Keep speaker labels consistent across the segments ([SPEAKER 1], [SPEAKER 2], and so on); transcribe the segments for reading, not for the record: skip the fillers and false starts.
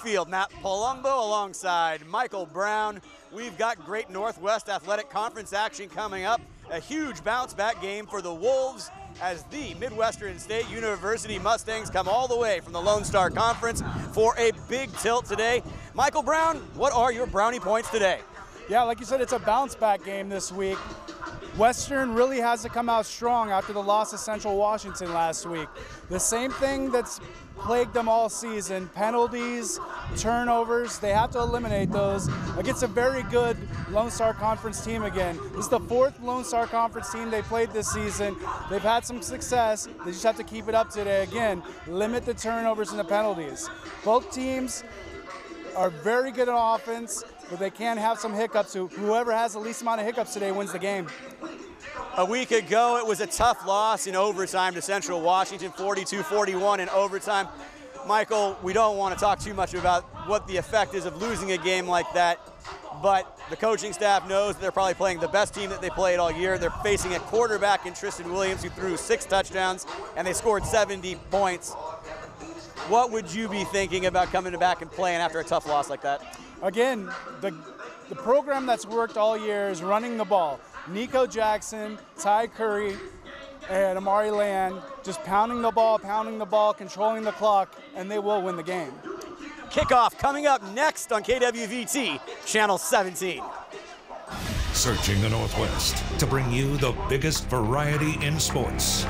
[SPEAKER 1] Field. Matt Palumbo alongside Michael Brown. We've got great Northwest Athletic Conference action coming up. A huge bounce-back game for the Wolves as the Midwestern State University Mustangs come all the way from the Lone Star Conference for a big tilt today. Michael Brown, what are your brownie points today?
[SPEAKER 2] Yeah, like you said, it's a bounce-back game this week. Western really has to come out strong after the loss to Central Washington last week. The same thing that's plagued them all season, penalties, turnovers, they have to eliminate those against a very good Lone Star Conference team again. This is the fourth Lone Star Conference team they played this season. They've had some success. They just have to keep it up today. Again, limit the turnovers and the penalties. Both teams are very good on offense, but they can have some hiccups. So whoever has the least amount of hiccups today wins the game.
[SPEAKER 1] A week ago, it was a tough loss in overtime to Central Washington, 42-41 in overtime. Michael, we don't want to talk too much about what the effect is of losing a game like that, but the coaching staff knows that they're probably playing the best team that they played all year. They're facing a quarterback in Tristan Williams who threw 6 touchdowns, and they scored 70 points. What would you be thinking about coming back and playing after a tough loss like that?
[SPEAKER 2] Again, the program that's worked all year is running the ball. Nico Jackson, Ty Curry, and Amari Land just pounding the ball, controlling the clock, and they will win the game.
[SPEAKER 1] Kickoff coming up next on KWVT, Channel 17.
[SPEAKER 3] Searching the Northwest to bring you the biggest variety in sports.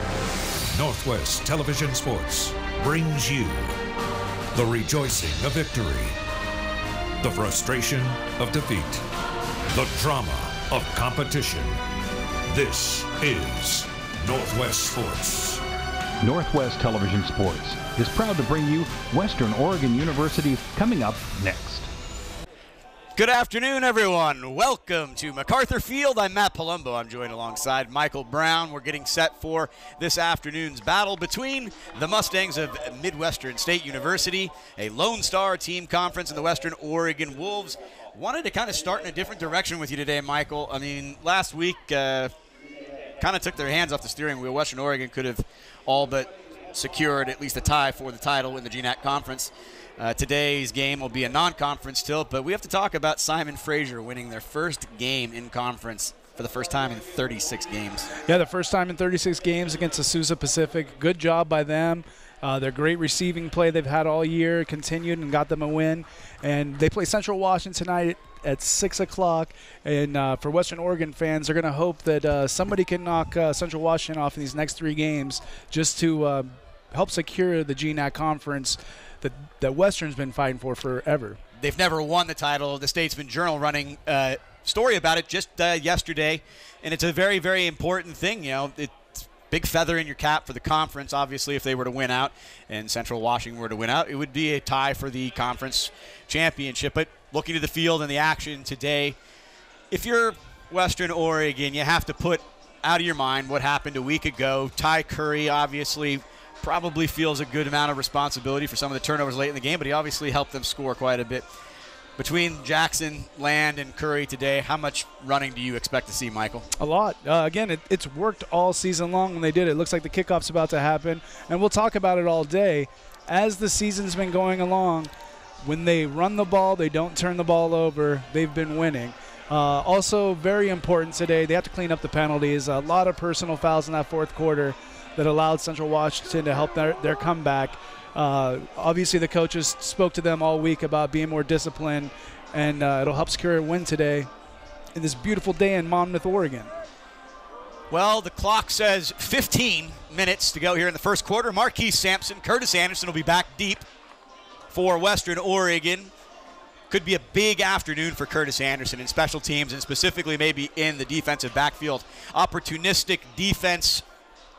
[SPEAKER 3] Northwest Television Sports brings you the rejoicing of victory, the frustration of defeat, the drama of competition. This is Northwest Sports.
[SPEAKER 4] Northwest Television Sports is proud to bring you Western Oregon University coming up next.
[SPEAKER 1] Good afternoon, everyone. Welcome to MacArthur Field. I'm Matt Palumbo. I'm joined alongside Michael Brown. We're getting set for this afternoon's battle between the Mustangs of Midwestern State University, a Lone Star team conference, and the Western Oregon Wolves. Wanted to kind of start in a different direction with you today, Michael. I mean, last week kind of took their hands off the steering wheel. Western Oregon could have all but secured at least a tie for the title in the GNAC Conference. Today's game will be a non-conference tilt, but we have to talk about Simon Fraser winning their first game in conference for the first time in 36 games. Yeah,
[SPEAKER 2] the first time in 36 games against Azusa Pacific. Good job by them. Their great receiving play they've had all year continued and got them a win. And they play Central Washington tonight at 6 o'clock. And for Western Oregon fans, they're going to hope that somebody can knock Central Washington off in these next 3 games just to help secure the GNAC Conference that Western's been fighting for forever.
[SPEAKER 1] They've never won the title. The Statesman Journal running a story about it just yesterday. And it's a very, very important thing. You know, it's big feather in your cap for the conference. Obviously, if they were to win out and Central Washington were to win out, it would be a tie for the conference championship. But looking to the field and the action today, if you're Western Oregon, you have to put out of your mind what happened a week ago. Ty Curry obviously probably feels a good amount of responsibility for some of the turnovers late in the game, but he obviously helped them score quite a bit. Between Jackson, Land, and Curry today, how much running do you expect to see, Michael?
[SPEAKER 2] A lot. Again, it's worked all season long when they did it. It looks like the kickoff's about to happen, and we'll talk about it all day. As the season's been going along, when they run the ball, they don't turn the ball over, they've been winning. Also, very important today, they have to clean up the penalties. A lot of personal fouls in that fourth quarter that allowed Central Washington to help their comeback. Obviously, the coaches spoke to them all week about being more disciplined, and it'll help secure a win today in this beautiful day in Monmouth, Oregon.
[SPEAKER 1] Well, the clock says 15 minutes to go here in the first quarter. Marquise Sampson, Curtis Anderson will be back deep for Western Oregon. Could be a big afternoon for Curtis Anderson in special teams, and specifically maybe in the defensive backfield. Opportunistic defense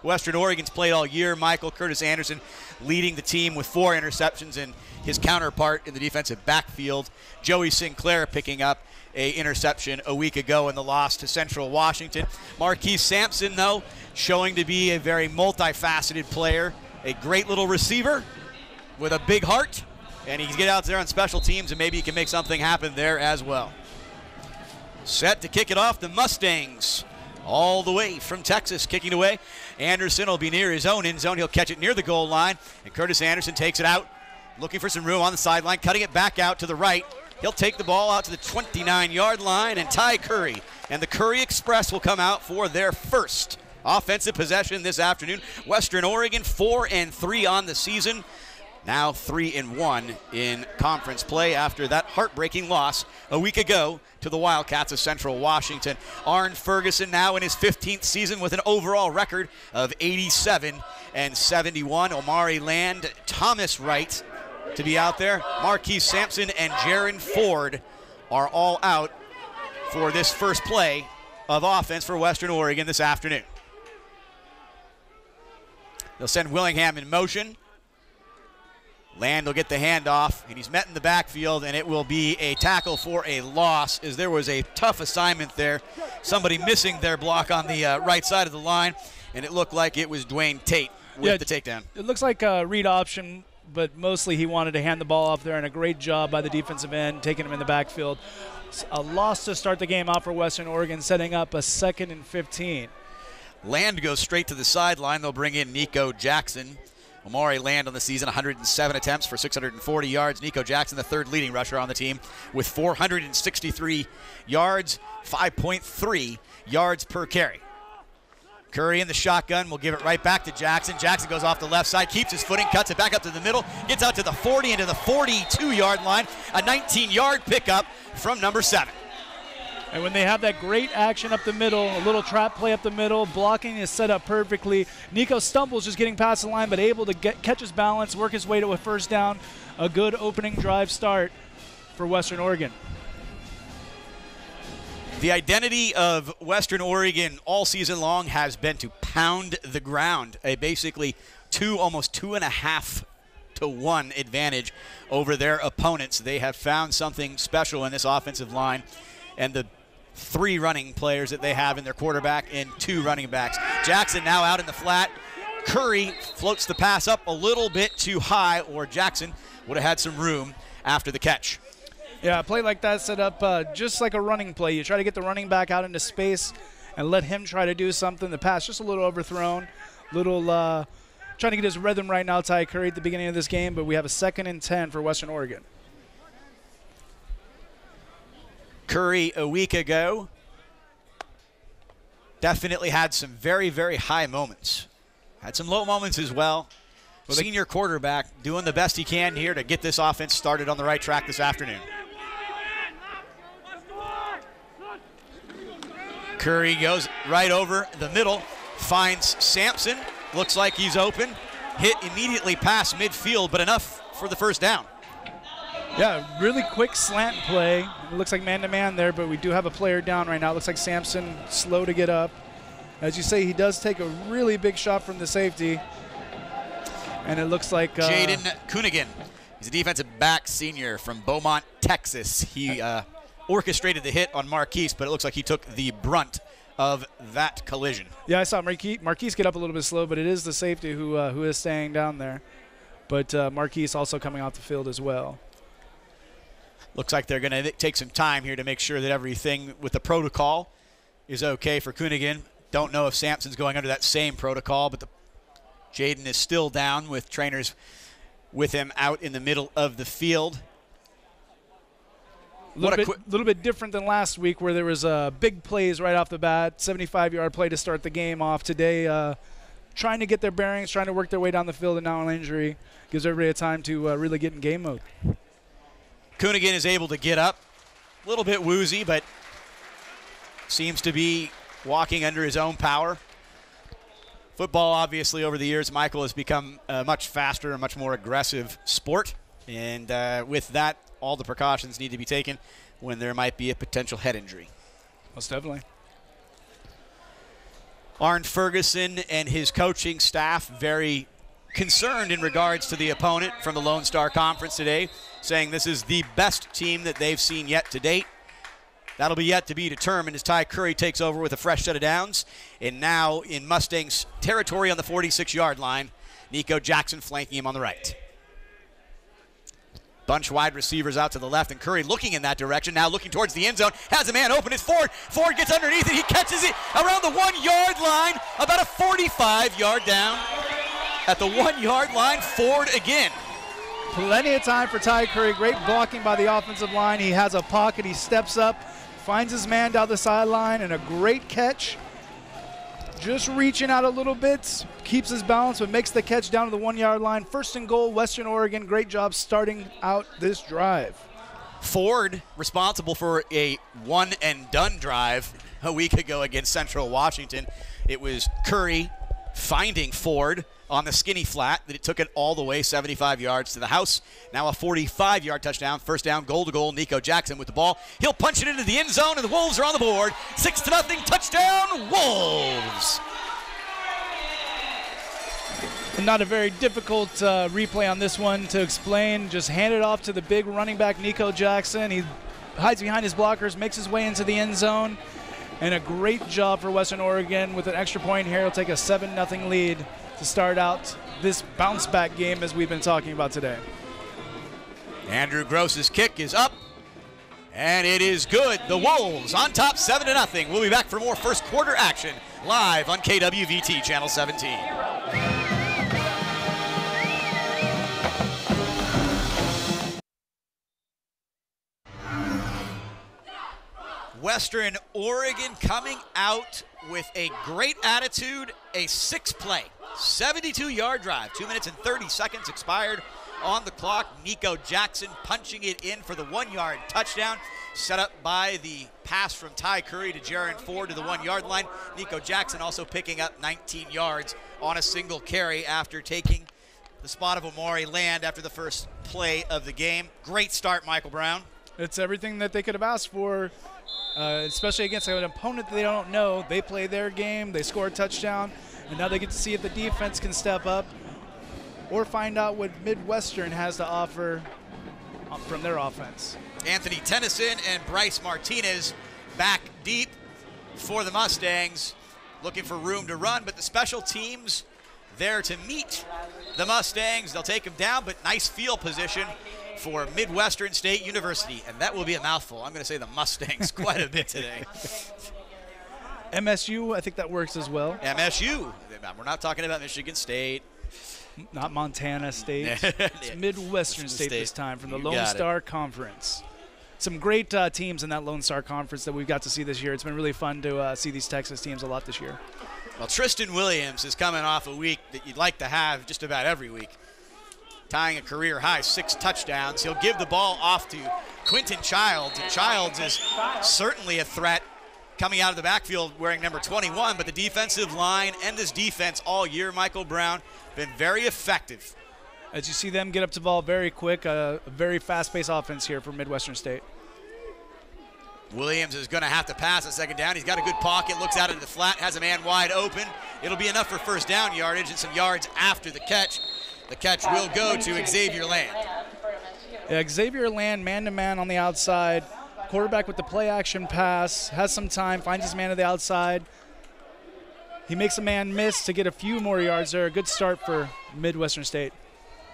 [SPEAKER 1] Western Oregon's played all year. Michael, Curtis Anderson leading the team with 4 interceptions, and his counterpart in the defensive backfield, Joey Sinclair, picking up an interception a week ago in the loss to Central Washington. Marquise Sampson, though, showing to be a very multifaceted player, a great little receiver with a big heart, and he can get out there on special teams, and maybe he can make something happen there as well. Set to kick it off, the Mustangs all the way from Texas, kicking away. Anderson will be near his own end zone. He'll catch it near the goal line, and Curtis Anderson takes it out looking for some room on the sideline, cutting it back out to the right. He'll take the ball out to the 29-yard line, and Ty Curry and the Curry Express will come out for their first offensive possession this afternoon. Western Oregon 4-3 on the season. Now 3-1 in conference play after that heartbreaking loss a week ago to the Wildcats of Central Washington. Arn Ferguson now in his 15th season with an overall record of 87-71. Omari Land, Thomas Wright to be out there. Marquise Sampson and Jaron Ford are all out for this first play of offense for Western Oregon this afternoon. They'll send Willingham in motion. Land will get the handoff, and he's met in the backfield, and it will be a tackle for a loss, as there was a tough assignment there. Somebody missing their block on the right side of the line, and it looked like it was Dwayne Tate with the takedown.
[SPEAKER 5] It looks like a read option, but mostly he wanted to hand the ball off there, and a great job by the defensive end, taking him in the backfield. A loss to start the game out for Western Oregon, setting up a 2nd and 15.
[SPEAKER 1] Land goes straight to the sideline. They'll bring in Nico Jackson. Omari Land on the season, 107 attempts for 640 yards. Nico Jackson, the third leading rusher on the team, with 463 yards, 5.3 yards per carry. Curry in the shotgun will give it right back to Jackson. Jackson goes off the left side, keeps his footing, cuts it back up to the middle, gets out to the 40 and to the 42-yard line. A 19-yard pickup from number 7.
[SPEAKER 5] And when they have that great action up the middle, a little trap play up the middle, blocking is set up perfectly. Nico stumbles just getting past the line, but able to catch his balance, work his way to a first down. A good opening drive start for Western Oregon.
[SPEAKER 1] The identity of Western Oregon all season long has been to pound the ground, a basically almost 2.5 to 1 advantage over their opponents. They have found something special in this offensive line, and the 3 running players that they have in their quarterback and 2 running backs. Jackson now out in the flat. Curry floats the pass up a little bit too high, or Jackson would have had some room after the catch.
[SPEAKER 5] Yeah, a play like that set up just like a running play. You try to get the running back out into space and let him try to do something. The pass just a little overthrown, trying to get his rhythm right now, Ty Curry, at the beginning of this game, but we have a 2nd and 10 for Western Oregon.
[SPEAKER 1] Curry a week ago definitely had some very, very high moments. Had some low moments as well. Senior quarterback doing the best he can here to get this offense started on the right track this afternoon. Curry goes right over the middle, finds Sampson. Looks like he's open. Hit immediately past midfield, but enough for the first down.
[SPEAKER 5] Yeah, really quick slant play. It looks like man-to-man there, but we do have a player down right now. It looks like Sampson slow to get up. As you say, he does take a really big shot from the safety. And it looks like
[SPEAKER 1] Jaden Coonigan. He's a defensive back senior from Beaumont, Texas. He orchestrated the hit on Marquise, but it looks like he took the brunt of that collision.
[SPEAKER 5] Yeah, I saw Marquise get up a little bit slow, but it is the safety who is staying down there. But Marquise also coming off the field as well.
[SPEAKER 1] Looks like they're going to take some time here to make sure that everything with the protocol is okay for Coonigan. Don't know if Sampson's going under that same protocol, but Jaden is still down with trainers with him out in the middle of the field.
[SPEAKER 5] A little bit different than last week, where there was big plays right off the bat, 75-yard play to start the game off. Today, trying to get their bearings, trying to work their way down the field, and now an injury gives everybody a time to really get in game mode.
[SPEAKER 1] Coonigan is able to get up, a little bit woozy, but seems to be walking under his own power. Football, obviously, over the years, Michael, has become a much faster and much more aggressive sport. And with that, all the precautions need to be taken when there might be a potential head injury.
[SPEAKER 5] Most definitely.
[SPEAKER 1] Arn Ferguson and his coaching staff very concerned in regards to the opponent from the Lone Star Conference today, saying this is the best team that they've seen yet to date. That'll be yet to be determined as Ty Curry takes over with a fresh set of downs. And now in Mustangs territory on the 46-yard line, Nico Jackson flanking him on the right. Bunch wide receivers out to the left, and Curry looking in that direction, now looking towards the end zone, has a man open, it's Ford. Ford gets underneath it, he catches it around the 1-yard line, about a 45-yard down. At the 1-yard line, Ford again.
[SPEAKER 5] Plenty of time for Ty Curry. Great blocking by the offensive line. He has a pocket. He steps up, finds his man down the sideline, and a great catch. Just reaching out a little bit, keeps his balance, but makes the catch down to the 1 yard line. First and goal, Western Oregon. Great job starting out this drive.
[SPEAKER 1] Ford responsible for a one-and-done drive a week ago against Central Washington. It was Curry finding Ford on the skinny flat that it took it all the way 75 yards to the house. Now a 45-yard touchdown. First down, goal to goal. Nico Jackson with the ball. He'll punch it into the end zone, and the Wolves are on the board. 6-0, touchdown, Wolves.
[SPEAKER 5] Not a very difficult replay on this one to explain. Just hand it off to the big running back, Nico Jackson. He hides behind his blockers, makes his way into the end zone. And a great job for Western Oregon with an extra point here. He'll take a 7-0 lead to start out this bounce-back game as we've been talking about today.
[SPEAKER 1] Andrew Gross's kick is up, and it is good. The Wolves on top 7-0. We'll be back for more first quarter action live on KWVT Channel 17. Western Oregon coming out with a great attitude, a 6-play, 72-yard drive. 2 minutes and 30 seconds expired on the clock. Nico Jackson punching it in for the 1-yard touchdown, set up by the pass from Ty Curry to Jaron Ford to the 1 yard line. Nico Jackson also picking up 19 yards on a single carry after taking the spot of Omari Land after the first play of the game. Great start, Michael Brown.
[SPEAKER 5] It's everything that they could have asked for, especially against an opponent that they don't know. They play their game, they score a touchdown, and now they get to see if the defense can step up or find out what Midwestern has to offer from their offense.
[SPEAKER 1] Anthony Tennyson and Bryce Martinez back deep for the Mustangs, looking for room to run, but the special teams there to meet the Mustangs. They'll take them down, but nice field position for Midwestern State University, and that will be a mouthful. I'm going to say the Mustangs quite a bit today.
[SPEAKER 5] MSU, I think that works as well.
[SPEAKER 1] MSU. We're not talking about Michigan State.
[SPEAKER 5] Not Montana State. It's Midwestern State this time from the Lone Star Conference. Some great teams in that Lone Star Conference that we've got to see this year. It's been really fun to see these Texas teams a lot this year.
[SPEAKER 1] Well, Tristan Williams is coming off a week that you'd like to have just about every week, tying a career-high 6 touchdowns. He'll give the ball off to Quentin Childs, and Childs is certainly a threat coming out of the backfield wearing number 21, but the defensive line and this defense all year, Michael Brown, been very effective.
[SPEAKER 5] As you see them get up to the ball very quick, a very fast-paced offense here for Midwestern State.
[SPEAKER 1] Williams is going to have to pass a second down. He's got a good pocket, looks out into the flat, has a man wide open. It'll be enough for first down yardage and some yards after the catch. The catch will go to Xavier Land.
[SPEAKER 5] Yeah, Xavier Land, man-to-man on the outside. Quarterback with the play-action pass, has some time, finds his man to the outside. He makes a man miss to get a few more yards there. A good start for Midwestern State.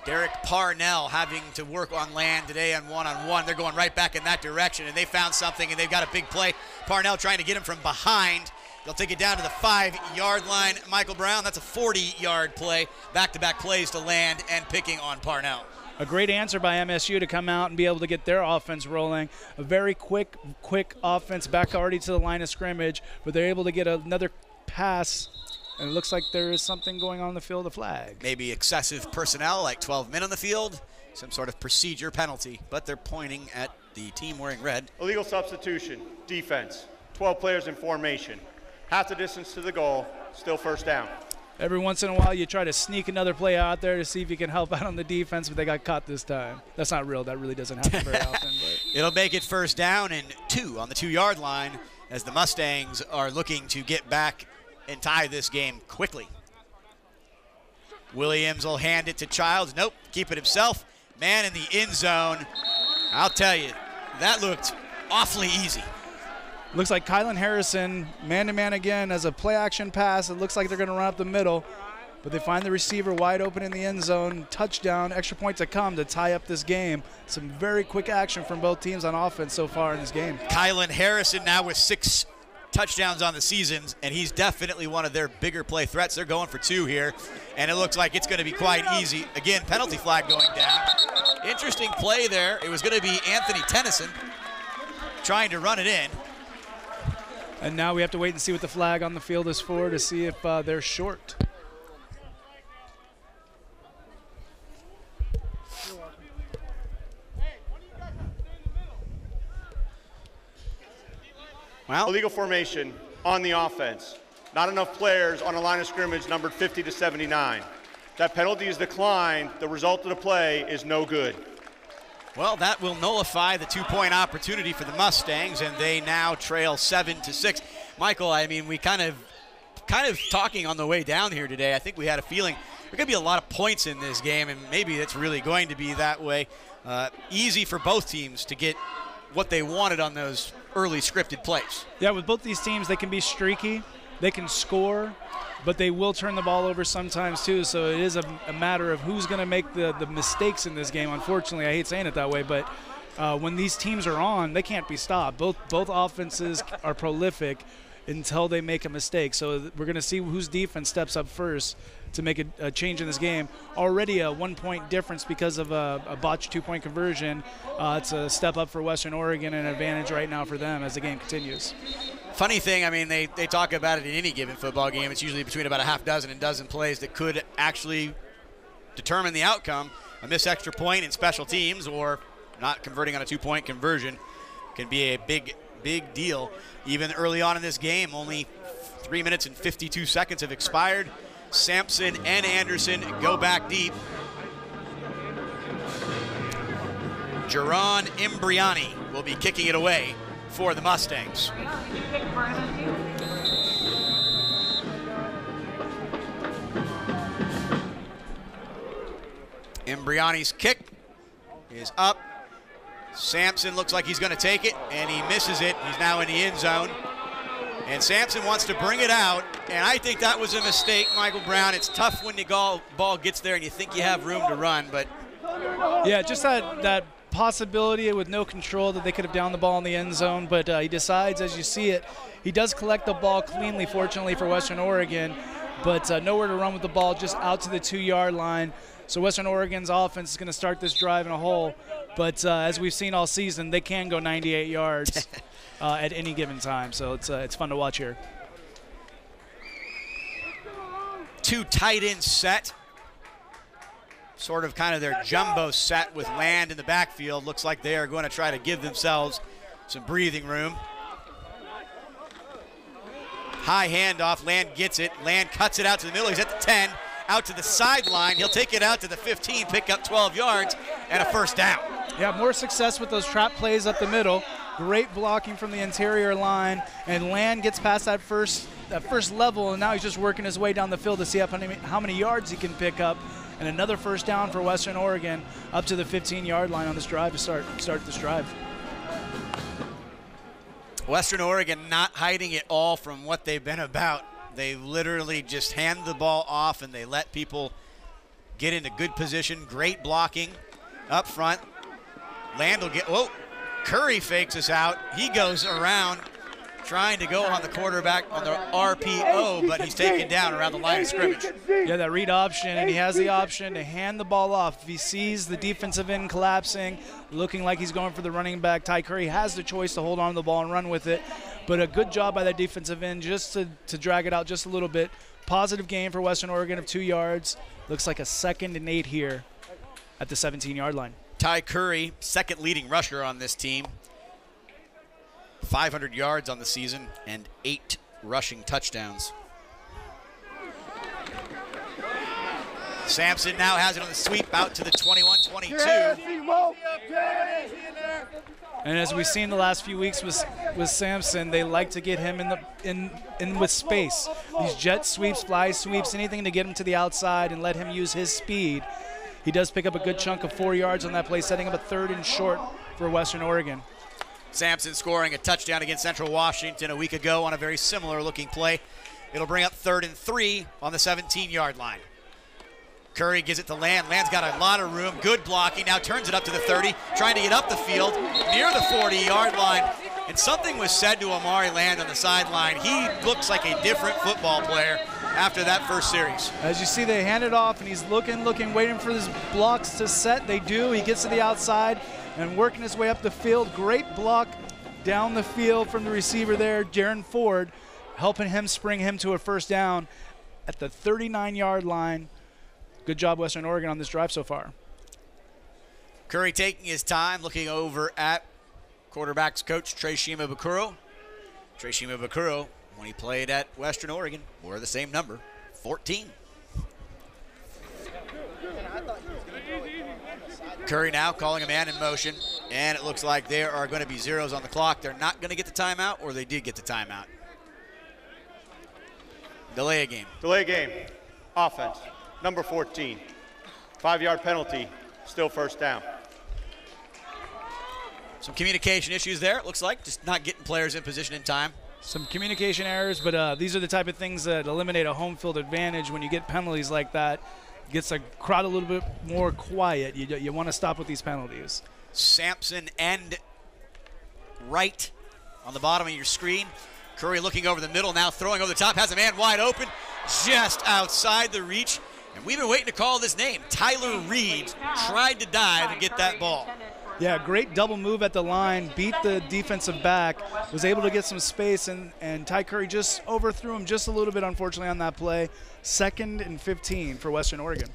[SPEAKER 1] Derek Parnell having to work on Land today on one-on-one. They're going right back in that direction, and they found something, and they've got a big play. Parnell trying to get him from behind. They'll take it down to the 5-yard line. Michael Brown, that's a 40-yard play. Back-to-back plays to Land and picking on Parnell.
[SPEAKER 5] A great answer by MSU to come out and be able to get their offense rolling. A very quick offense back already to the line of scrimmage, but they're able to get another pass, and it looks like there is something going on the field, a flag.
[SPEAKER 1] Maybe excessive personnel, like 12 men on the field, some sort of procedure penalty, but they're pointing at the team wearing red.
[SPEAKER 6] Illegal substitution, defense, 12 players in formation. Half the distance to the goal, still first down.
[SPEAKER 5] Every once in a while, you try to sneak another play out there to see if you can help out on the defense, but they got caught this time. That's not real. That really doesn't happen very often. But.
[SPEAKER 1] It'll make it first down and 2 on the 2-yard line as the Mustangs are looking to get back and tie this game quickly. Williams will hand it to Childs. Nope, keep it himself. Man in the end zone. I'll tell you, that looked awfully easy.
[SPEAKER 5] Looks like Kylan Harrison, man-to-man again, as a play-action pass. It looks like they're going to run up the middle, but they find the receiver wide open in the end zone. Touchdown, extra point to come to tie up this game. Some very quick action from both teams on offense so far in this game.
[SPEAKER 1] Kylan Harrison now with 6 touchdowns on the season, and he's definitely one of their bigger play threats. They're going for 2 here, and it looks like it's going to be quite easy. Again, penalty flag going down. Interesting play there. It was going to be Anthony Tennyson trying to run it in.
[SPEAKER 5] And now we have to wait and see what the flag on the field is for to see if they're short.
[SPEAKER 1] Well,
[SPEAKER 6] illegal formation on the offense. Not enough players on a line of scrimmage numbered 50 to 79. That penalty is declined. The result of the play is no good.
[SPEAKER 1] Well, that will nullify the 2-point opportunity for the Mustangs, and they now trail 7-6. Michael, I mean, we kind of talking on the way down here today, I think we had a feeling there could be a lot of points in this game, and maybe it's really going to be that way. Easy for both teams to get what they wanted on those early scripted plays.
[SPEAKER 5] Yeah, with both these teams, they can be streaky, they can score, but they will turn the ball over sometimes too, so it is a matter of who's going to make the mistakes in this game. Unfortunately, I hate saying it that way, but when these teams are on, they can't be stopped. Both offenses are prolific until they make a mistake, so we're going to see whose defense steps up first to make a change in this game. Already a 1-point difference because of a botched 2-point conversion. It's a step up for Western Oregon and an advantage right now for them as the game continues.
[SPEAKER 1] Funny thing, I mean, they talk about it in any given football game. It's usually between about a half dozen and dozen plays that could actually determine the outcome. A missed extra point in special teams or not converting on a 2-point conversion can be a big deal. Even early on in this game, only 3 minutes and 52 seconds have expired. Sampson and Anderson go back deep. Jerron Imbriani will be kicking it away for the Mustangs. Imbriani's kick is up. Sampson looks like he's going to take it, and he misses it. He's now in the end zone. And Sampson wants to bring it out, and I think that was a mistake, Michael Brown. It's tough when the ball gets there and you think you have room to run, but...
[SPEAKER 5] Yeah, just that possibility with no control that they could have downed the ball in the end zone, but he decides, as you see it, he does collect the ball cleanly, fortunately for Western Oregon, but nowhere to run with the ball, just out to the 2-yard line. So Western Oregon's offense is going to start this drive in a hole, but as we've seen all season, they can go 98 yards at any given time, so it's fun to watch here.
[SPEAKER 1] 2 tight ends set. Sort of kind of their jumbo set with Land in the backfield. Looks like they are going to try to give themselves some breathing room. High handoff, Land gets it. Land cuts it out to the middle, he's at the 10. Out to the sideline, he'll take it out to the 15, pick up 12 yards, and a first down.
[SPEAKER 5] Yeah, more success with those trap plays up the middle. Great blocking from the interior line, and Land gets past that first level, and now he's just working his way down the field to see how many yards he can pick up. And another first down for Western Oregon up to the 15-yard line on this drive to start this drive.
[SPEAKER 1] Western Oregon not hiding it all from what they've been about. They literally just hand the ball off and they let people get into good position. Great blocking up front. Land will get, whoa, Curry fakes us out. He goes around trying to go on the quarterback on the RPO, but he's taken down around the line of scrimmage.
[SPEAKER 5] Yeah, that read option, and he has the option to hand the ball off. If he sees the defensive end collapsing, looking like he's going for the running back, Ty Curry has the choice to hold on to the ball and run with it. But a good job by that defensive end just to drag it out just a little bit. Positive gain for Western Oregon of 2 yards. Looks like a 2nd and 8 here at the 17-yard line.
[SPEAKER 1] Ty Curry, second leading rusher on this team. 500 yards on the season and 8 rushing touchdowns. Sampson now has it on the sweep out to the 21-22.
[SPEAKER 5] And as we've seen the last few weeks with Sampson, they like to get him in with space. These jet sweeps, fly sweeps, anything to get him to the outside and let him use his speed. He does pick up a good chunk of 4 yards on that play, setting up a 3rd and short for Western Oregon.
[SPEAKER 1] Sampson scoring a touchdown against Central Washington a week ago on a very similar looking play. It'll bring up 3rd and 3 on the 17-yard line. Curry gives it to Land. Land's got a lot of room. Good blocking. Now turns it up to the 30, trying to get up the field near the 40-yard line. And something was said to Amari Land on the sideline. He looks like a different football player after that first series.
[SPEAKER 5] As you see, they hand it off, and he's looking, waiting for his blocks to set. They do. He gets to the outside and working his way up the field. Great block down the field from the receiver there, Jaron Ford, helping him spring him to a first down at the 39-yard line. Good job, Western Oregon, on this drive so far.
[SPEAKER 1] Curry taking his time, looking over at quarterback's coach, Treshima Bakuro. Treshima Bakuro, when he played at Western Oregon, wore the same number, 14. Curry now calling a man in motion, and it looks like there are going to be zeros on the clock. They're not going to get the timeout, or they did get the timeout. Delay a game.
[SPEAKER 6] Delay game. Offense. Number 14. 5-yard penalty. Still first down.
[SPEAKER 1] Some communication issues there, it looks like. Just not getting players in position in time.
[SPEAKER 5] Some communication errors, but these are the type of things that eliminate a home field advantage when you get penalties like that. Gets the crowd a little bit more quiet. You want to stop with these penalties.
[SPEAKER 1] Sampson and Wright on the bottom of your screen. Curry looking over the middle, now throwing over the top, has a man wide open, just outside the reach. And we've been waiting to call this name. Tyler Reed tried to dive and get that ball.
[SPEAKER 5] Yeah, great double move at the line, beat the defensive back, was able to get some space, and Ty Curry just overthrew him just a little bit, unfortunately, on that play. 2nd and 15 for Western Oregon.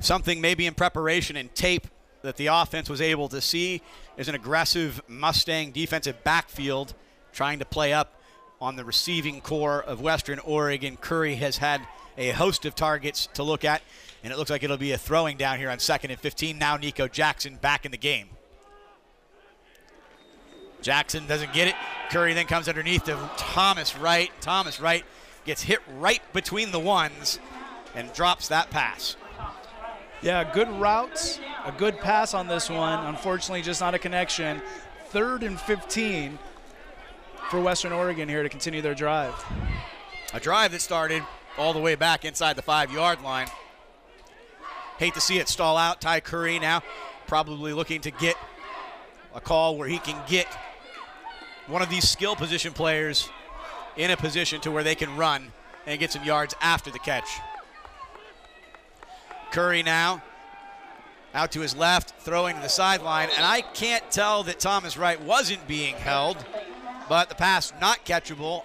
[SPEAKER 1] Something maybe in preparation and tape that the offense was able to see is an aggressive Mustang defensive backfield trying to play up on the receiving core of Western Oregon. Curry has had a host of targets to look at, and it looks like it'll be a throwing down here on 2nd and 15. Now Nico Jackson back in the game. Jackson doesn't get it. Curry then comes underneath to Thomas Wright. Thomas Wright gets hit right between the ones and drops that pass.
[SPEAKER 5] Yeah, good routes, a good pass on this one. Unfortunately, just not a connection. 3rd and 15 for Western Oregon here to continue their drive.
[SPEAKER 1] A drive that started all the way back inside the 5-yard line. Hate to see it stall out. Ty Curry now probably looking to get a call where he can get one of these skill position players in a position to where they can run and get some yards after the catch. Curry now out to his left, throwing to the sideline, and I can't tell that Thomas Wright wasn't being held, but the pass not catchable,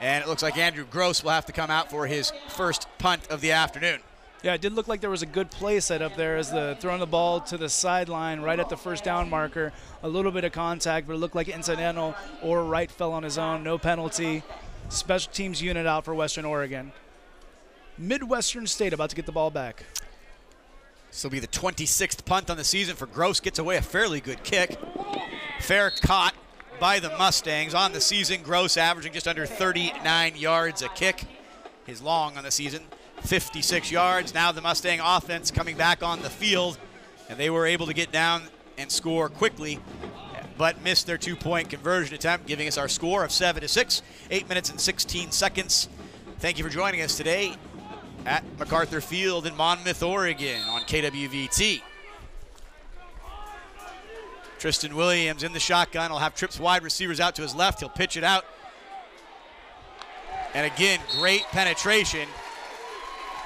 [SPEAKER 1] and it looks like Andrew Gross will have to come out for his first punt of the afternoon.
[SPEAKER 5] Yeah, it did look like there was a good play set up there as throwing the ball to the sideline right at the first down marker. A little bit of contact, but it looked like incidental, or Wright fell on his own. No penalty. Special teams unit out for Western Oregon. Midwestern State about to get the ball back.
[SPEAKER 1] This will be the 26th punt on the season for Gross. Gets away a fairly good kick. Fair caught by the Mustangs. On the season, Gross averaging just under 39 yards a kick. His long on the season, 56 yards. Now the Mustang offense coming back on the field, and they were able to get down and score quickly, but missed their 2-point conversion attempt, giving us our score of 7-6, 8 minutes and 16 seconds. Thank you for joining us today at MacArthur Field in Monmouth, Oregon on KWVT. Tristan Williams in the shotgun. He'll have trips wide receivers out to his left. He'll pitch it out. And again, great penetration.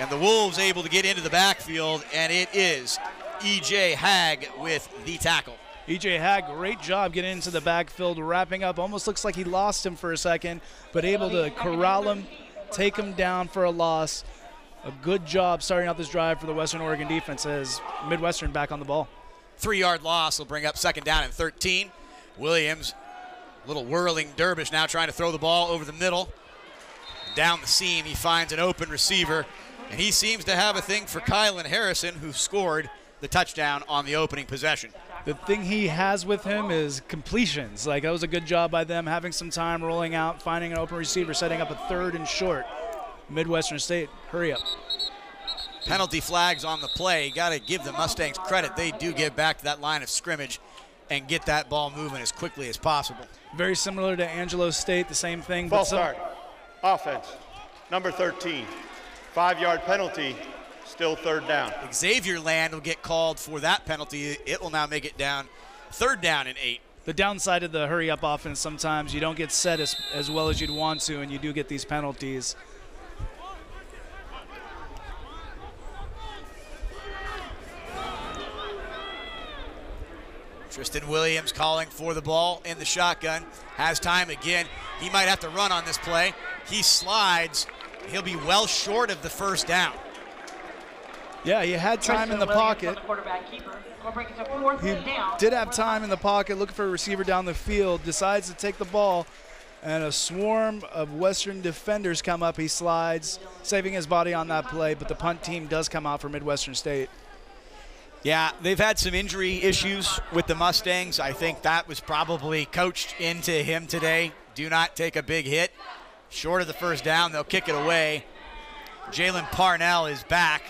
[SPEAKER 1] And the Wolves able to get into the backfield, and it is E.J. Hagg with the tackle.
[SPEAKER 5] E.J. Hagg, great job getting into the backfield, wrapping up. Almost looks like he lost him for a second, but able to corral him, take him down for a loss. A good job starting out this drive for the Western Oregon defense as Midwestern back on the ball.
[SPEAKER 1] 3-yard loss will bring up 2nd down and 13. Williams, a little whirling dervish now trying to throw the ball over the middle. Down the seam, he finds an open receiver, and he seems to have a thing for Kylan Harrison, who scored the touchdown on the opening possession.
[SPEAKER 5] The thing he has with him is completions. Like, that was a good job by them, having some time, rolling out, finding an open receiver, setting up a 3rd and short. Midwestern State, hurry up.
[SPEAKER 1] Penalty flags on the play. Got to give the Mustangs credit. They do get back to that line of scrimmage and get that ball moving as quickly as possible.
[SPEAKER 5] Very similar to Angelo State, the same thing.
[SPEAKER 6] False start. Offense, number 13. 5-yard penalty, Still third down.
[SPEAKER 1] Xavier Land will get called for that penalty. It will now make it down 3rd down and 8.
[SPEAKER 5] The downside of the hurry-up offense, sometimes you don't get set as well as you'd want to, and you do get these penalties.
[SPEAKER 1] Tristan Williams calling for the ball in the shotgun. Has time again. He might have to run on this play. He slides. He'll be well short of the 1st down.
[SPEAKER 5] Yeah, he had time in the pocket. He did have time in the pocket, looking for a receiver down the field, decides to take the ball, and a swarm of Western defenders come up. He slides, saving his body on that play, but the punt team does come out for Midwestern State.
[SPEAKER 1] Yeah, they've had some injury issues with the Mustangs. I think that was probably coached into him today. Do not take a big hit. Short of the 1st down, they'll kick it away. Jalen Parnell is back.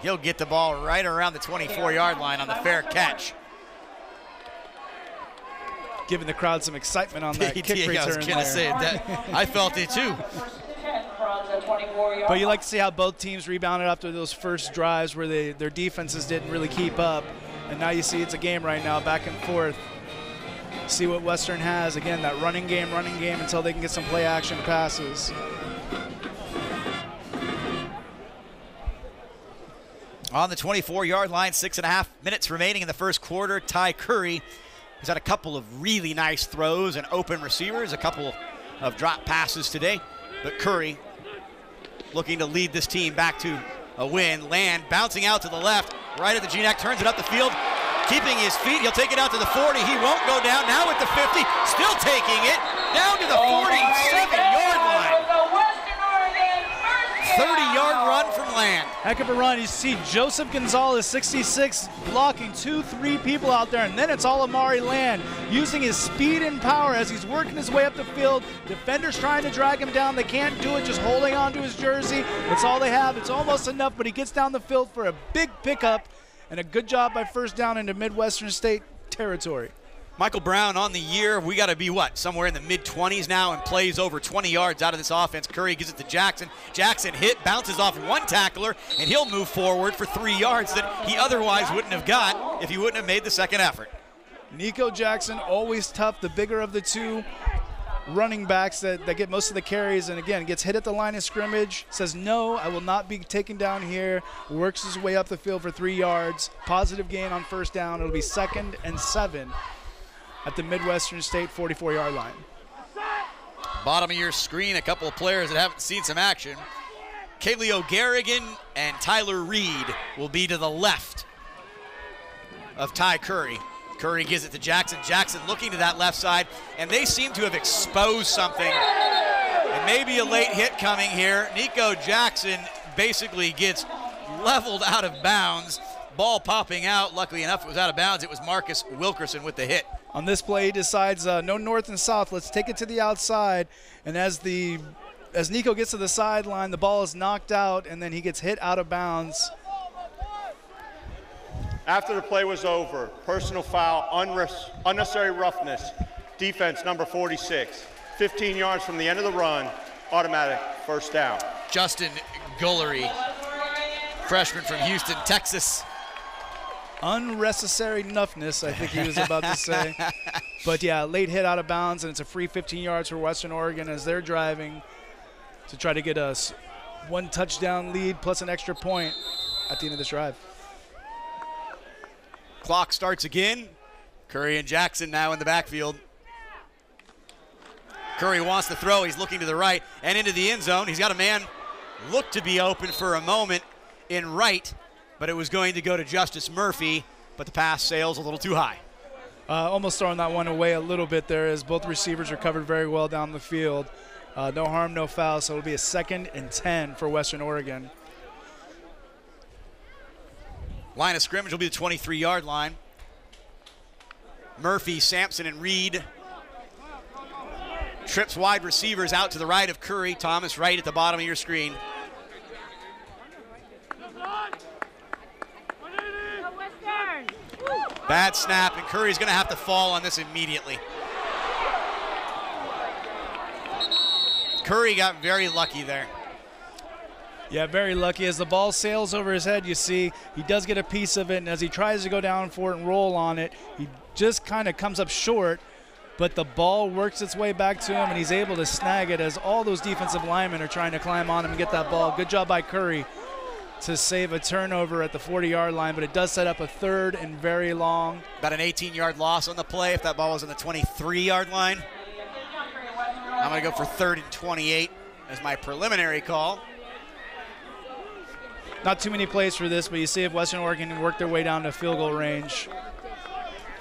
[SPEAKER 1] He'll get the ball right around the 24-yard line on the fair catch.
[SPEAKER 5] Giving the crowd some excitement on that kick return.
[SPEAKER 1] I was going to say that. I felt it too.
[SPEAKER 5] But you like to see how both teams rebounded after those first drives where their defenses didn't really keep up. And now you see it's a game right now, back and forth. See what Western has. Again, that running game until they can get some play action passes.
[SPEAKER 1] On the 24-yard line, 6.5 minutes remaining in the 1st quarter. Ty Curry has had a couple of really nice throws and open receivers, a couple of drop passes today. But Curry looking to lead this team back to a win. Land bouncing out to the left, right at the G-neck, turns it up the field, keeping his feet. He'll take it out to the 40. He won't go down. Now at the 50, still taking it down to the 47-yard line. 30-yard run from Land.
[SPEAKER 5] Heck of a run. You see Joseph Gonzalez, 66, blocking 2-3 people out there, and then it's all Amari Land using his speed and power as he's working his way up the field. Defenders trying to drag him down. They can't do it, just holding on to his jersey. It's all they have. It's almost enough, but he gets down the field for a big pickup and a good job by 1st down into Midwestern State territory.
[SPEAKER 1] Michael Brown on the year. We got to be, somewhere in the mid-20s now, and plays over 20 yards out of this offense. Curry gives it to Jackson. Jackson hit, bounces off one tackler, and he'll move forward for 3 yards that he otherwise wouldn't have got if he wouldn't have made the 2nd effort.
[SPEAKER 5] Nico Jackson, always tough, the bigger of the two running backs that get most of the carries, and again, gets hit at the line of scrimmage, says, no, I will not be taken down here, works his way up the field for 3 yards, positive gain on 1st down. It'll be 2nd and 7 at the Midwestern State 44-yard line.
[SPEAKER 1] Bottom of your screen, a couple of players that haven't seen some action. Kaleo Garrigan and Tyler Reed will be to the left of Ty Curry. Curry gives it to Jackson. Jackson looking to that left side, and they seem to have exposed something. And maybe a late hit coming here. Nico Jackson basically gets leveled out of bounds. Ball popping out. Luckily enough, it was out of bounds. It was Marcus Wilkerson with the hit.
[SPEAKER 5] On this play, he decides no north and south. Let's take it to the outside. And as Nico gets to the sideline, the ball is knocked out, and then he gets hit out of bounds.
[SPEAKER 6] After the play was over, personal foul, unnecessary roughness, defense number 46. 15 yards from the end of the run, automatic 1st down.
[SPEAKER 1] Justin Gullery, freshman from Houston, Texas.
[SPEAKER 5] Unnecessary nuffness, I think he was about to say. But yeah, late hit out of bounds, and it's a free 15 yards for Western Oregon as they're driving to try to get us 1 touchdown lead plus an extra point at the end of this drive.
[SPEAKER 1] Clock starts again. Curry and Jackson now in the backfield. Curry wants to throw. He's looking to the right and into the end zone. He's got a man looked to be open for a moment in right, but it was going to go to Justice Murphy, but the pass sails a little too high.
[SPEAKER 5] Almost throwing that one away a little bit there as both receivers are covered very well down the field. No harm, no foul, so it'll be a 2nd and 10 for Western Oregon.
[SPEAKER 1] Line of scrimmage will be the 23-yard line. Murphy, Sampson, and Reed. Trips wide receivers out to the right of Curry. Thomas right at the bottom of your screen. Bad snap, and Curry's going to have to fall on this immediately. Curry got very lucky there.
[SPEAKER 5] Yeah, very lucky. As the ball sails over his head, you see, he does get a piece of it, and as he tries to go down for it and roll on it, he just kind of comes up short, but the ball works its way back to him, and he's able to snag it as all those defensive linemen are trying to climb on him and get that ball. Good job by Curry to save a turnover at the 40-yard line, but it does set up a 3rd and very long.
[SPEAKER 1] About an 18-yard loss on the play if that ball was on the 23-yard line. I'm going to go for 3rd and 28 as my preliminary call.
[SPEAKER 5] Not too many plays for this, but you see if Western Oregon can work their way down to field goal range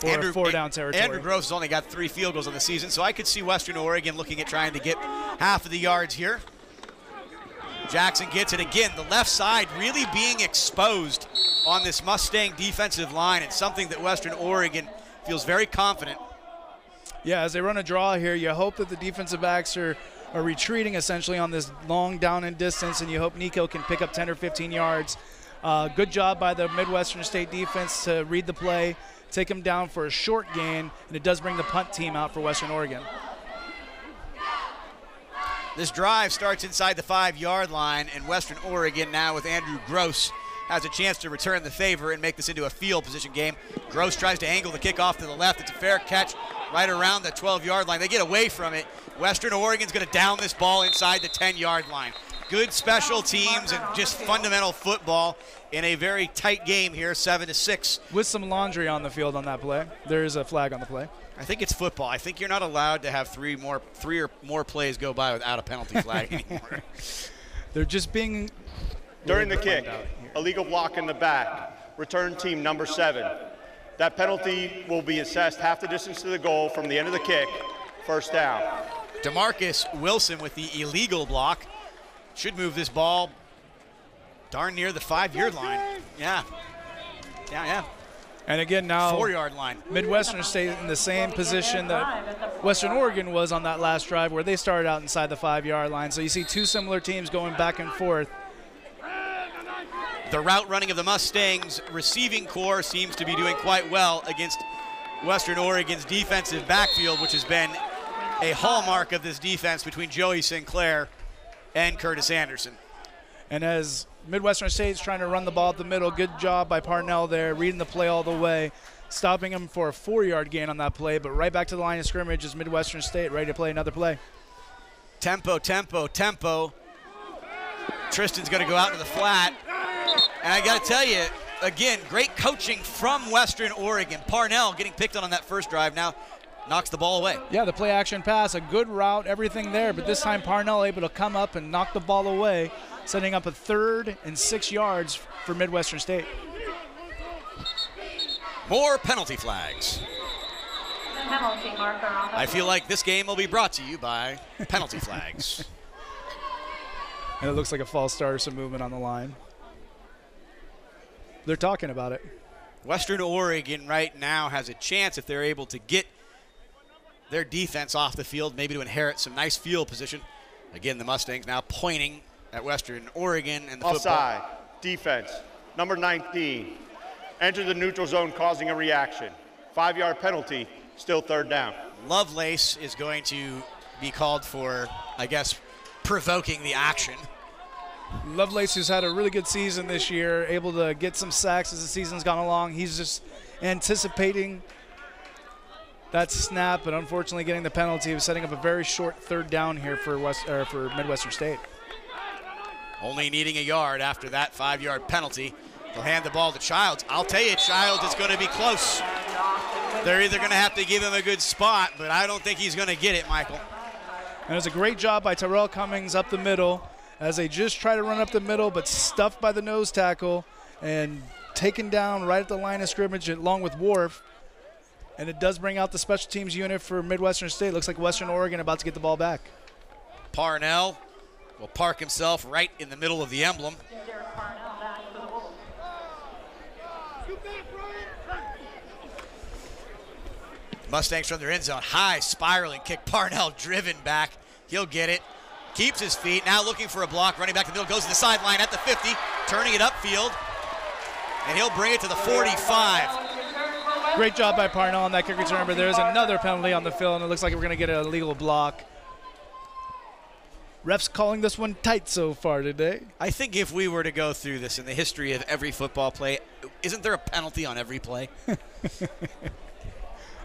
[SPEAKER 5] or a 4-down territory.
[SPEAKER 1] Andrew Gross has only got 3 field goals on the season, so I could see Western Oregon looking at trying to get half of the yards here. Jackson gets it again. The left side really being exposed on this Mustang defensive line. It's something that Western Oregon feels very confident.
[SPEAKER 5] Yeah, as they run a draw here, you hope that the defensive backs are retreating essentially on this long down and distance, and you hope Nico can pick up 10 or 15 yards. Good job by the Midwestern State defense to read the play, take him down for a short gain, and it does bring the punt team out for Western Oregon.
[SPEAKER 1] This drive starts inside the 5-yard line, and Western Oregon now with Andrew Gross has a chance to return the favor and make this into a field position game. Gross tries to angle the kickoff to the left. It's a fair catch right around the 12-yard line. They get away from it. Western Oregon's going to down this ball inside the 10-yard line. Good special teams and just fundamental football in a very tight game here, 7-6.
[SPEAKER 5] With some laundry on the field on that play. There is a flag on the play.
[SPEAKER 1] I think it's football. I think you're not allowed to have three or more plays go by without a penalty flag anymore.
[SPEAKER 5] They're just being...
[SPEAKER 6] During the kick, illegal block in the back, return team number 7. That penalty will be assessed half the distance to the goal from the end of the kick, 1st down.
[SPEAKER 1] DeMarcus Wilson with the illegal block. Should move this ball darn near the 5-yard line. Yeah.
[SPEAKER 5] And again now,
[SPEAKER 1] 4-yard line.
[SPEAKER 5] Midwestern State in the same position that Western Oregon was on that last drive where they started out inside the 5-yard line. So you see 2 similar teams going back and forth.
[SPEAKER 1] The route running of the Mustangs receiving core seems to be doing quite well against Western Oregon's defensive backfield, which has been a hallmark of this defense between Joey Sinclair and Curtis Anderson.
[SPEAKER 5] And as Midwestern State's trying to run the ball up the middle, good job by Parnell there, reading the play all the way, stopping him for a 4-yard gain on that play, but right back to the line of scrimmage is Midwestern State ready to play another play.
[SPEAKER 1] Tempo. Tristan's going to go out to the flat. And I got to tell you, again, great coaching from Western Oregon. Parnell getting picked on that first drive now knocks the ball away.
[SPEAKER 5] Yeah, the play action pass, a good route, everything there, but this time Parnell able to come up and knock the ball away, setting up a 3rd and 6 yards for Midwestern State.
[SPEAKER 1] More penalty flags. I feel like this game will be brought to you by penalty flags.
[SPEAKER 5] And it looks like a false start or some movement on the line. They're talking about it.
[SPEAKER 1] Western Oregon right now has a chance if they're able to get their defense off the field, maybe to inherit some nice field position. Again, the Mustangs now pointing at Western Oregon and the
[SPEAKER 6] Offside,
[SPEAKER 1] football.
[SPEAKER 6] defense, number 19. Enter the neutral zone causing a reaction. 5-yard penalty, still 3rd down.
[SPEAKER 1] Lovelace is going to be called for, I guess, provoking the action.
[SPEAKER 5] Lovelace, who's had a really good season this year, able to get some sacks as the season's gone along. He's just anticipating that snap, but unfortunately getting the penalty of setting up a very short 3rd down here for Midwestern State.
[SPEAKER 1] Only needing a yard after that 5-yard penalty. They'll hand the ball to Childs. I'll tell you, Childs is going to be close. They're either going to have to give him a good spot, but I don't think he's going to get it, Michael.
[SPEAKER 5] And it's a great job by Terrell Cummings up the middle as they just try to run up the middle, but stuffed by the nose tackle and taken down right at the line of scrimmage along with Wharf. And it does bring out the special teams unit for Midwestern State. Looks like Western Oregon about to get the ball back.
[SPEAKER 1] Parnell will park himself right in the middle of the emblem. Mustangs from their end zone. High spiraling kick. Parnell driven back. He'll get it. Keeps his feet. Now looking for a block. Running back to the middle. Goes to the sideline at the 50. Turning it upfield. And he'll bring it to the 45.
[SPEAKER 5] Great job by Parnell on that kick return, but there's another penalty on the field, and it looks like we're going to get an illegal block. Refs calling this one tight so far today.
[SPEAKER 1] I think if we were to go through this in the history of every football play, isn't there a penalty on every play?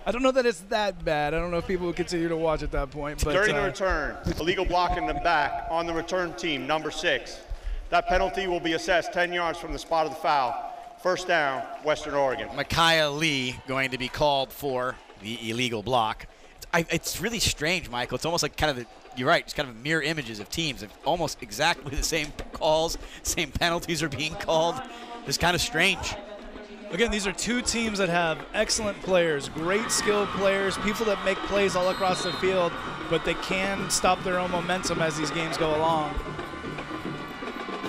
[SPEAKER 5] I don't know that it's that bad. I don't know if people will continue to watch at that point. But
[SPEAKER 6] During the return, illegal block in the back on the return team, number 6. That penalty will be assessed 10 yards from the spot of the foul. First down, Western Oregon.
[SPEAKER 1] Micaiah Lee going to be called for the illegal block. It's really strange, Michael. It's almost like you're right, it's kind of mirror images of teams. Almost exactly the same calls, same penalties are being called. It's kind of strange.
[SPEAKER 5] Again, these are two teams that have excellent players, great skilled players, people that make plays all across the field, but they can stop their own momentum as these games go along.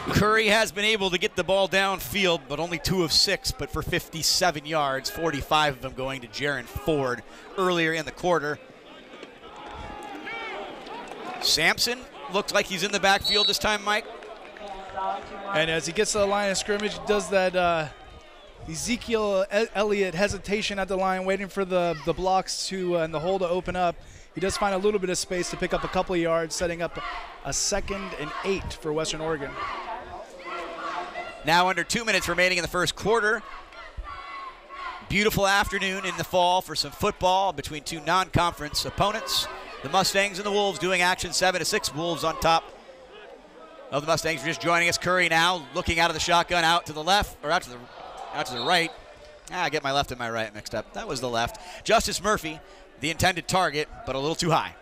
[SPEAKER 1] Curry has been able to get the ball downfield, but only 2 of 6, but for 57 yards, 45 of them going to Jaron Ford earlier in the quarter. Sampson looked like he's in the backfield this time, Mike.
[SPEAKER 5] And as he gets to the line of scrimmage, he does that Ezekiel Elliott hesitation at the line, waiting for the blocks to and the hole to open up. He does find a little bit of space to pick up a couple of yards, setting up a 2nd and 8 for Western Oregon.
[SPEAKER 1] Now under 2 minutes remaining in the first quarter. Beautiful afternoon in the fall for some football between two non-conference opponents. The Mustangs and the Wolves doing action 7-6. Wolves on top of the Mustangs. Just joining us. Curry now looking out of the shotgun, out to the left, or out to the right. I get my left and my right mixed up. That was the left. Justice Murphy, the intended target, but a little too high.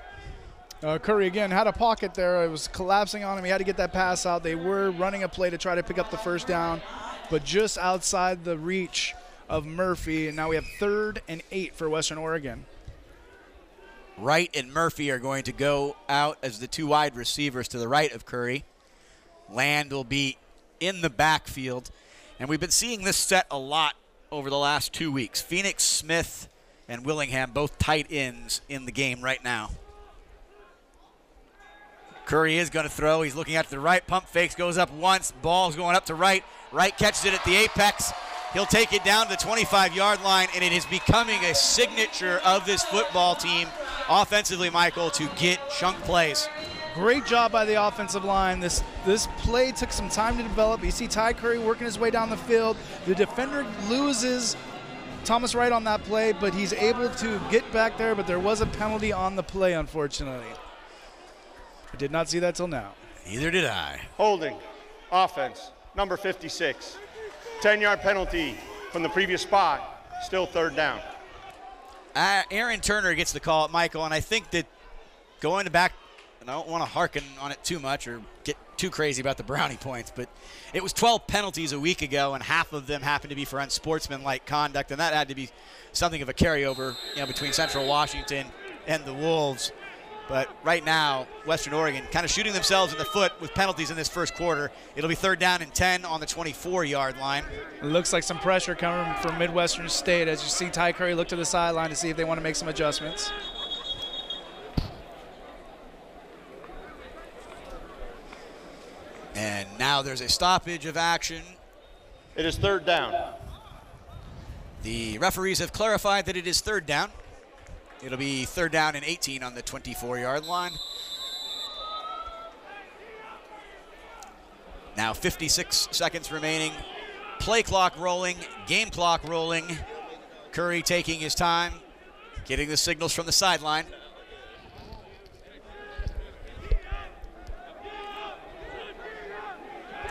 [SPEAKER 5] Curry, again, had a pocket there. It was collapsing on him. He had to get that pass out. They were running a play to try to pick up the first down, but just outside the reach of Murphy. And now we have 3rd and 8 for Western Oregon.
[SPEAKER 1] Wright and Murphy are going to go out as the 2 wide receivers to the right of Curry. Land will be in the backfield. And we've been seeing this set a lot over the last 2 weeks. Phoenix, Smith, and Willingham, both tight ends in the game right now. Curry is going to throw. He's looking out to the right. Pump fakes, goes up once. Ball's going up to right. Wright catches it at the apex. He'll take it down to the 25-yard line, and it is becoming a signature of this football team offensively, Michael, to get chunk plays.
[SPEAKER 5] Great job by the offensive line. This play took some time to develop. You see Ty Curry working his way down the field. The defender loses Thomas Wright on that play, but he's able to get back there, but there was a penalty on the play, unfortunately. I did not see that till now.
[SPEAKER 1] Neither did I.
[SPEAKER 6] Holding, offense, number 56. 10-yard penalty from the previous spot, still 3rd down.
[SPEAKER 1] Aaron Turner gets the call at Michael, and I think that going to back, and I don't want to hearken on it too much or get too crazy about the brownie points, but it was 12 penalties a week ago, and half of them happened to be for unsportsmanlike conduct, and that had to be something of a carryover, between Central Washington and the Wolves. But right now, Western Oregon kind of shooting themselves in the foot with penalties in this first quarter. It'll be 3rd down and 10 on the 24-yard line.
[SPEAKER 5] It looks like some pressure coming from Midwestern State as you see Ty Curry look to the sideline to see if they want to make some adjustments.
[SPEAKER 1] And now there's a stoppage of action.
[SPEAKER 6] It is 3rd down.
[SPEAKER 1] The referees have clarified that it is 3rd down. It'll be 3rd down and 18 on the 24-yard line. Now 56 seconds remaining. Play clock rolling, game clock rolling. Curry taking his time, getting the signals from the sideline.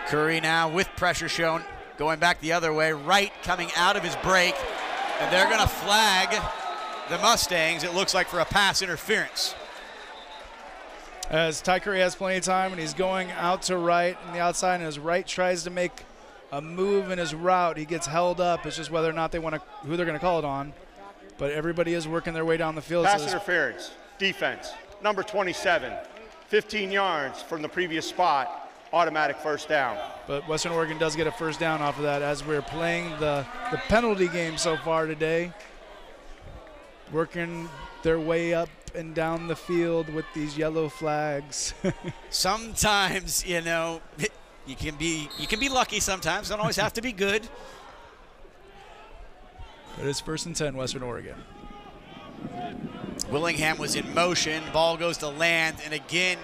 [SPEAKER 1] Curry now with pressure shown, going back the other way. Wright coming out of his break, and they're going to flag the Mustangs, it looks like, for a pass interference.
[SPEAKER 5] As Ty Curry has plenty of time, and he's going out to Wright on the outside, and as Wright tries to make a move in his route, he gets held up. It's just whether or not they want to, who they're going to call it on. But everybody is working their way down the field.
[SPEAKER 6] Pass interference, defense, number 27, 15 yards from the previous spot, automatic 1st down.
[SPEAKER 5] But Western Oregon does get a 1st down off of that as we're playing the penalty game so far today. Working their way up and down the field with these yellow flags.
[SPEAKER 1] Sometimes, you can be lucky sometimes. Don't always have to be good.
[SPEAKER 5] But it's 1st and 10, Western Oregon.
[SPEAKER 1] Willingham was in motion. Ball goes to Land, and again,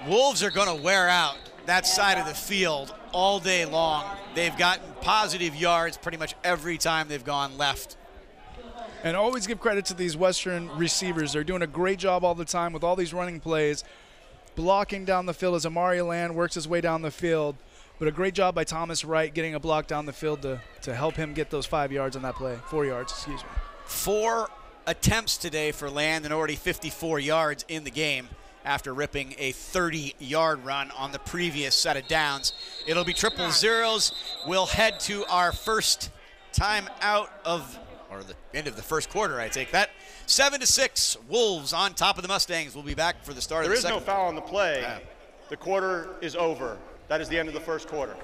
[SPEAKER 1] Wolves are going to wear out that side of the field all day long. They've gotten positive yards pretty much every time they've gone left.
[SPEAKER 5] And always give credit to these Western receivers. They're doing a great job all the time with all these running plays, blocking down the field as Amari Land works his way down the field. But a great job by Thomas Wright getting a block down the field to help him get those 5 yards on that play. 4 yards, excuse me.
[SPEAKER 1] 4 attempts today for Land and already 54 yards in the game after ripping a 30-yard run on the previous set of downs. It'll be triple zeros. We'll head to our first time out of, or the end of the first quarter, I take that. 7-6, Wolves on top of the Mustangs. We'll be back for the start of the second.
[SPEAKER 6] There is no foul on the play. The quarter is over. That is the end of the first quarter.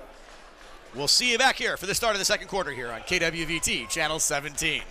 [SPEAKER 1] We'll see you back here for the start of the second quarter here on KWVT, Channel 17.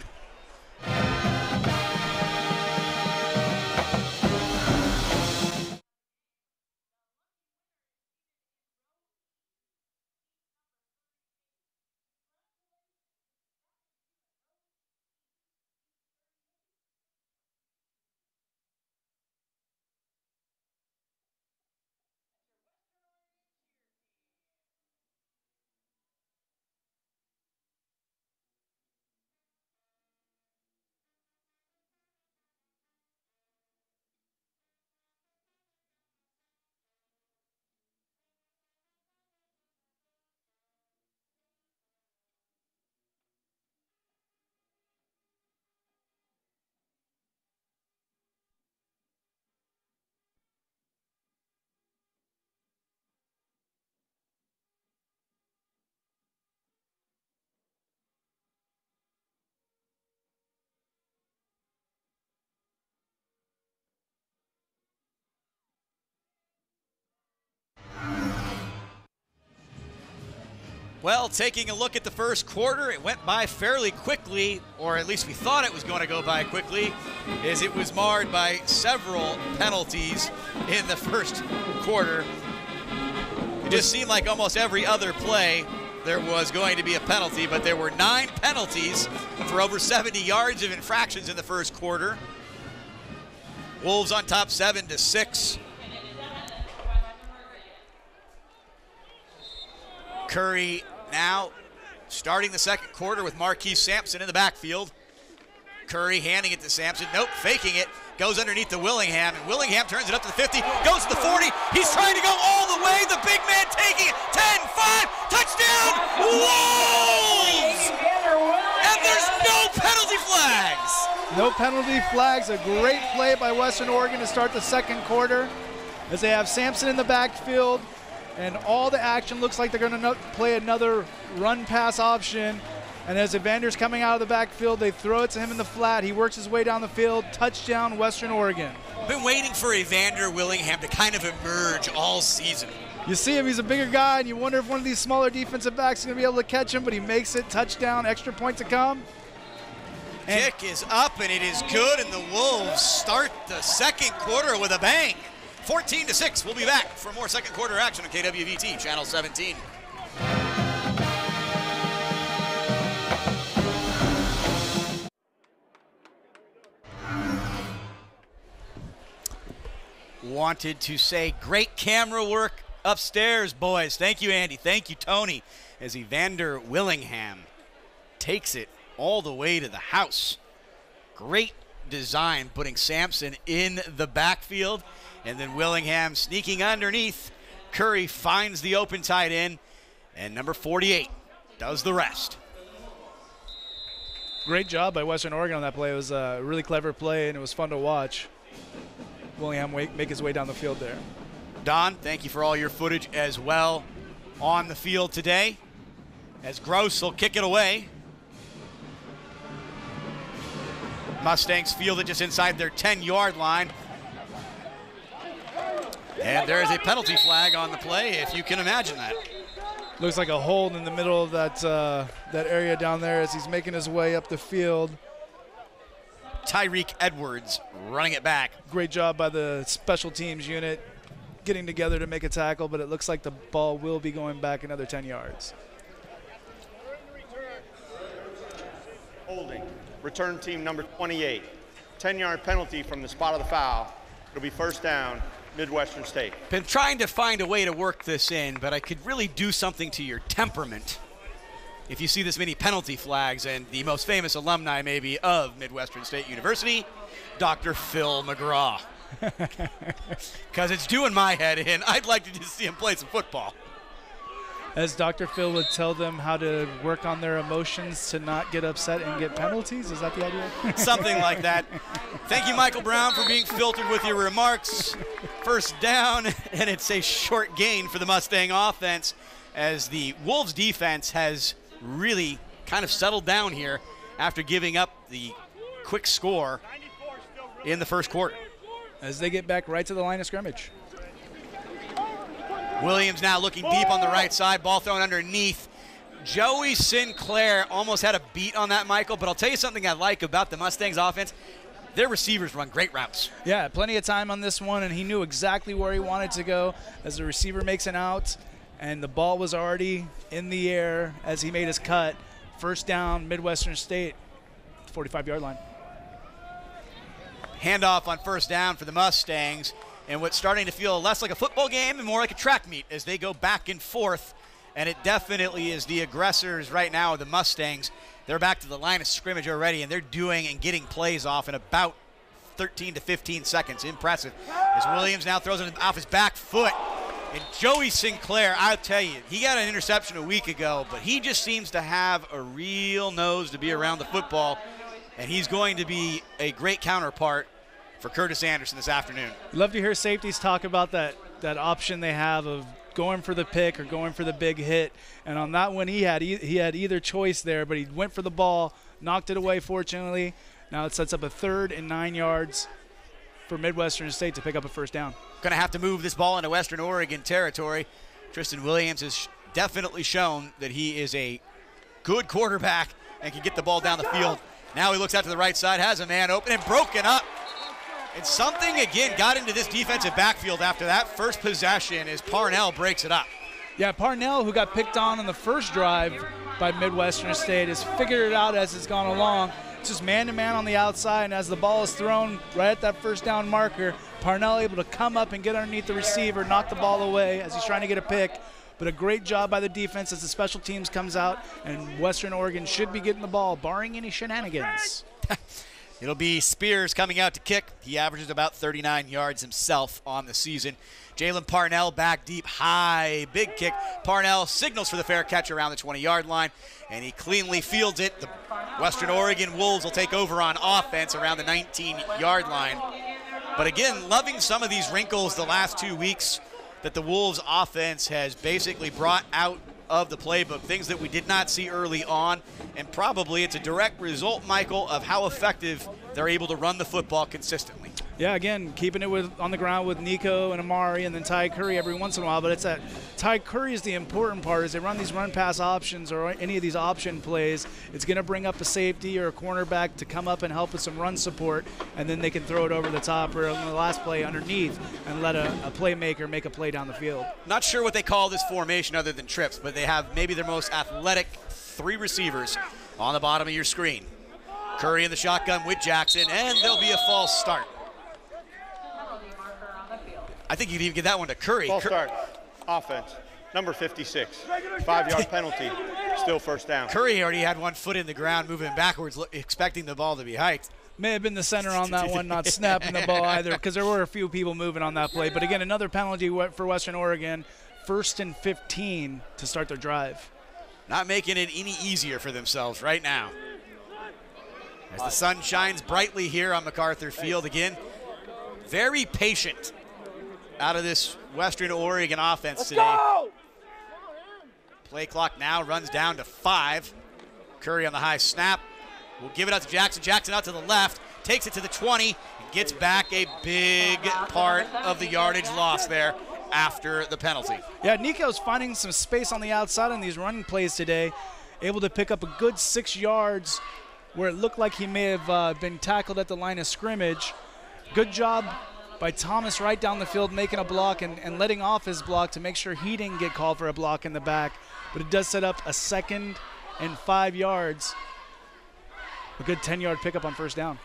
[SPEAKER 1] Well, taking a look at the first quarter, it went by fairly quickly, or at least we thought it was going to go by quickly, as it was marred by several penalties in the first quarter. It just seemed like almost every other play there was going to be a penalty, but there were 9 penalties for over 70 yards of infractions in the first quarter. Wolves on top 7-6. Curry now starting the second quarter with Marquise Sampson in the backfield. Curry handing it to Sampson. Nope, faking it. Goes underneath to Willingham, and Willingham turns it up to the 50, goes to the 40. He's trying to go all the way. The big man taking it. 10, 5, touchdown, Wolves! And there's no penalty flags.
[SPEAKER 5] No penalty flags. A great play by Western Oregon to start the second quarter as they have Sampson in the backfield. And all the action looks like they're going to play another run-pass option. And as Evander's coming out of the backfield, they throw it to him in the flat. He works his way down the field. Touchdown, Western Oregon.
[SPEAKER 1] Been waiting for Evander Willingham to kind of emerge all season.
[SPEAKER 5] You see him, he's a bigger guy, and you wonder if one of these smaller defensive backs is going to be able to catch him, but he makes it. Touchdown, extra point to come.
[SPEAKER 1] Kick is up, and it is good, and the Wolves start the second quarter with a bang. 14-6. We'll be back for more second quarter action on KWVT, Channel 17. Wanted to say great camera work upstairs, boys. Thank you, Andy. Thank you, Tony. As Evander Willingham takes it all the way to the house. Great design, putting Sampson in the backfield. And then Willingham sneaking underneath. Curry finds the open tight end. And number 48 does the rest.
[SPEAKER 5] Great job by Western Oregon on that play. It was a really clever play, and it was fun to watch. Willingham make his way down the field there.
[SPEAKER 1] Don, thank you for all your footage as well on the field today. As Gross will kick it away. Mustangs field it just inside their 10-yard line. And there is a penalty flag on the play, if you can imagine that.
[SPEAKER 5] Looks like a hold in the middle of that area down there as he's making his way up the field.
[SPEAKER 1] Tyreek Edwards running it back.
[SPEAKER 5] Great job by the special teams unit getting together to make a tackle, but it looks like the ball will be going back another 10 yards.
[SPEAKER 6] Holding. Return team number 28. 10-yard penalty from the spot of the foul. It'll be first down Midwestern State.
[SPEAKER 1] Been trying to find a way to work this in, but I could really do something to your temperament if you see this many penalty flags, and the most famous alumni maybe of Midwestern State University, Dr. Phil McGraw. Because it's doing my head in. I'd like to just see him play some football.
[SPEAKER 5] As Dr. Phil would tell them how to work on their emotions to not get upset and get penalties? Is that the idea?
[SPEAKER 1] Something like that. Thank you, Michael Brown, for being filtered with your remarks. First down, and it's a short gain for the Mustang offense as the Wolves defense has really kind of settled down here after giving up the quick score in the first quarter.
[SPEAKER 5] As they get back right to the line of scrimmage.
[SPEAKER 1] Williams now looking deep on the right side, ball thrown underneath. Joey Sinclair almost had a beat on that, Michael, but I'll tell you something I like about the Mustangs offense. Their receivers run great routes.
[SPEAKER 5] Yeah, plenty of time on this one, and he knew exactly where he wanted to go as the receiver makes an out, and the ball was already in the air as he made his cut. First down, Midwestern State, 45-yard line.
[SPEAKER 1] Handoff on first down for the Mustangs, and what's starting to feel less like a football game and more like a track meet as they go back and forth. And it definitely is the aggressors right now, the Mustangs. They're back to the line of scrimmage already, and they're doing and getting plays off in about 13 to 15 seconds. Impressive. As Williams now throws it off his back foot. And Joey Sinclair, I'll tell you, he got an interception a week ago, but he just seems to have a real nose to be around the football, and he's going to be a great counterpart for Curtis Anderson this afternoon.
[SPEAKER 5] Love to hear safeties talk about that option they have of going for the pick or going for the big hit. And on that one, he had either choice there, but he went for the ball, knocked it away, fortunately. Now it sets up a 3rd and 9 yards for Midwestern State to pick up a first down.
[SPEAKER 1] Going to have to move this ball into Western Oregon territory. Tristan Williams has definitely shown that he is a good quarterback and can get the ball down the field. Now he looks out to the right side, has a man open and broken up. And something, again, got into this defensive backfield after that first possession as Parnell breaks it up.
[SPEAKER 5] Yeah, Parnell, who got picked on the first drive by Midwestern State, has figured it out as it's gone along. It's just man-to-man on the outside, and as the ball is thrown right at that first down marker, Parnell able to come up and get underneath the receiver, knock the ball away as he's trying to get a pick. But a great job by the defense as the special teams comes out, and Western Oregon should be getting the ball, barring any shenanigans.
[SPEAKER 1] It'll be Spears coming out to kick. He averages about 39 yards himself on the season. Jalen Parnell back deep, high, big kick. Parnell signals for the fair catch around the 20-yard line, and he cleanly fields it. The Western Oregon Wolves will take over on offense around the 19-yard line. But again, loving some of these wrinkles the last 2 weeks that the Wolves offense has basically brought out of the playbook, things that we did not see early on, and probably it's a direct result, Michael, of how effective they're able to run the football consistently.
[SPEAKER 5] Yeah, again, keeping it on the ground with Nico and Amari and then Ty Curry every once in a while, but it's that Ty Curry is the important part. As they run these run-pass options or any of these option plays, it's going to bring up a safety or a cornerback to come up and help with some run support, and then they can throw it over the top or on the last play underneath and let a playmaker make a play down the field.
[SPEAKER 1] Not sure what they call this formation other than trips, but they have maybe their most athletic 3 receivers on the bottom of your screen. Curry in the shotgun with Jackson, and there'll be a false start. I think you can even get that one to Curry.
[SPEAKER 6] False start, offense, number 56, 5-yard penalty, still first down.
[SPEAKER 1] Curry already had 1 foot in the ground, moving backwards, expecting the ball to be hiked.
[SPEAKER 5] May have been the center on that one, not snapping the ball either, because there were a few people moving on that play. But again, another penalty for Western Oregon, 1st and 15 to start their drive.
[SPEAKER 1] Not making it any easier for themselves right now. As the sun shines brightly here on MacArthur Field again. Very patient out of this Western Oregon offense today. Play clock now runs down to 5. Curry on the high snap. We'll give it out to Jackson. Jackson out to the left, takes it to the 20, and gets back a big part of the yardage loss there after the penalty.
[SPEAKER 5] Yeah, Nico's finding some space on the outside on these running plays today, able to pick up a good 6 yards where it looked like he may have been tackled at the line of scrimmage. Good job by Thomas right down the field making a block and letting off his block to make sure he didn't get called for a block in the back. But it does set up a 2nd and 5 yards. A good 10-yard pickup on first down.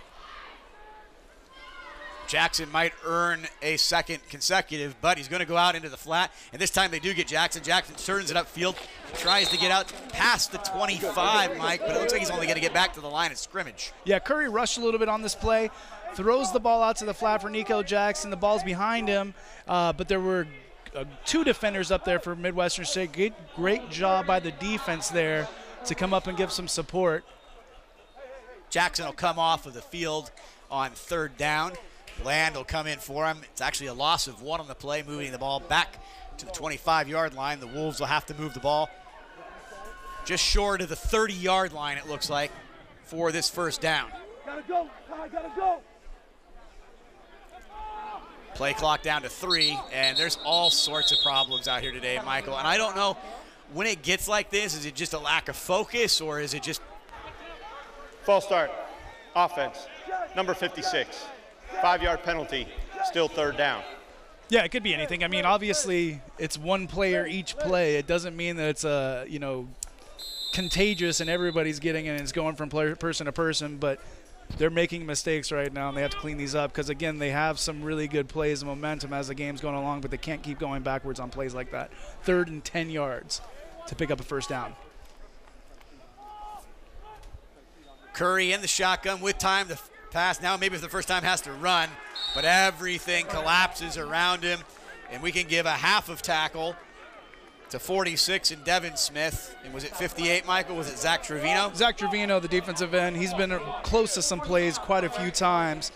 [SPEAKER 1] Jackson might earn a second consecutive, but he's going to go out into the flat. And this time they do get Jackson. Jackson turns it upfield, tries to get out past the 25, Mike, but it looks like he's only going to get back to the line of scrimmage.
[SPEAKER 5] Yeah, Curry rushed a little bit on this play, throws the ball out to the flat for Nico Jackson. The ball's behind him, but there were two defenders up there for Midwestern State. Great job by the defense there to come up and give some support.
[SPEAKER 1] Jackson will come off of the field on third down. Land will come in for him. It's actually a loss of 1 on the play, moving the ball back to the 25-yard line. The Wolves will have to move the ball just short of the 30-yard line, it looks like, for this first down.
[SPEAKER 7] Gotta go, Ty, gotta go.
[SPEAKER 1] Play clock down to 3, and there's all sorts of problems out here today, Michael. And I don't know, when it gets like this, is it just a lack of focus, or is it just...
[SPEAKER 6] False start. Offense. Number 56. 5-yard penalty. Still third down.
[SPEAKER 5] Yeah, it could be anything. I mean, obviously, it's one player each play. It doesn't mean that it's contagious and everybody's getting it and it's going from person to person, but they're making mistakes right now and they have to clean these up because, again, they have some really good plays and momentum as the game's going along, but they can't keep going backwards on plays like that. 3rd and 10 yards to pick up a first down.
[SPEAKER 1] Curry in the shotgun with time to pass. Now maybe for the first time has to run, but everything collapses around him, and we can give a half of tackle to 46 and Devin Smith. And was it 58, Michael? Was it Zach Trevino?
[SPEAKER 5] Zach Trevino, the defensive end. He's been close to some plays quite a few times,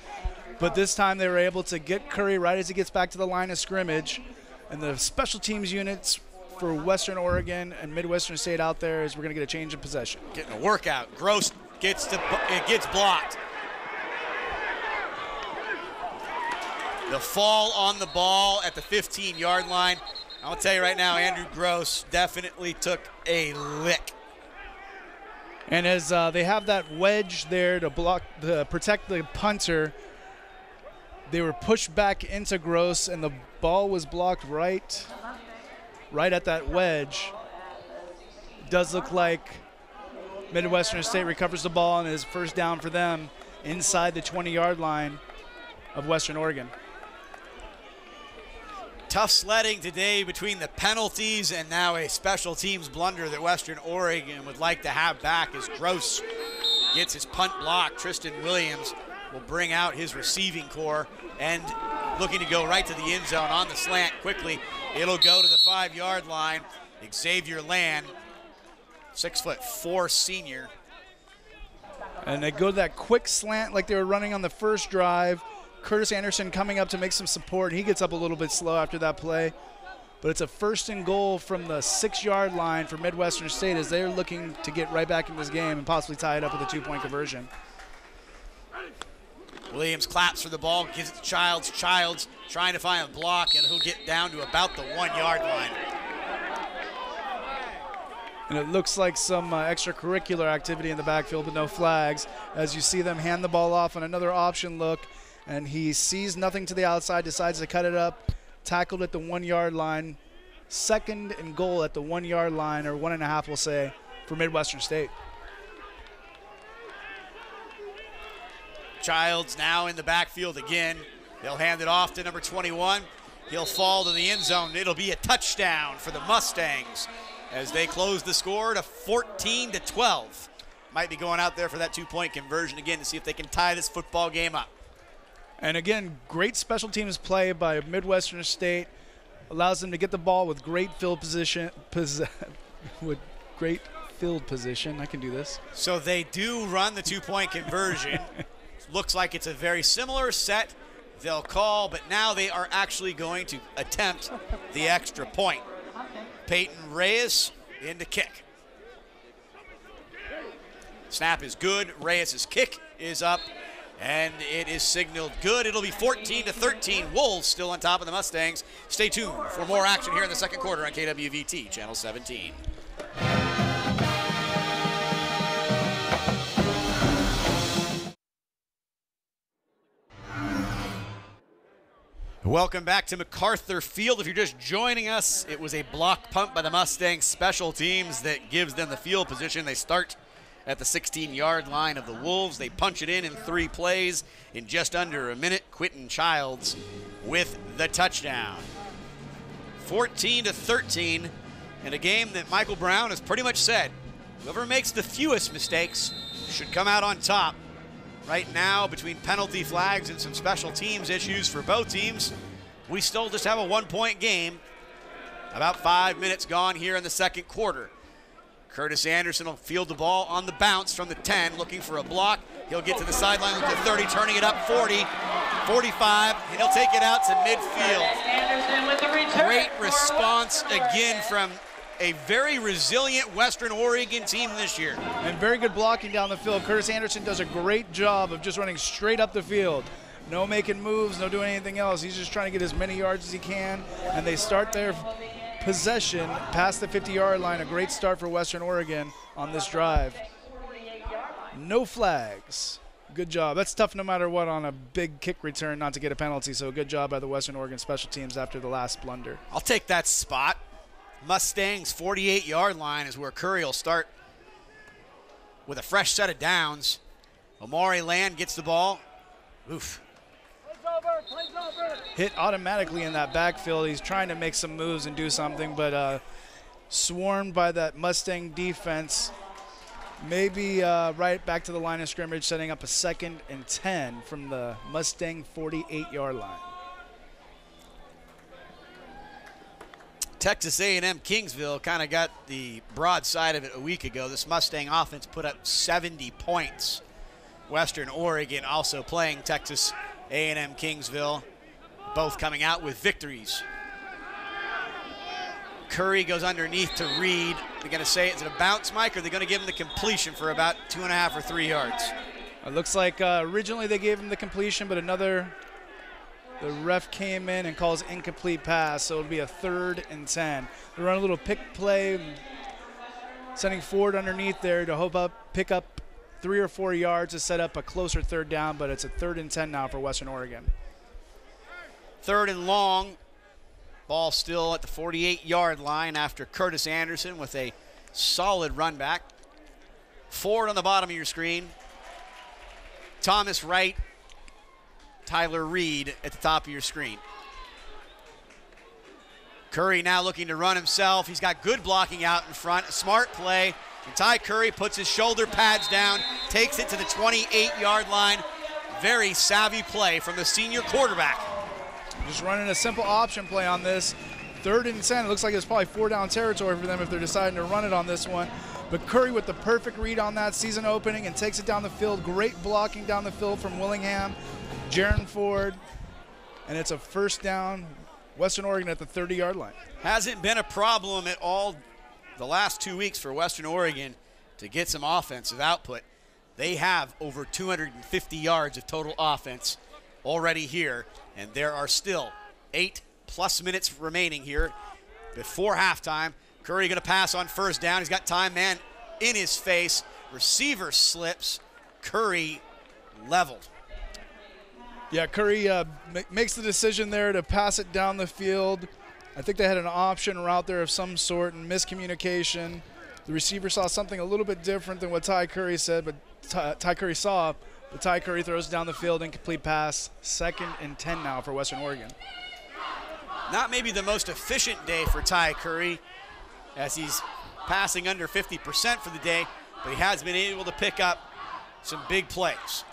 [SPEAKER 5] but this time they were able to get Curry right as he gets back to the line of scrimmage. And the special teams units for Western Oregon and Midwestern State out there is we're going to get a change of possession.
[SPEAKER 1] Getting a workout. Gross gets blocked. The fall on the ball at the 15-yard line. I'll tell you right now, Andrew Gross definitely took a lick.
[SPEAKER 5] And as they have that wedge there to protect the punter, they were pushed back into Gross, and the ball was blocked right at that wedge. It does look like Midwestern State recovers the ball and is first down for them inside the 20-yard line of Western Oregon.
[SPEAKER 1] Tough sledding today between the penalties and now a special teams blunder that Western Oregon would like to have back as Gross gets his punt block. Tristan Williams will bring out his receiving core and looking to go right to the end zone on the slant quickly. It'll go to the 5-yard line. Xavier Land, 6'4" senior.
[SPEAKER 5] And they go to that quick slant like they were running on the first drive. Curtis Anderson coming up to make some support. He gets up a little bit slow after that play. But it's a 1st and goal from the 6-yard line for Midwestern State as they're looking to get right back in this game and possibly tie it up with a 2-point conversion.
[SPEAKER 1] Williams claps for the ball, gives it to Childs. Childs trying to find a block, and he'll get down to about the 1-yard line.
[SPEAKER 5] And it looks like some extracurricular activity in the backfield, but no flags. As you see them hand the ball off on another option look, and he sees nothing to the outside, decides to cut it up, tackled at the 1-yard line. 2nd and goal at the 1-yard line, or 1.5, we'll say, for Midwestern State.
[SPEAKER 1] Childs now in the backfield again. They'll hand it off to number 21. He'll fall to the end zone. It'll be a touchdown for the Mustangs as they close the score to 14-12. Might be going out there for that 2-point conversion again to see if they can tie this football game up.
[SPEAKER 5] And again, great special teams play by Midwestern State. Allows them to get the ball with great field position. With great field position. I can do this.
[SPEAKER 1] So they do run the 2-point conversion. Looks like it's a very similar set they'll call, but now they are actually going to attempt the extra point. Peyton Reyes in to kick. Snap is good. Reyes' kick is up, and it is signaled good. It'll be 14-13. Wolves still on top of the Mustangs. Stay tuned for more action here in the second quarter on KWVT, Channel 17. Welcome back to MacArthur Field. If you're just joining us, it was a block punt by the Mustangs special teams that gives them the field position. They start at the 16-yard line of the Wolves. They punch it in 3 plays in just under a minute. Quentin Childs with the touchdown. 14-13 in a game that Michael Brown has pretty much said, whoever makes the fewest mistakes should come out on top. Right now, between penalty flags and some special teams issues for both teams, we still just have a 1-point game. About 5 minutes gone here in the second quarter. Curtis Anderson will field the ball on the bounce from the 10, looking for a block. He'll get to the sideline with the 30, turning it up 40, 45, and he'll take it out to midfield. Great response again from a very resilient Western Oregon team this year.
[SPEAKER 5] And very good blocking down the field. Curtis Anderson does a great job of just running straight up the field. No making moves, no doing anything else. He's just trying to get as many yards as he can, and they start their possession past the 50-yard line. A great start for Western Oregon on this drive. No flags. Good job. That's tough no matter what on a big kick return not to get a penalty, so good job by the Western Oregon special teams after the last blunder.
[SPEAKER 1] I'll take that spot. Mustangs' 48-yard line is where Curry will start with a fresh set of downs. Omari Land gets the ball. Oof.
[SPEAKER 5] Hit automatically in that backfield. He's trying to make some moves and do something, but swarmed by that Mustang defense. Maybe right back to the line of scrimmage, setting up a 2nd and 10 from the Mustang 48-yard line.
[SPEAKER 1] Texas A&M Kingsville kind of got the broad side of it a week ago. This Mustang offense put up 70 points. Western Oregon also playing Texas A&M Kingsville, both coming out with victories. Curry goes underneath to Reed. They're going to say, is it a bounce, Mike, or are they going to give him the completion for about 2.5 or 3 yards?
[SPEAKER 5] It looks like originally they gave him the completion, but the ref came in and calls incomplete pass, so it'll be a 3rd and 10. They run a little pick play, sending Ford underneath there to pick up 3 or 4 yards to set up a closer 3rd down, but it's a 3rd and 10 now for Western Oregon.
[SPEAKER 1] 3rd and long. Ball still at the 48-yard line after Curtis Anderson with a solid run back. Ford on the bottom of your screen. Thomas Wright, Tyler Reed at the top of your screen. Curry now looking to run himself. He's got good blocking out in front. A smart play. And Ty Curry puts his shoulder pads down, takes it to the 28-yard line. Very savvy play from the senior quarterback.
[SPEAKER 5] Just running a simple option play on this. 3rd and 10. It looks like it's probably 4-down territory for them if they're deciding to run it on this one. But Curry with the perfect read on that season opening and takes it down the field. Great blocking down the field from Willingham, Jaron Ford. And it's a 1st down, Western Oregon at the 30-yard line.
[SPEAKER 1] Hasn't been a problem at all the last 2 weeks for Western Oregon to get some offensive output. They have over 250 yards of total offense already here, and there are still 8+ minutes remaining here before halftime. Curry going to pass on 1st down. He's got time man in his face. Receiver slips. Curry leveled.
[SPEAKER 5] Yeah, Curry makes the decision there to pass it down the field. I think they had an option route there of some sort and miscommunication. The receiver saw something a little bit different than what Ty Curry said, but Ty Curry saw. But Ty Curry throws down the field, incomplete pass. 2nd and 10 now for Western Oregon.
[SPEAKER 1] Not maybe the most efficient day for Ty Curry, as he's passing under 50% for the day, but he has been able to pick up some big plays.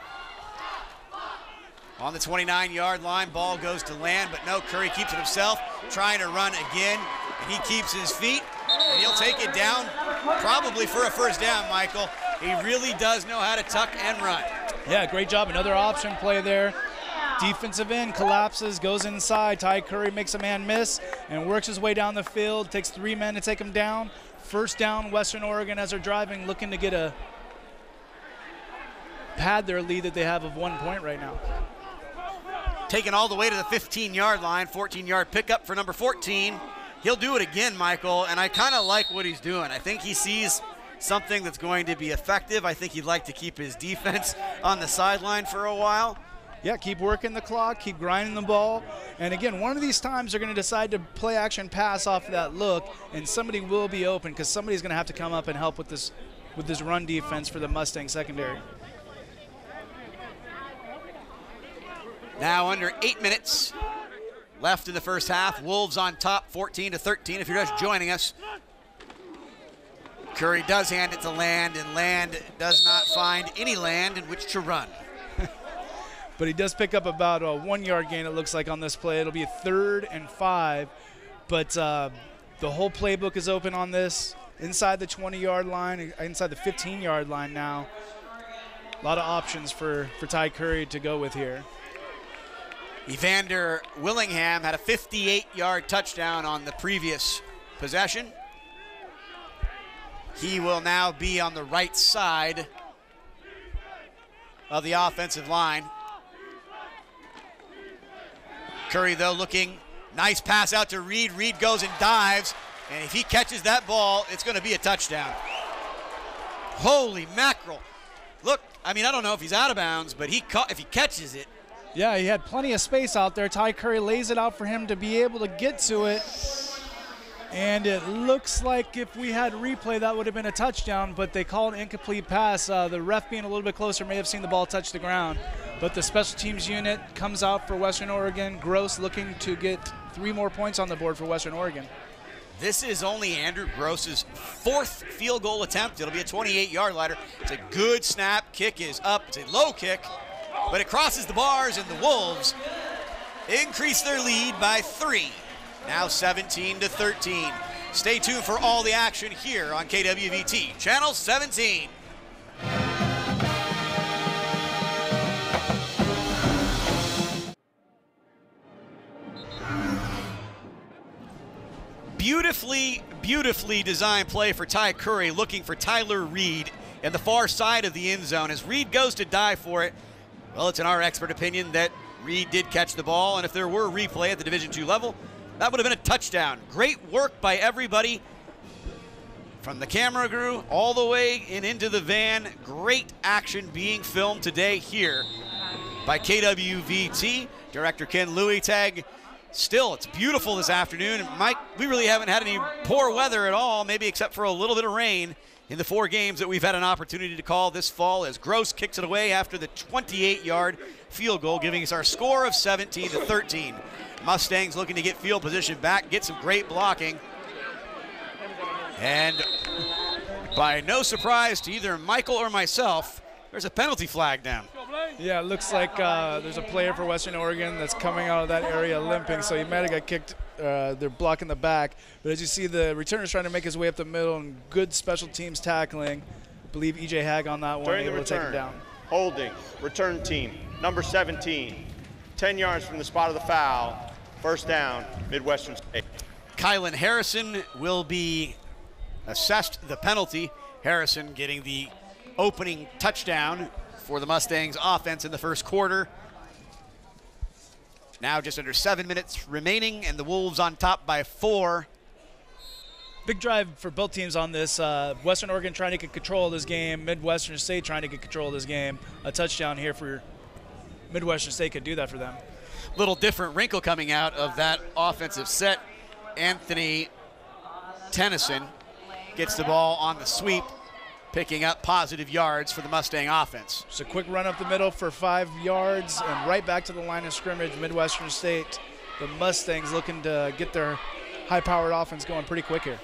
[SPEAKER 1] On the 29-yard line, ball goes to Land, but no, Curry keeps it himself, trying to run again, and he keeps his feet, and he'll take it down, probably for a 1st down, Michael. He really does know how to tuck and run.
[SPEAKER 5] Yeah, great job. Another option play there. Defensive end collapses, goes inside. Ty Curry makes a man miss and works his way down the field. Takes 3 men to take him down. 1st down, Western Oregon as they're driving, looking to get a pad their lead that they have of 1 point right now.
[SPEAKER 1] Taken all the way to the 15-yard line, 14-yard pickup for number 14. He'll do it again, Michael, and I kind of like what he's doing. I think he sees something that's going to be effective. I think he'd like to keep his defense on the sideline for a while.
[SPEAKER 5] Yeah, keep working the clock, keep grinding the ball. And again, one of these times they're going to decide to play action pass off of that look, and somebody will be open because somebody's going to have to come up and help with this with this run defense for the Mustang secondary.
[SPEAKER 1] Now under 8 minutes left in the first half. Wolves on top 14-13 if you're just joining us. Curry does hand it to Land, and Land does not find any land in which to run.
[SPEAKER 5] But he does pick up about a 1 yard gain, it looks like, on this play. It'll be a 3rd and 5. But the whole playbook is open on this. Inside the 20-yard line, inside the 15-yard line now. A lot of options for Ty Curry to go with here.
[SPEAKER 1] Evander Willingham had a 58-yard touchdown on the previous possession. He will now be on the right side of the offensive line. Curry, though, looking. Nice pass out to Reed. Reed goes and dives, and if he catches that ball, it's going to be a touchdown. Holy mackerel. Look, I mean, I don't know if he's out of bounds, but if he catches it.
[SPEAKER 5] Yeah, he had plenty of space out there. Ty Curry lays it out for him to be able to get to it. And it looks like if we had replay, that would have been a touchdown, but they called an incomplete pass. The ref being a little bit closer may have seen the ball touch the ground. But the special teams unit comes out for Western Oregon. Gross looking to get 3 more points on the board for Western Oregon.
[SPEAKER 1] This is only Andrew Gross's 4th field goal attempt. It'll be a 28-yard line. It's a good snap. Kick is up. It's a low kick, but it crosses the bars, and the Wolves increase their lead by 3. Now 17-13. Stay tuned for all the action here on KWVT, Channel 17. Beautifully designed play for Ty Curry, looking for Tyler Reed in the far side of the end zone. As Reed goes to dive for it, well, it's in our expert opinion that Reed did catch the ball, and if there were replay at the Division II level, that would have been a touchdown. Great work by everybody from the camera crew all the way and into the van. Great action being filmed today here by KWVT. Director Ken Louis-Tag. Still, it's beautiful this afternoon. Mike, we really haven't had any poor weather at all, maybe except for a little bit of rain in the 4 games that we've had an opportunity to call this fall, as Gross kicks it away after the 28-yard field goal, giving us our score of 17-13. Mustangs looking to get field position back, get some great blocking. And by no surprise to either Michael or myself, there's a penalty flag down.
[SPEAKER 5] Yeah, it looks like there's a player for Western Oregon that's coming out of that area limping, so he might have got kicked. They're blocking the back. But as you see, the returner's trying to make his way up the middle, and good special teams tackling. I believe E.J. Hag on that one,
[SPEAKER 6] During the
[SPEAKER 5] able to take
[SPEAKER 6] return,
[SPEAKER 5] him down.
[SPEAKER 6] holding, return team, number 17, 10 yards from the spot of the foul, first down, Midwestern State.
[SPEAKER 1] Kylan Harrison will be assessed the penalty. Harrison getting the opening touchdown for the Mustangs offense in the first quarter. Now just under 7 minutes remaining, and the Wolves on top by 4.
[SPEAKER 5] Big drive for both teams on this. Western Oregon trying to get control of this game. Midwestern State trying to get control of this game. A touchdown here for Midwestern State could do that for them.
[SPEAKER 1] Little different wrinkle coming out of that offensive set. Anthony Tennyson gets the ball on the sweep, picking up positive yards for the Mustang offense.
[SPEAKER 5] Just a quick run up the middle for 5 yards and right back to the line of scrimmage. Midwestern State, the Mustangs looking to get their high-powered offense going pretty quick here.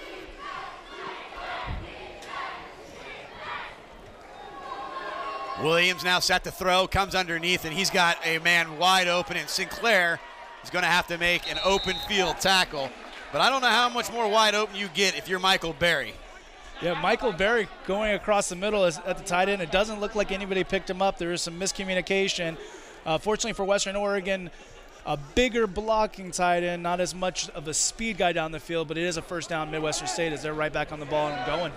[SPEAKER 1] Williams now set to throw, comes underneath, and he's got a man wide open, and Sinclair is going to have to make an open field tackle. But I don't know how much more wide open you get if you're Michael Berry.
[SPEAKER 5] Yeah, Michael Berry going across the middle at the tight end. It doesn't look like anybody picked him up. There is some miscommunication. Fortunately for Western Oregon, a bigger blocking tight end, not as much of a speed guy down the field, but it is a first down Midwestern State as they're right back on the ball and going.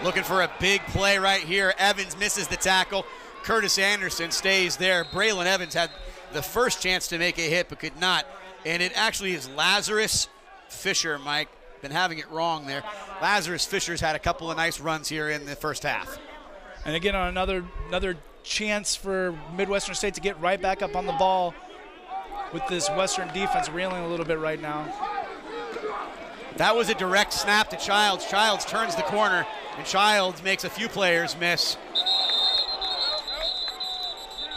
[SPEAKER 1] Looking for a big play right here. Evans misses the tackle. Curtis Anderson stays there. Braylon Evans had the first chance to make a hit but could not. And it actually is Lazarus Fisher, Mike. Been having it wrong there. Lazarus Fisher's had a couple of nice runs here in the first half.
[SPEAKER 5] And again, on another chance for Midwestern State to get right back up on the ball with this Western defense reeling a little bit right now.
[SPEAKER 1] That was a direct snap to Childs. Childs turns the corner, And Childs makes a few players miss.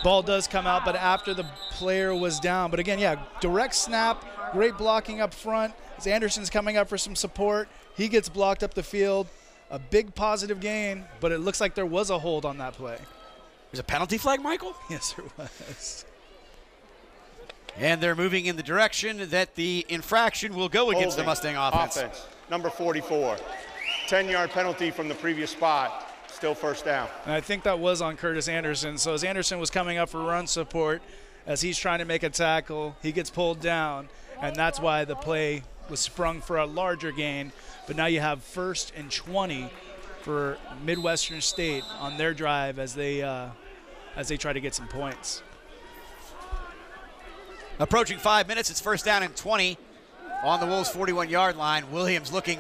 [SPEAKER 5] Ball does come out, but after the player was down. But again, yeah, direct snap, great blocking up front. As Anderson's coming up for some support, he gets blocked up the field. A big positive gain, but it looks like there was a hold on that play.
[SPEAKER 1] There's a penalty flag, Michael?
[SPEAKER 5] Yes, there was.
[SPEAKER 1] And they're moving in the direction that the infraction will go against the Mustang offense.
[SPEAKER 6] Number 44. 10-yard penalty from the previous spot. Still first down.
[SPEAKER 5] And I think that was on Curtis Anderson. So as Anderson was coming up for run support, as he's trying to make a tackle, he gets pulled down, and that's why the play was sprung for a larger gain. But now you have 1st and 20 for Midwestern State on their drive as they try to get some points.
[SPEAKER 1] Approaching 5 minutes, it's 1st down and 20 on the Wolves' 41-yard line. Williams looking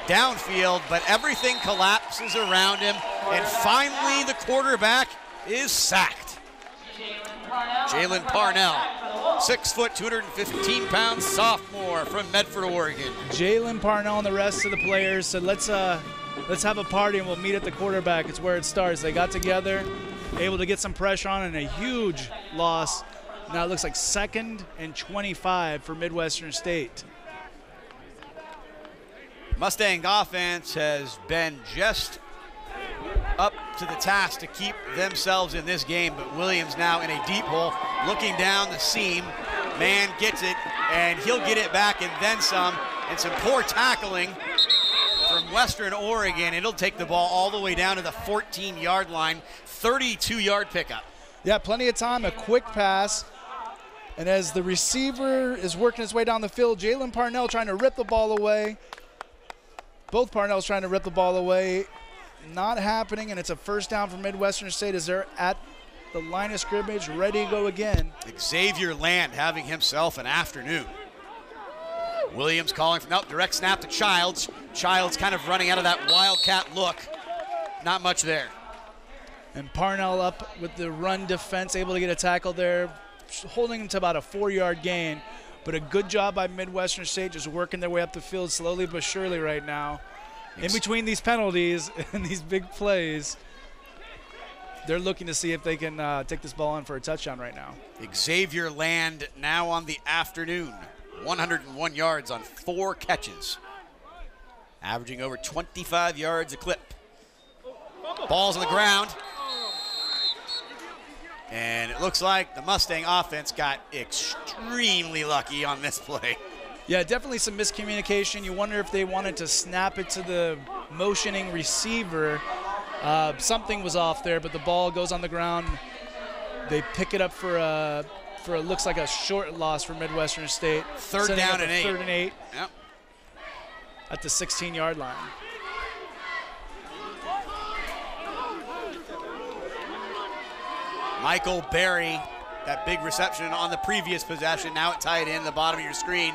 [SPEAKER 1] downfield, but everything collapses around him, and finally the quarterback is sacked. Jalen Parnell, 6 foot, 215-pound sophomore from Medford, Oregon.
[SPEAKER 5] Jalen Parnell and the rest of the players said, let's have a party and we'll meet at the quarterback. It's where it starts. They got together, able to get some pressure on, and a huge loss. Now it looks like 2nd and 25 for Midwestern State.
[SPEAKER 1] Mustang offense has been just up to the task to keep themselves in this game, but Williams now in a deep hole, looking down the seam. Man gets it, and he'll get it back and then some, and some poor tackling from Western Oregon. It'll take the ball all the way down to the 14-yard line, 32-yard pickup.
[SPEAKER 5] Yeah, plenty of time, a quick pass. And as the receiver is working his way down the field, Jalen Parnell trying to rip the ball away. Both Parnells trying to rip the ball away. Not happening, and it's a 1st down for Midwestern State as they're at the line of scrimmage, ready to go again.
[SPEAKER 1] Xavier Land having himself an afternoon. Williams calling for, direct snap to Childs. Childs kind of running out of that wildcat look. Not much there.
[SPEAKER 5] And Parnell up with the run defense, able to get a tackle there, holding him to about a 4-yard gain. But a good job by Midwestern State, just working their way up the field slowly but surely right now. In between these penalties and these big plays, they're looking to see if they can take this ball in for a touchdown right now.
[SPEAKER 1] Xavier Land now on the afternoon. 101 yards on 4 catches. Averaging over 25 yards a clip. Ball's on the ground. And it looks like the Mustang offense got extremely lucky on this play.
[SPEAKER 5] Yeah, definitely some miscommunication. You wonder if they wanted to snap it to the motioning receiver. Something was off there, but the ball goes on the ground. They pick it up for looks like a short loss for Midwestern State.
[SPEAKER 1] 3rd down and 8.
[SPEAKER 5] 3rd and 8.
[SPEAKER 1] Yep.
[SPEAKER 5] At the 16-yard line.
[SPEAKER 1] Michael Berry, that big reception on the previous possession, now at tight end, the bottom of your screen.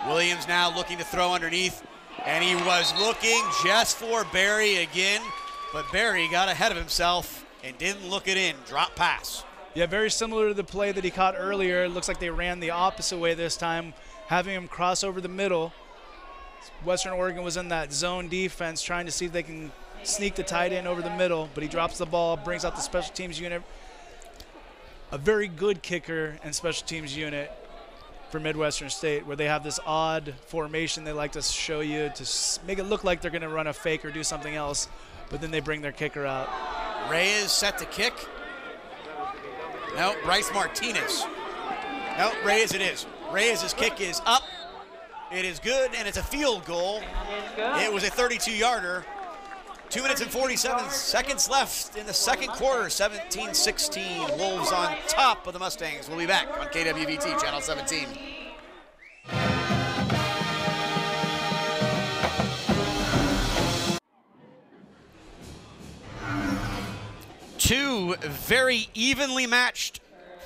[SPEAKER 1] Williams now looking to throw underneath, and he was looking just for Berry again, but Berry got ahead of himself and didn't look it in. Drop pass.
[SPEAKER 5] Yeah, very similar to the play that he caught earlier. It looks like they ran the opposite way this time, having him cross over the middle. Western Oregon was in that zone defense trying to see if they can sneak the tight end over the middle, but he drops the ball, brings out the special teams unit. A very good kicker and special teams unit for Midwestern State, where they have this odd formation they like to show you to make it look like they're going to run a fake or do something else, but then they bring their kicker out.
[SPEAKER 1] Reyes set to kick. No, Bryce Martinez. No, Reyes it is. Reyes' kick is up. It is good, and it's a field goal. It was a 32-yarder. 2 minutes and 47 seconds left in the second quarter, 17-16. Wolves on top of the Mustangs. We'll be back on KWVT, Channel 17. Two very evenly matched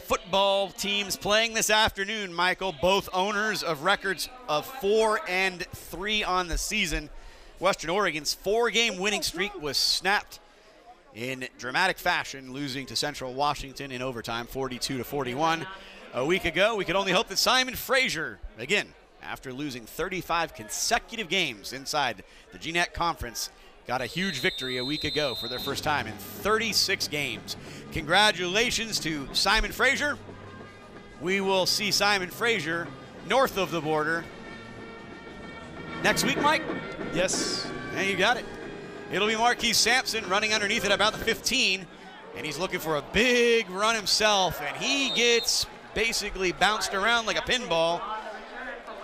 [SPEAKER 1] football teams playing this afternoon, Michael. Both owners of records of 4-3 on the season. Western Oregon's 4-game winning streak was snapped in dramatic fashion, losing to Central Washington in overtime, 42-41. A week ago, we could only hope that Simon Fraser, again, after losing 35 consecutive games inside the GNET Conference, got a huge victory a week ago for their first time in 36 games. Congratulations to Simon Fraser. We will see Simon Fraser north of the border next week, Mike?
[SPEAKER 5] Yes.
[SPEAKER 1] And you got it. It'll be Marquise Sampson running underneath at about the 15, and he's looking for a big run himself, and he gets basically bounced around like a pinball,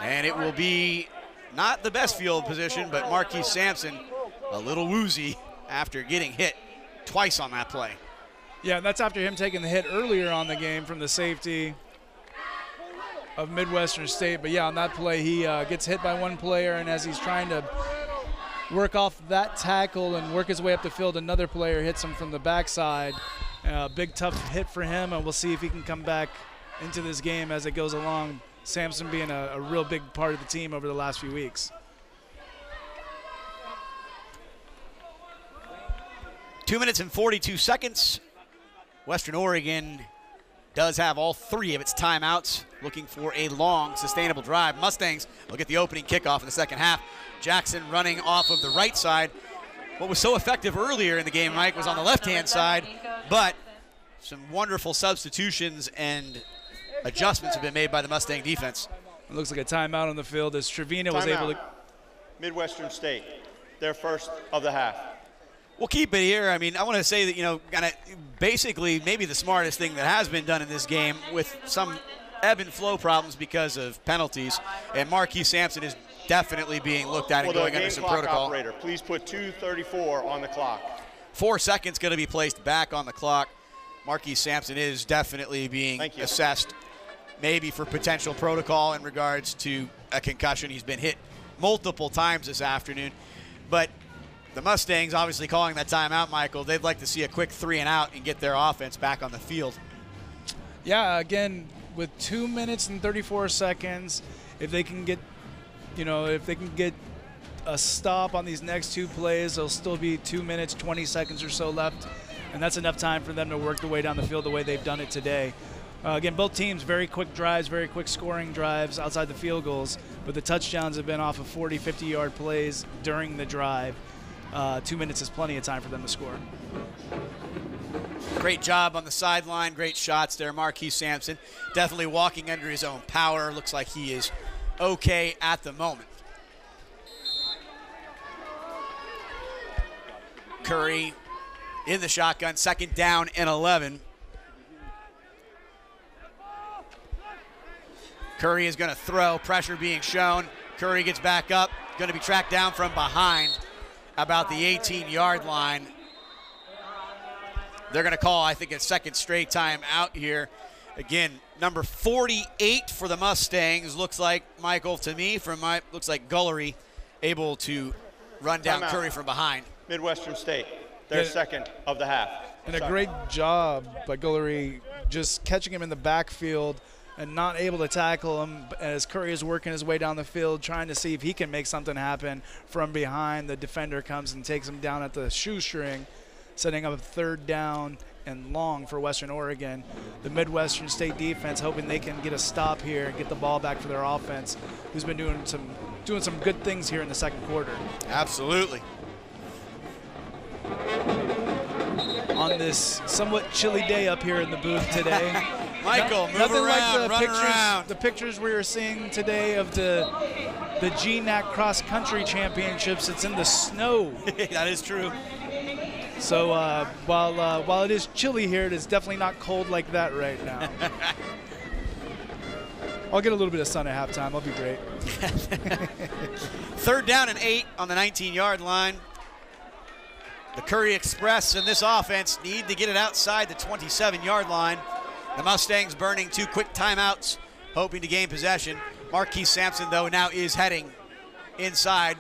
[SPEAKER 1] and it will be not the best field position, but Marquise Sampson a little woozy after getting hit twice on that play.
[SPEAKER 5] Yeah, that's after him taking the hit earlier on the game from the safety of Midwestern State. But yeah, on that play, he gets hit by one player, and as he's trying to work off that tackle and work his way up the field, another player hits him from the backside. Big, tough hit for him, and we'll see if he can come back into this game as it goes along. Sampson being a real big part of the team over the last few weeks.
[SPEAKER 1] 2 minutes and 42 seconds. Western Oregon does have all 3 of its timeouts, looking for a long, sustainable drive. Mustangs will get the opening kickoff in the second half. Jackson running off of the right side. What was so effective earlier in the game, Mike, was on the left-hand side, but some wonderful substitutions and adjustments have been made by the Mustang defense.
[SPEAKER 5] It looks like a timeout on the field as Trevino was able to.
[SPEAKER 6] Midwestern State, their first of the half.
[SPEAKER 1] We'll keep it here. I mean, I want to say that, you know, kind of basically maybe the smartest thing that has been done in this game with some ebb and flow problems because of penalties. And Marquise Sampson is definitely being looked at and going under some protocol.
[SPEAKER 6] Operator, please put 2:34 on the clock.
[SPEAKER 1] 4 seconds going to be placed back on the clock. Marquise Sampson is definitely being assessed maybe for potential protocol in regards to a concussion. He's been hit multiple times this afternoon. But the Mustangs obviously calling that timeout, Michael. They'd like to see a quick 3 and out and get their offense back on the field.
[SPEAKER 5] Yeah, again, with 2 minutes and 34 seconds, if they can get, if they can get a stop on these next 2 plays, there'll still be 2 minutes, 20 seconds or so left, and that's enough time for them to work their way down the field the way they've done it today. Again, both teams, very quick drives, very quick scoring drives outside the field goals, but the touchdowns have been off of 40, 50-yard plays during the drive. 2 minutes is plenty of time for them to score.
[SPEAKER 1] Great job on the sideline. Great shots there. Marquise Sampson definitely walking under his own power. Looks like he is okay at the moment. Curry in the shotgun. 2nd down and 11. Curry is going to throw. Pressure being shown. Curry gets back up. Going to be tracked down from behind about the 18-yard line. They're going to call, I think, a second straight time out here. Again, number 48 for the Mustangs. Looks like, Michael, to me, looks like Gullery able to run down Curry from behind.
[SPEAKER 6] Midwestern State, their second of the half.
[SPEAKER 5] And a great job by Gullery just catching him in the backfield and not able to tackle him as Curry is working his way down the field, trying to see if he can make something happen from behind. The defender comes and takes him down at the shoestring, setting up a 3rd down and long for Western Oregon. The Midwestern State defense hoping they can get a stop here and get the ball back for their offense, who's been doing some good things here in the second quarter.
[SPEAKER 1] Absolutely.
[SPEAKER 5] On this somewhat chilly day up here in the booth today.
[SPEAKER 1] Michael, move around, run around.
[SPEAKER 5] The pictures we were seeing today of the GNAC Cross Country Championships, it's in the snow.
[SPEAKER 1] That is true.
[SPEAKER 5] So while it is chilly here, it is definitely not cold like that right now. I'll get a little bit of sun at halftime. I'll be great.
[SPEAKER 1] 3rd down and 8 on the 19-yard line. The Curry Express and this offense need to get it outside the 27-yard line. The Mustangs burning 2 quick timeouts, hoping to gain possession. Marquise Sampson, though, now is heading inside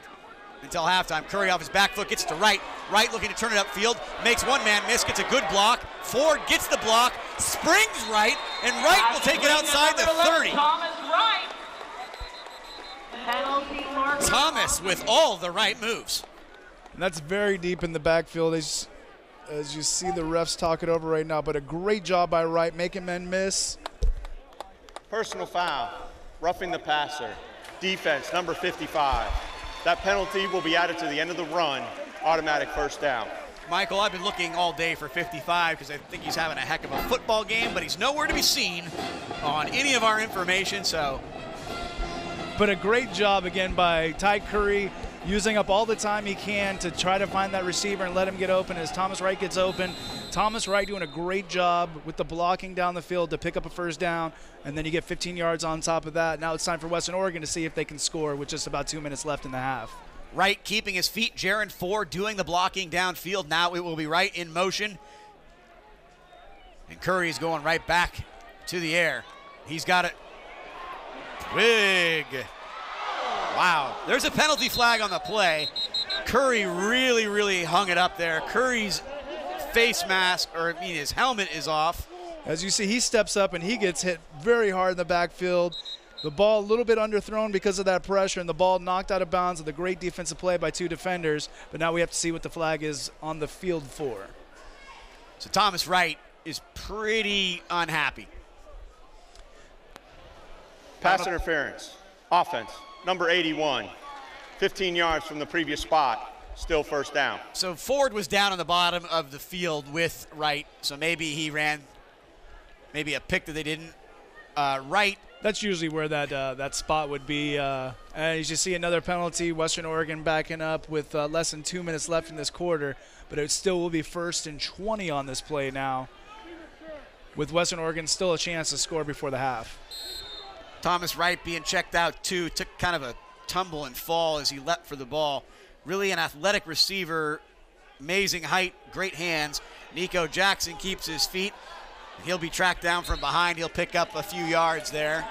[SPEAKER 1] until halftime. Curry off his back foot, gets to right. Right looking to turn it upfield, makes one man miss, gets a good block. Ford gets the block, springs right, and Wright will take it outside the 30. Thomas with all the right moves.
[SPEAKER 5] And that's very deep in the backfield. As you see the refs talk it over right now, but a great job by Wright, making men miss.
[SPEAKER 6] Personal foul, roughing the passer. Defense, number 55. That penalty will be added to the end of the run automatic first down.
[SPEAKER 1] Michael, I've been looking all day for 55 because I think he's having a heck of a football game, but he's nowhere to be seen on any of our information, so.
[SPEAKER 5] But a great job again by Ty Curry, using up all the time he can to try to find that receiver and let him get open as Thomas Wright gets open. Thomas Wright doing a great job with the blocking down the field to pick up a first down, and then you get 15 yards on top of that. Now it's time for Western Oregon to see if they can score with just about 2 minutes left in the half.
[SPEAKER 1] Wright keeping his feet. Jaron Ford doing the blocking downfield. Now it will be Wright in motion. And Curry's going right back to the air. He's got it. Big. Wow. There's a penalty flag on the play. Curry really hung it up there. Curry's face mask, or I mean his helmet is off.
[SPEAKER 5] As you see, he steps up and he gets hit very hard in the backfield. The ball a little bit underthrown because of that pressure, and the ball knocked out of bounds with a great defensive play by 2 defenders. But now we have to see what the flag is on the field for.
[SPEAKER 1] So Thomas Wright is pretty unhappy.
[SPEAKER 6] Pass interference. Offense. Number 81. 15 yards from the previous spot. Still first down.
[SPEAKER 1] So Ford was down on the bottom of the field with Wright, so maybe he ran maybe a pick that they didn't. Wright.
[SPEAKER 5] That's usually where that spot would be. And as you see, another penalty. Western Oregon backing up with less than 2 minutes left in this quarter, but it still will be 1st and 20 on this play now, with Western Oregon still a chance to score before the half.
[SPEAKER 1] Thomas Wright being checked out too, took kind of a tumble and fall as he leapt for the ball. Really an athletic receiver, amazing height, great hands. Nico Jackson keeps his feet. He'll be tracked down from behind. He'll pick up a few yards there.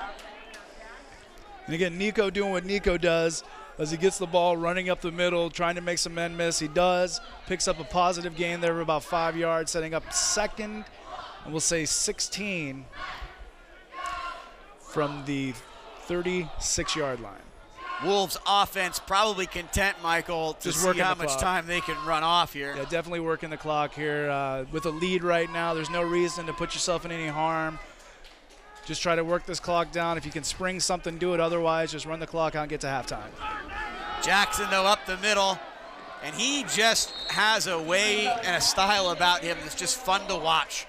[SPEAKER 5] And again, Nico doing what Nico does as he gets the ball running up the middle, trying to make some men miss. He does. Picks up a positive gain there of about 5 yards, setting up 2nd, and we'll say 16 from the 36-yard line.
[SPEAKER 1] Wolves offense probably content, Michael, to
[SPEAKER 5] Just
[SPEAKER 1] see how much time they can run off here.
[SPEAKER 5] Yeah, definitely working the clock here. With a lead right now, there's no reason to put yourself in any harm. Just try to work this clock down. If you can spring something, do it. Otherwise, just run the clock out and get to halftime.
[SPEAKER 1] Jackson, though, up the middle, and he just has a way and a style about him that's just fun to watch.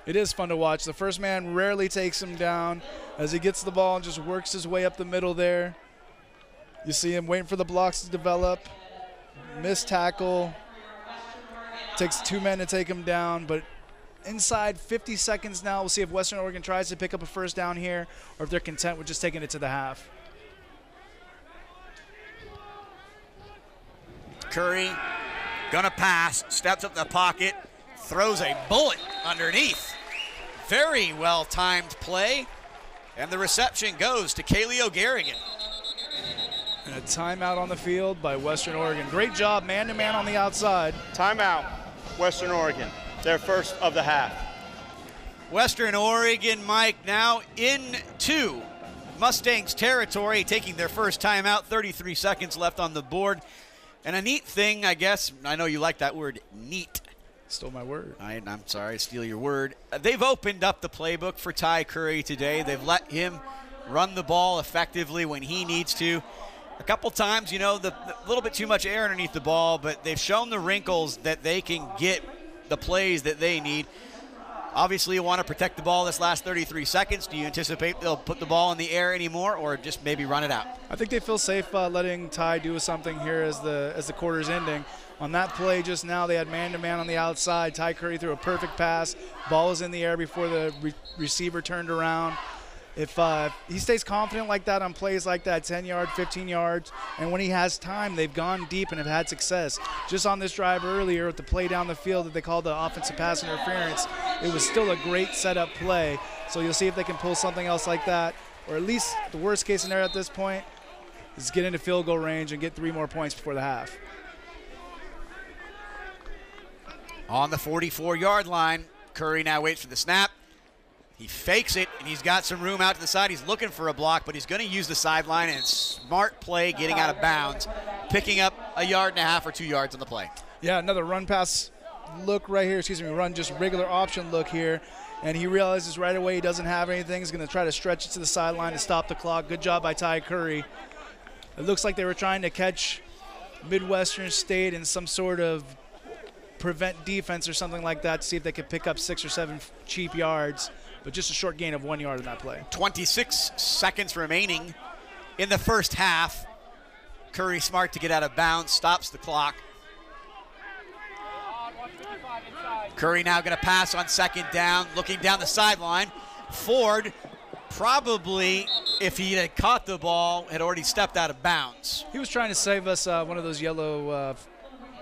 [SPEAKER 5] It is fun to watch. The first man rarely takes him down as he gets the ball and just works his way up the middle there. You see him waiting for the blocks to develop. Missed tackle. Takes 2 men to take him down, but inside 50 seconds now, we'll see if Western Oregon tries to pick up a first down here or if they're content with just taking it to the half.
[SPEAKER 1] Curry gonna pass, steps up in the pocket, throws a bullet underneath. Very well-timed play, and the reception goes to Kaleo Garrigan.
[SPEAKER 5] And a timeout on the field by Western Oregon. Great job, man-to-man on the outside.
[SPEAKER 6] Timeout, Western Oregon. Their first of the half.
[SPEAKER 1] Western Oregon, Mike, now into Mustangs territory, taking their first timeout. 33 seconds left on the board. And a neat thing, I guess, I know you like that word, neat.
[SPEAKER 5] Stole my word.
[SPEAKER 1] I'm sorry, I steal your word. They've opened up the playbook for Ty Curry today. They've let him run the ball effectively when he needs to. A couple times, you know, the little bit too much air underneath the ball, but they've shown the wrinkles that they can get the plays that they need. Obviously, you want to protect the ball this last 33 seconds. Do you anticipate they'll put the ball in the air anymore or just maybe run it out?
[SPEAKER 5] I think they feel safe letting Ty do something here as the quarter's ending. On that play just now, they had man-to-man on the outside. Ty Curry threw a perfect pass. Ball was in the air before the receiver turned around. If he stays confident like that on plays like that, 10 yards, 15 yards, and when he has time, they've gone deep and have had success. Just on this drive earlier with the play down the field that they called the offensive pass interference, it was still a great setup play. So you'll see if they can pull something else like that, or at least the worst case scenario at this point is get into field goal range and get 3 more points before the half.
[SPEAKER 1] On the 44-yard line, Curry now waits for the snap. He fakes it, and he's got some room out to the side. He's looking for a block, but he's going to use the sideline, and smart play getting out of bounds, picking up a yard and a half or 2 yards on the play.
[SPEAKER 5] Yeah, another run pass look right here. Run just regular option look here. And he realizes right away he doesn't have anything. He's going to try to stretch it to the sideline to stop the clock. Good job by Ty Curry. It looks like they were trying to catch Midwestern State in some sort of prevent defense or something like that to see if they could pick up 6 or 7 cheap yards, but just a short gain of 1 yard in that play.
[SPEAKER 1] 26 seconds remaining in the first half. Curry smart to get out of bounds, stops the clock. Curry now going to pass on second down, looking down the sideline. Ford probably, if he had caught the ball, had already stepped out of bounds.
[SPEAKER 5] He was trying to save us one of those yellow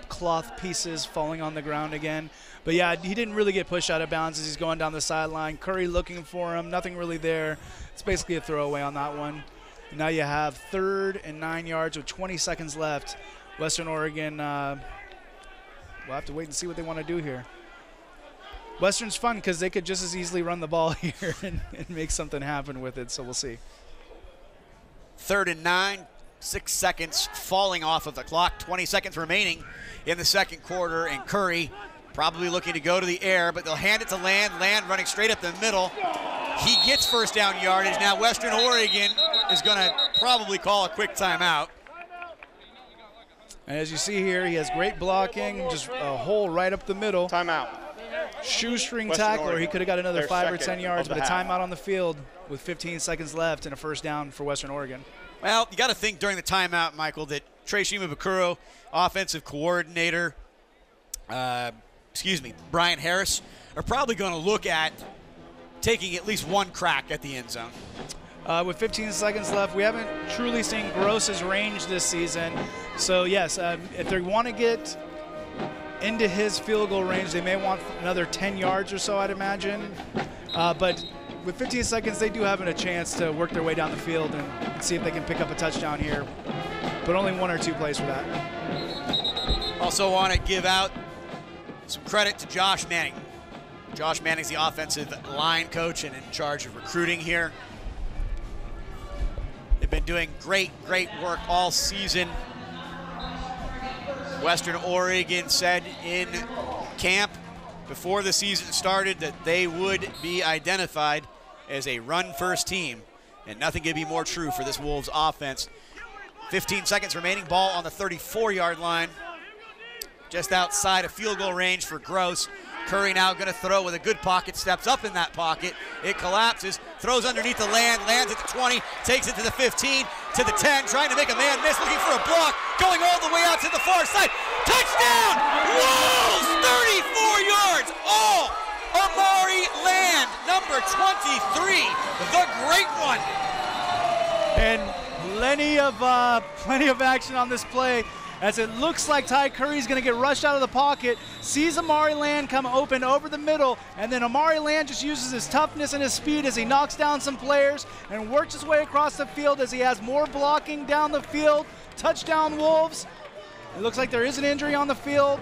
[SPEAKER 5] cloth pieces falling on the ground again. But yeah, he didn't really get pushed out of bounds as he's going down the sideline. Curry looking for him, nothing really there. It's basically a throwaway on that one. And now you have 3rd and 9 yards with 20 seconds left. Western Oregon, we'll have to wait and see what they want to do here. Western's fun because they could just as easily run the ball here and make something happen with it, so we'll see.
[SPEAKER 1] 3rd and 9, 6 seconds falling off of the clock, 20 seconds remaining in the second quarter, and Curry probably looking to go to the air, but they'll hand it to Land. Land running straight up the middle. He gets first down yardage. Now Western Oregon is going to probably call a quick timeout.
[SPEAKER 5] And as you see here, he has great blocking, just a hole right up the middle.
[SPEAKER 6] Timeout.
[SPEAKER 5] Shoestring
[SPEAKER 6] Western
[SPEAKER 5] tackle, or he
[SPEAKER 6] Oregon,
[SPEAKER 5] could have got another
[SPEAKER 6] their
[SPEAKER 5] 5 or
[SPEAKER 6] second
[SPEAKER 5] 10 yards,
[SPEAKER 6] of
[SPEAKER 5] but a
[SPEAKER 6] the half.
[SPEAKER 5] timeout on the field with 15 seconds left and a first down for Western Oregon.
[SPEAKER 1] Well, you got to think during the timeout, Michael, that Trey Shimabukuro, offensive coordinator, Brian Harris, are probably going to look at taking at least one crack at the end zone.
[SPEAKER 5] With 15 seconds left, we haven't truly seen Gross's range this season. So, yes, if they want to get into his field goal range, they may want another 10 yards or so, I'd imagine. But with 15 seconds, they do have a chance to work their way down the field and see if they can pick up a touchdown here. But only 1 or 2 plays for that.
[SPEAKER 1] Also want to give out some credit to Josh Manning. Josh Manning's the offensive line coach and in charge of recruiting here. They've been doing great work all season. Western Oregon said in camp before the season started that they would be identified as a run-first team, and nothing could be more true for this Wolves offense. 15 seconds remaining, ball on the 34-yard line, just outside of field goal range for Gross. Curry now going to throw with a good pocket, steps up in that pocket. It collapses, throws underneath the Land, lands at the 20, takes it to the 15, to the 10, trying to make a man miss, looking for a block, going all the way out to the far side. Touchdown! Wolves, 34 yards, all Amari Land, number 23, the great one.
[SPEAKER 5] And plenty of action on this play, as it looks like Ty Curry's going to get rushed out of the pocket, sees Amari Land come open over the middle, and then Amari Land just uses his toughness and his speed as he knocks down some players and works his way across the field as he has more blocking down the field. Touchdown Wolves. It looks like there is an injury on the field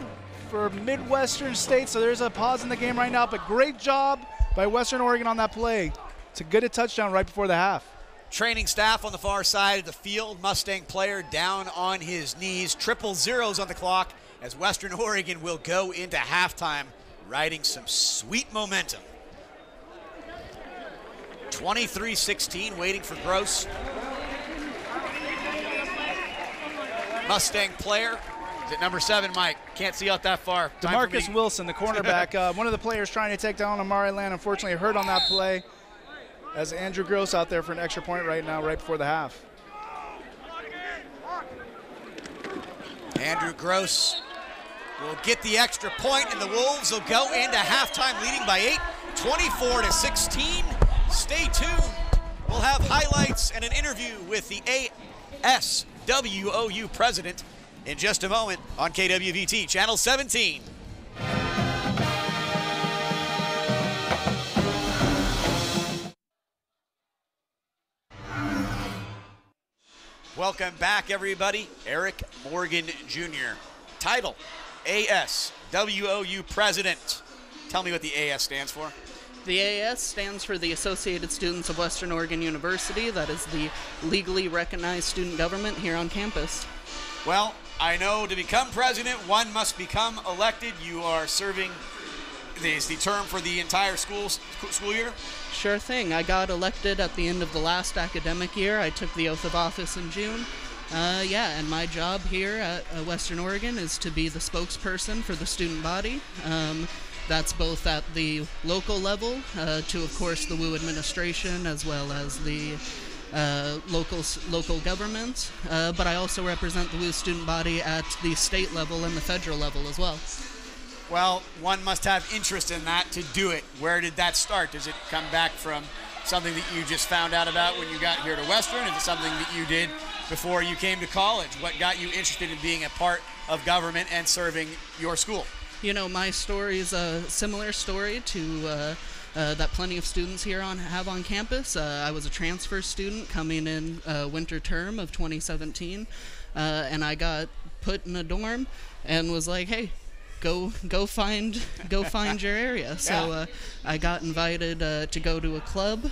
[SPEAKER 5] for Midwestern State, so there's a pause in the game right now, but great job by Western Oregon on that play to get a touchdown right before the half.
[SPEAKER 1] Training staff on the far side of the field. Mustang player down on his knees. 000 on the clock as Western Oregon will go into halftime riding some sweet momentum. 23-16, waiting for Gross. Mustang player is at number 7, Mike. Can't see out that far.
[SPEAKER 5] DeMarcus Wilson, the cornerback, one of the players trying to take down Amari Land, unfortunately hurt on that play. As Andrew Gross out there for an extra point right now, right before the half.
[SPEAKER 1] Andrew Gross will get the extra point, and the Wolves will go into halftime leading by 8, 24-16. Stay tuned. We'll have highlights and an interview with the ASWOU president in just a moment on KWVT, Channel 17. Welcome back, everybody. Eric Morgan Jr., title ASWOU president. Tell me what the AS stands for.
[SPEAKER 8] The AS stands for the Associated Students of Western Oregon University. That is the legally recognized student government here on campus.
[SPEAKER 1] Well, I know to become president, one must become elected. You are serving the term for the entire school year?
[SPEAKER 8] Sure thing. I got elected at the end of the last academic year. I took the oath of office in June. Yeah, and my job here at Western Oregon is to be the spokesperson for the student body. That's both at the local level to, of course, the WU administration as well as the local government. But I also represent the WU student body at the state level and the federal level as well.
[SPEAKER 1] Well, one must have interest in that to do it. Where did that start? Does it come back from something that you just found out about when you got here to Western? Is it something that you did before you came to college? What got you interested in being a part of government and serving your school?
[SPEAKER 8] You know, my story is a similar story to that plenty of students here have on campus. I was a transfer student coming in winter term of 2017, and I got put in a dorm and was like, hey, go find your area. So I got invited to go to a club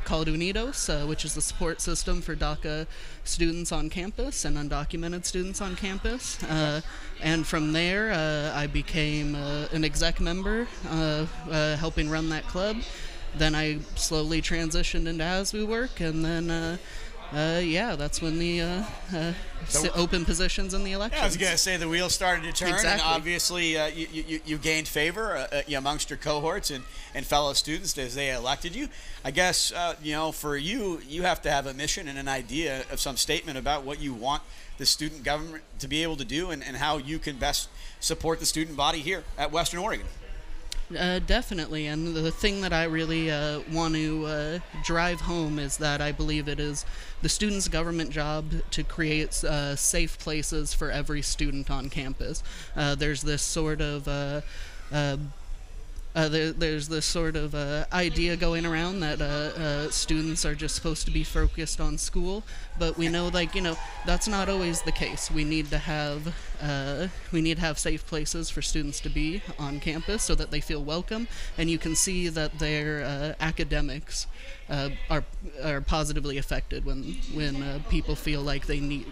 [SPEAKER 8] called Unidos, which is the support system for DACA students on campus and undocumented students on campus. And from there, I became an exec member, helping run that club. Then I slowly transitioned into ASWU work, and then that's when the open positions in the elections.
[SPEAKER 1] Yeah, I was going to say the wheels started to turn,
[SPEAKER 8] exactly.
[SPEAKER 1] And obviously you gained favor amongst your cohorts and fellow students as they elected you. I guess, for you have to have a mission and an idea of some statement about what you want the student government to be able to do and how you can best support the student body here at Western Oregon.
[SPEAKER 8] Definitely, and the thing that I really want to drive home is that I believe it is the student's government job to create safe places for every student on campus. There's this sort of there's this sort of idea going around that students are just supposed to be focused on school, but we know, that's not always the case. We need to have safe places for students to be on campus so that they feel welcome, and you can see that their academics are positively affected when people feel like they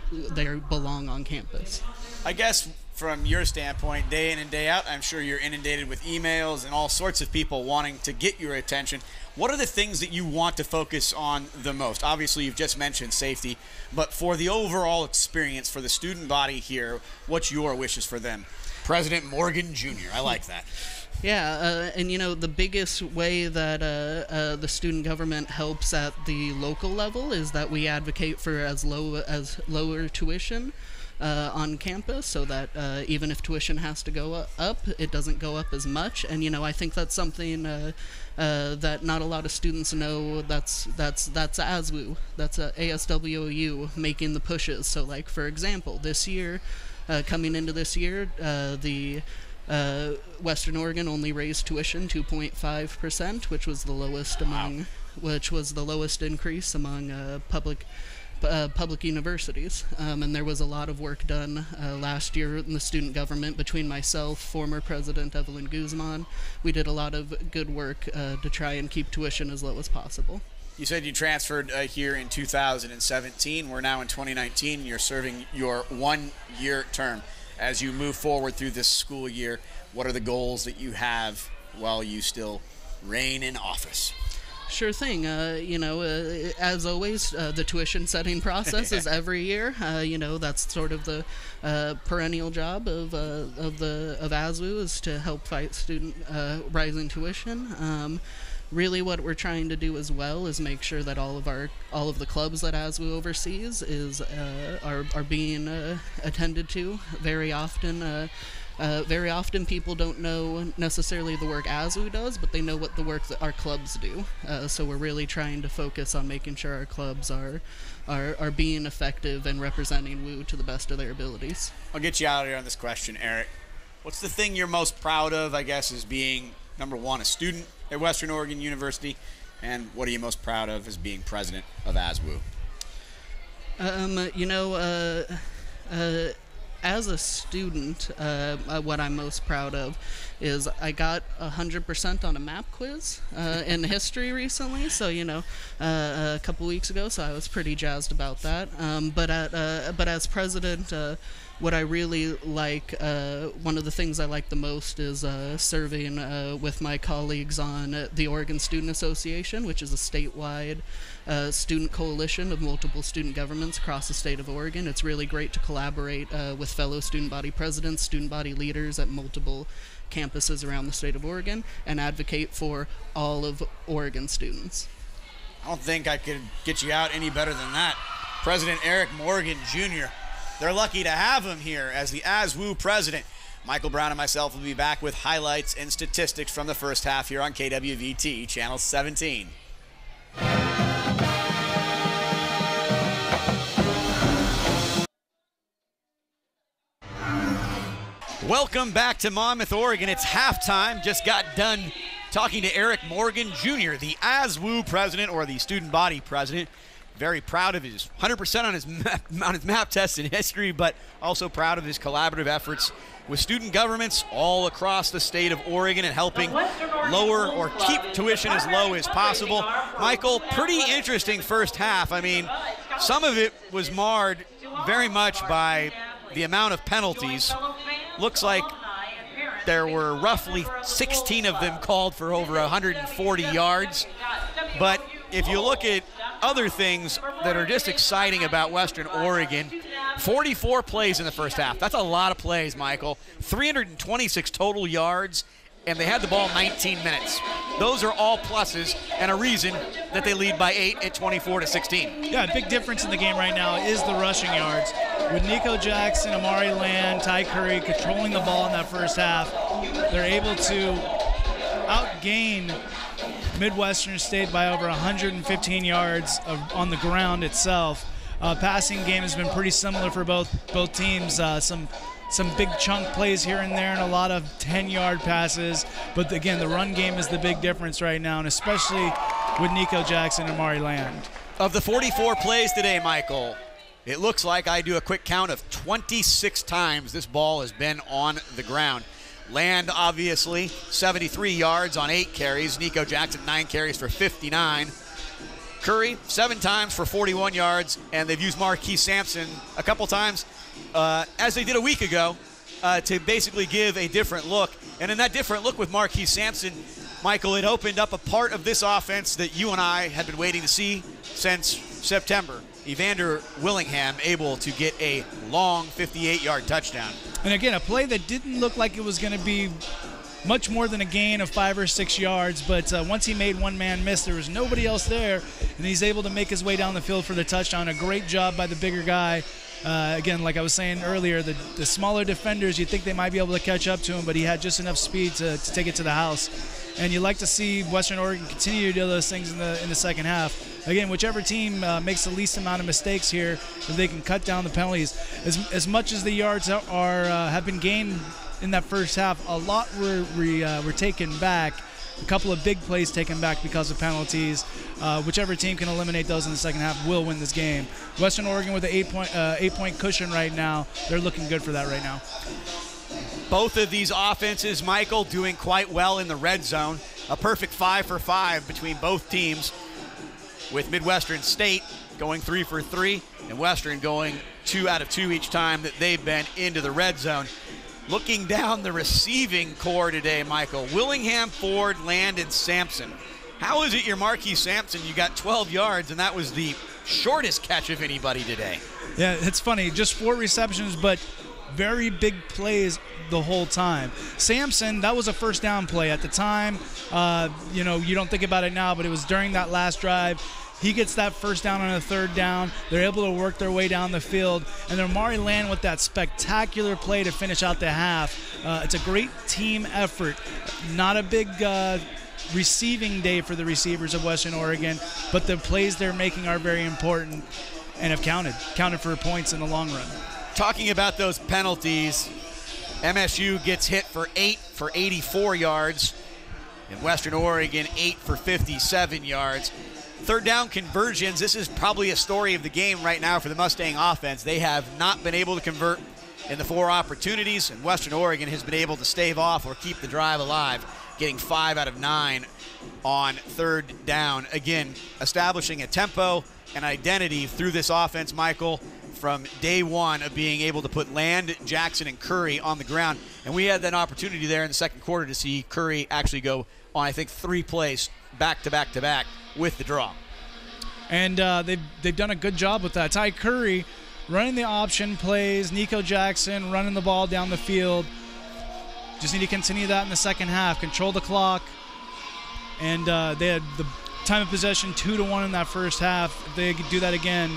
[SPEAKER 8] belong on campus.
[SPEAKER 1] I guess from your standpoint, day in and day out, I'm sure you're inundated with emails and all sorts of people wanting to get your attention. What are the things that you want to focus on the most? Obviously, you've just mentioned safety, but for the overall experience, for the student body here, what's your wishes for them? President Morgan Jr., I like that.
[SPEAKER 8] Yeah, and the biggest way that the student government helps at the local level is that we advocate for lower tuition on campus, so that even if tuition has to go up, it doesn't go up as much. And I think that's something that not a lot of students know. That's ASWU, that's ASWOU making the pushes. So, like, for example, this year, coming into this year, the Western Oregon only raised tuition 2.5%, which was the lowest which was the lowest increase among public universities, and there was a lot of work done last year in the student government between myself, former President Evelyn Guzman. We did a lot of good work to try and keep tuition as low as possible.
[SPEAKER 1] You said you transferred here in 2017. We're now in 2019. You're serving your one-year term. As you move forward through this school year, what are the goals that you have while you still reign in office?
[SPEAKER 8] Sure thing. As always, the tuition setting process is every year. That's sort of the perennial job of ASWU, is to help fight student rising tuition. Really, what we're trying to do as well is make sure that all of the clubs that ASWU oversees are being attended to. Very often people don't know necessarily the work ASWU does, but they know what the work that our clubs do. So we're really trying to focus on making sure our clubs are being effective and representing WU to the best of their abilities.
[SPEAKER 1] I'll get you out of here on this question, Eric. What's the thing you're most proud of, I guess, as being, number one, a student at Western Oregon University, and what are you most proud of as being president of ASWU?
[SPEAKER 8] As a student, what I'm most proud of is I got 100% on a map quiz in history recently, so a couple weeks ago, so I was pretty jazzed about that. But as president what I really like, one of the things I like the most is serving with my colleagues on the Oregon Student Association, which is a statewide student coalition of multiple student governments across the state of Oregon. It's really great to collaborate with fellow student body presidents, student body leaders at multiple campuses around the state of Oregon, and advocate for all of Oregon students.
[SPEAKER 1] I don't think I could get you out any better than that. President Eric Morgan Jr. They're lucky to have him here as the ASWU president. Michael Brown and myself will be back with highlights and statistics from the first half here on KWVT, Channel 17. Welcome back to Monmouth, Oregon. It's halftime. Just got done talking to Eric Morgan Jr., the ASWU president, or the student body president. Very proud of his 100% on his map test in history, but also proud of his collaborative efforts with student governments all across the state of Oregon and helping lower or keep tuition as low as possible. Michael, pretty interesting first half. I mean, some of it was marred very much by the amount of penalties. Looks like there were roughly 16 of them called for over 140 yards. But if you look at other things that are just exciting about Western Oregon, 44 plays in the first half. That's a lot of plays, Michael. 326 total yards, and they had the ball 19 minutes. Those are all pluses and a reason that they lead by 8 at 24-16.
[SPEAKER 5] Yeah, a big difference in the game right now is the rushing yards. With Nico Jackson, Amari Land, Ty Curry controlling the ball in that first half, they're able to outgain Midwestern State by over 115 yards on the ground itself. Passing game has been pretty similar for both teams. Some big chunk plays here and there and a lot of 10-yard passes. But again, the run game is the big difference right now, and especially with Nico Jackson and Amari Land. Of
[SPEAKER 1] the 44 plays today, Michael, it looks like I do a quick count of 26 times this ball has been on the ground. Land, obviously, 73 yards on 8 carries. Nico Jackson, 9 carries for 59. Curry, 7 times for 41 yards. And they've used Marquise Sampson a couple times, as they did a week ago, to basically give a different look. And in that different look with Marquise Sampson, Michael, it opened up a part of this offense that you and I had been waiting to see since September. Evander Willingham able to get a long 58-yard touchdown.
[SPEAKER 5] And again, a play that didn't look like it was going to be much more than a gain of 5 or 6 yards, but once he made one man miss, there was nobody else there, and he's able to make his way down the field for the touchdown. A great job by the bigger guy. Again, like I was saying earlier, the smaller defenders, you think they might be able to catch up to him, but he had just enough speed to take it to the house. And you like to see Western Oregon continue to do those things in the second half. Again, whichever team makes the least amount of mistakes here, if they can cut down the penalties. As much as the yards have been gained in that first half, a lot were taken back. A couple of big plays taken back because of penalties. Whichever team can eliminate those in the second half will win this game. Western Oregon with an 8-point cushion right now. They're looking good for that right now.
[SPEAKER 1] Both of these offenses, Michael, doing quite well in the red zone. A perfect 5 for 5 between both teams, with Midwestern State going 3 for 3 and Western going 2 out of 2 each time that they've been into the red zone. Looking down the receiving core today, Michael, Willingham, Ford, Land, and Sampson. How is it your Marquise Sampson, you got 12 yards, and that was the shortest catch of anybody today?
[SPEAKER 5] Yeah, it's funny. Just 4 receptions, but very big plays the whole time. Sampson, that was a first down play at the time. You don't think about it now, but it was during that last drive. He gets that first down on a 3rd down. They're able to work their way down the field. And then Amari Land with that spectacular play to finish out the half. It's a great team effort. Not a big receiving day for the receivers of Western Oregon, but the plays they're making are very important and have counted for points in the long run.
[SPEAKER 1] Talking about those penalties, MSU gets hit for 8 for 84 yards, and Western Oregon 8 for 57 yards. 3rd down conversions, this is probably a story of the game right now for the Mustang offense. They have not been able to convert in the 4 opportunities, and Western Oregon has been able to stave off or keep the drive alive, getting 5 out of 9 on 3rd down. Again, establishing a tempo and identity through this offense, Michael. from day one of being able to put Land, Jackson, and Curry on the ground. And we had that opportunity there in the second quarter to see Curry actually go on, I think, 3 plays back to back to back with the draw.
[SPEAKER 5] And they've done a good job with that. Ty Curry running the option plays, Nico Jackson running the ball down the field. Just need to continue that in the second half. Control the clock. And they had the time of possession 2-1 in that first half. If they could do that again,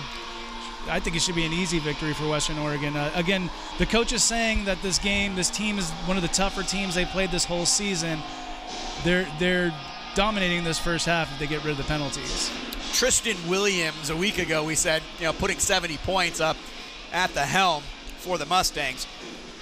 [SPEAKER 5] I think it should be an easy victory for Western Oregon. Again, the coach is saying that this team is one of the tougher teams they played this whole season. They're dominating this first half if they get rid of the penalties.
[SPEAKER 1] Tristan Williams, a week ago, we said, putting 70 points up at the helm for the Mustangs.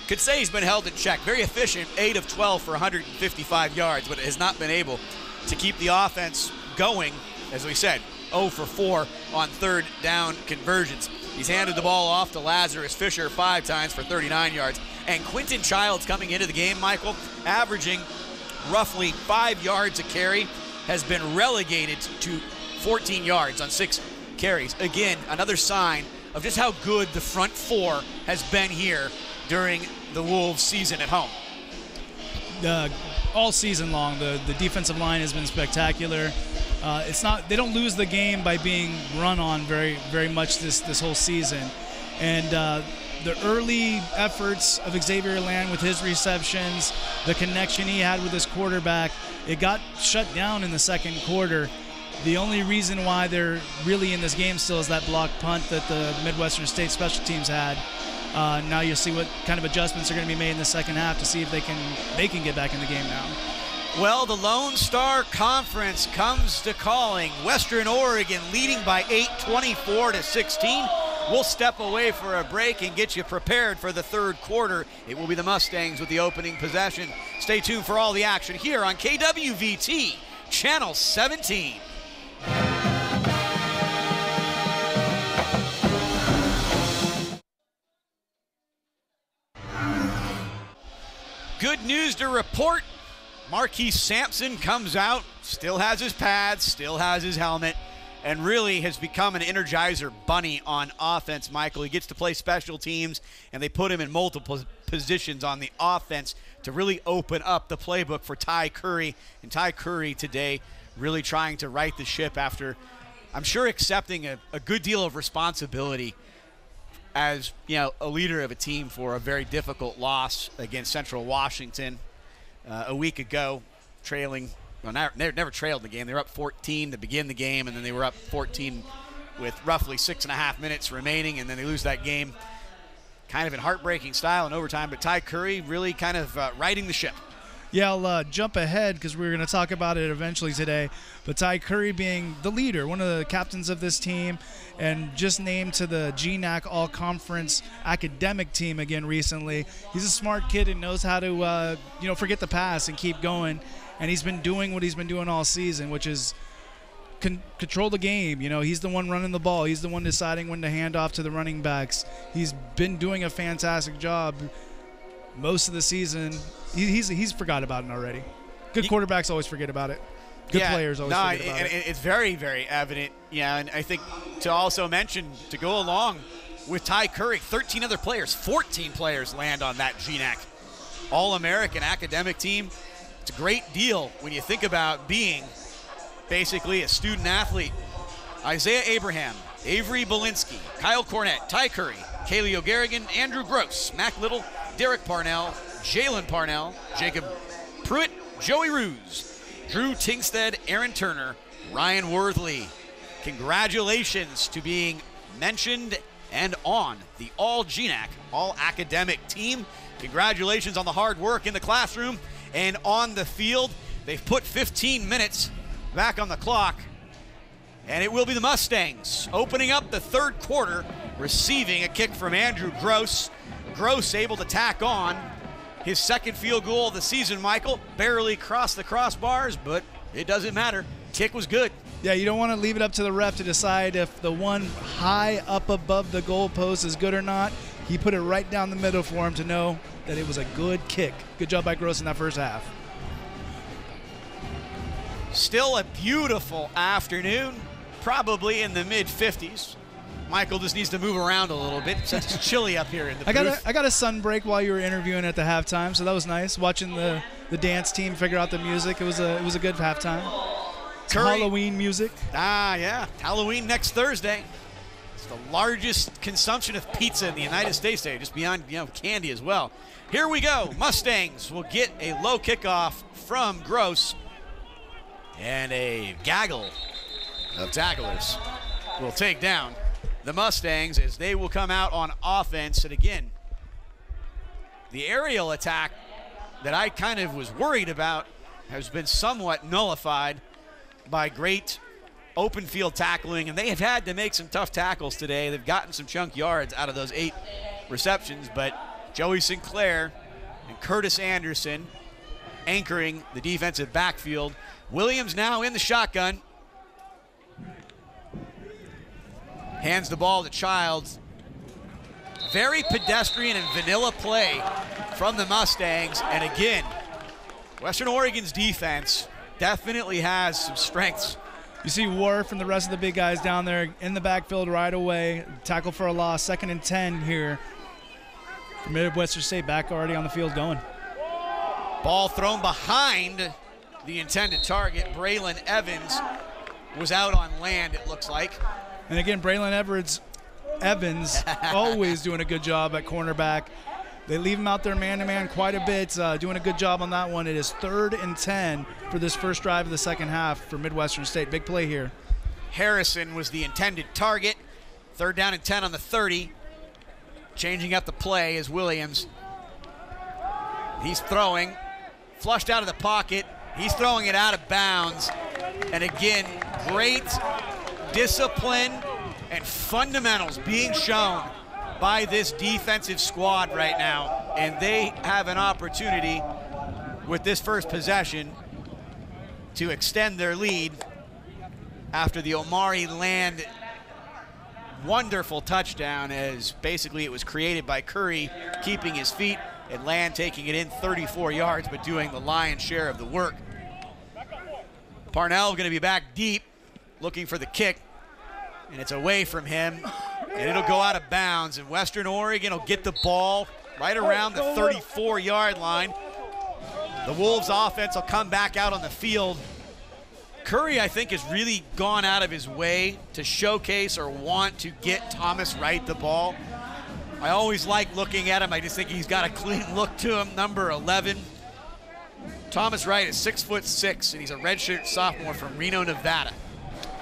[SPEAKER 1] Could say he's been held in check. Very efficient, 8 of 12 for 155 yards, but has not been able to keep the offense going. As we said, 0 for 4 on third down conversions. He's handed the ball off to Lazarus Fisher 5 times for 39 yards. And Quentin Childs coming into the game, Michael, averaging roughly 5 yards a carry, has been relegated to 14 yards on 6 carries. Again, another sign of just how good the front four has been here during the Wolves season at home.
[SPEAKER 5] All season long, the defensive line has been spectacular. They don't lose the game by being run on very, very much this whole season. And the early efforts of Xavier Land with his receptions, the connection he had with his quarterback, it got shut down in the second quarter. The only reason why they're really in this game still is that block punt that the Midwestern State special teams had. Now you'll see what kind of adjustments are going to be made in the second half to see if they can get back in the game now.
[SPEAKER 1] Well, the Lone Star Conference comes to calling. Western Oregon leading by 8, 24-16. We'll step away for a break and get you prepared for the third quarter. It will be the Mustangs with the opening possession. Stay tuned for all the action here on KWVT, Channel 17. Good news to report. Marquis Sampson comes out, still has his pads, still has his helmet, and really has become an Energizer bunny on offense, Michael. He gets to play special teams, and they put him in multiple positions on the offense to really open up the playbook for Ty Curry. And Ty Curry today really trying to right the ship after, I'm sure, accepting a good deal of responsibility as a leader of a team for a very difficult loss against Central Washington a week ago, trailing. Well, they never trailed the game. They were up 14 to begin the game, and then they were up 14 with roughly 6.5 minutes remaining, and then they lose that game kind of in heartbreaking style in overtime. But Ty Curry really kind of righting the ship.
[SPEAKER 5] Yeah, I'll jump ahead because we're going to talk about it eventually today. But Ty Curry being the leader, one of the captains of this team, and just named to the GNAC All-Conference academic team again recently. He's a smart kid and knows how to, forget the past and keep going. And he's been doing what he's been doing all season, which is control the game. He's the one running the ball. He's the one deciding when to hand off to the running backs. He's been doing a fantastic job most of the season. He's forgot about it already. Good quarterbacks always forget about it. Good players always forget about it.
[SPEAKER 1] It's very, very evident. Yeah, and I think to also mention, to go along with Ty Curry, 13 other players, 14 players land on that GNAC All-American academic team. It's a great deal when you think about being basically a student athlete. Isaiah Abraham, Avery Belinsky, Kyle Cornett, Ty Curry, Kaylee O'Garrigan, Andrew Gross, Mac Little, Derek Parnell, Jalen Parnell, Jacob Pruitt, Joey Ruse, Drew Tingstead, Aaron Turner, Ryan Worthley. Congratulations to being mentioned and on the All-GNAC, All-Academic team. Congratulations on the hard work in the classroom and on the field. They've put 15 minutes back on the clock, and it will be the Mustangs opening up the third quarter, receiving a kick from Andrew Gross. Gross able to tack on his second field goal of the season, Michael. Barely crossed the crossbars, but it doesn't matter. Kick was good.
[SPEAKER 5] Yeah, you don't want to leave it up to the ref to decide if the one high up above the goalpost is good or not. He put it right down the middle for him to know that it was a good kick. Good job by Gross in that first half.
[SPEAKER 1] Still a beautiful afternoon, probably in the mid-50s. Michael just needs to move around a little bit since it's chilly up here in the booth.
[SPEAKER 5] I got a sun break while you were interviewing at the halftime, so that was nice. Watching the dance team figure out the music. It was a good halftime. Some Halloween music.
[SPEAKER 1] Yeah. Halloween next Thursday. It's the largest consumption of pizza in the United States today, just beyond candy as well. Here we go. Mustangs will get a low kickoff from Gross. And a gaggle of tacklers will take down the Mustangs as they will come out on offense. And again, the aerial attack that I kind of was worried about has been somewhat nullified by great open field tackling, and they have had to make some tough tackles today. They've gotten some chunk yards out of those 8 receptions, but Joey Sinclair and Curtis Anderson anchoring the defensive backfield. Williams now in the shotgun. Hands the ball to Childs. Very pedestrian and vanilla play from the Mustangs. And again, Western Oregon's defense definitely has some strengths.
[SPEAKER 5] You see Worf and the rest of the big guys down there in the backfield right away. Tackle for a loss, 2nd and 10 here. For Midwestern State back already on the field going.
[SPEAKER 1] Ball thrown behind the intended target. Braylon Evans was out on land, it looks like.
[SPEAKER 5] And again, Braylon Evans always doing a good job at cornerback. They leave him out there man-to-man quite a bit, doing a good job on that one. It is 3rd and 10 for this first drive of the second half for Midwestern State. Big play here.
[SPEAKER 1] Harrison was the intended target. 3rd down and 10 on the 30. Changing up the play is Williams. He's throwing. Flushed out of the pocket. He's throwing it out of bounds. And again, great discipline and fundamentals being shown by this defensive squad right now. And they have an opportunity with this first possession to extend their lead after the Omari Land wonderful touchdown, as basically it was created by Curry keeping his feet and Land taking it in 34 yards but doing the lion's share of the work. Parnell going to be back deep looking for the kick, and it's away from him, and it'll go out of bounds, and Western Oregon will get the ball right around the 34-yard line. The Wolves offense will come back out on the field. Curry, I think, has really gone out of his way to showcase or want to get Thomas Wright the ball. I always like looking at him. I just think he's got a clean look to him, number 11. Thomas Wright is 6'6", and he's a redshirt sophomore from Reno, Nevada.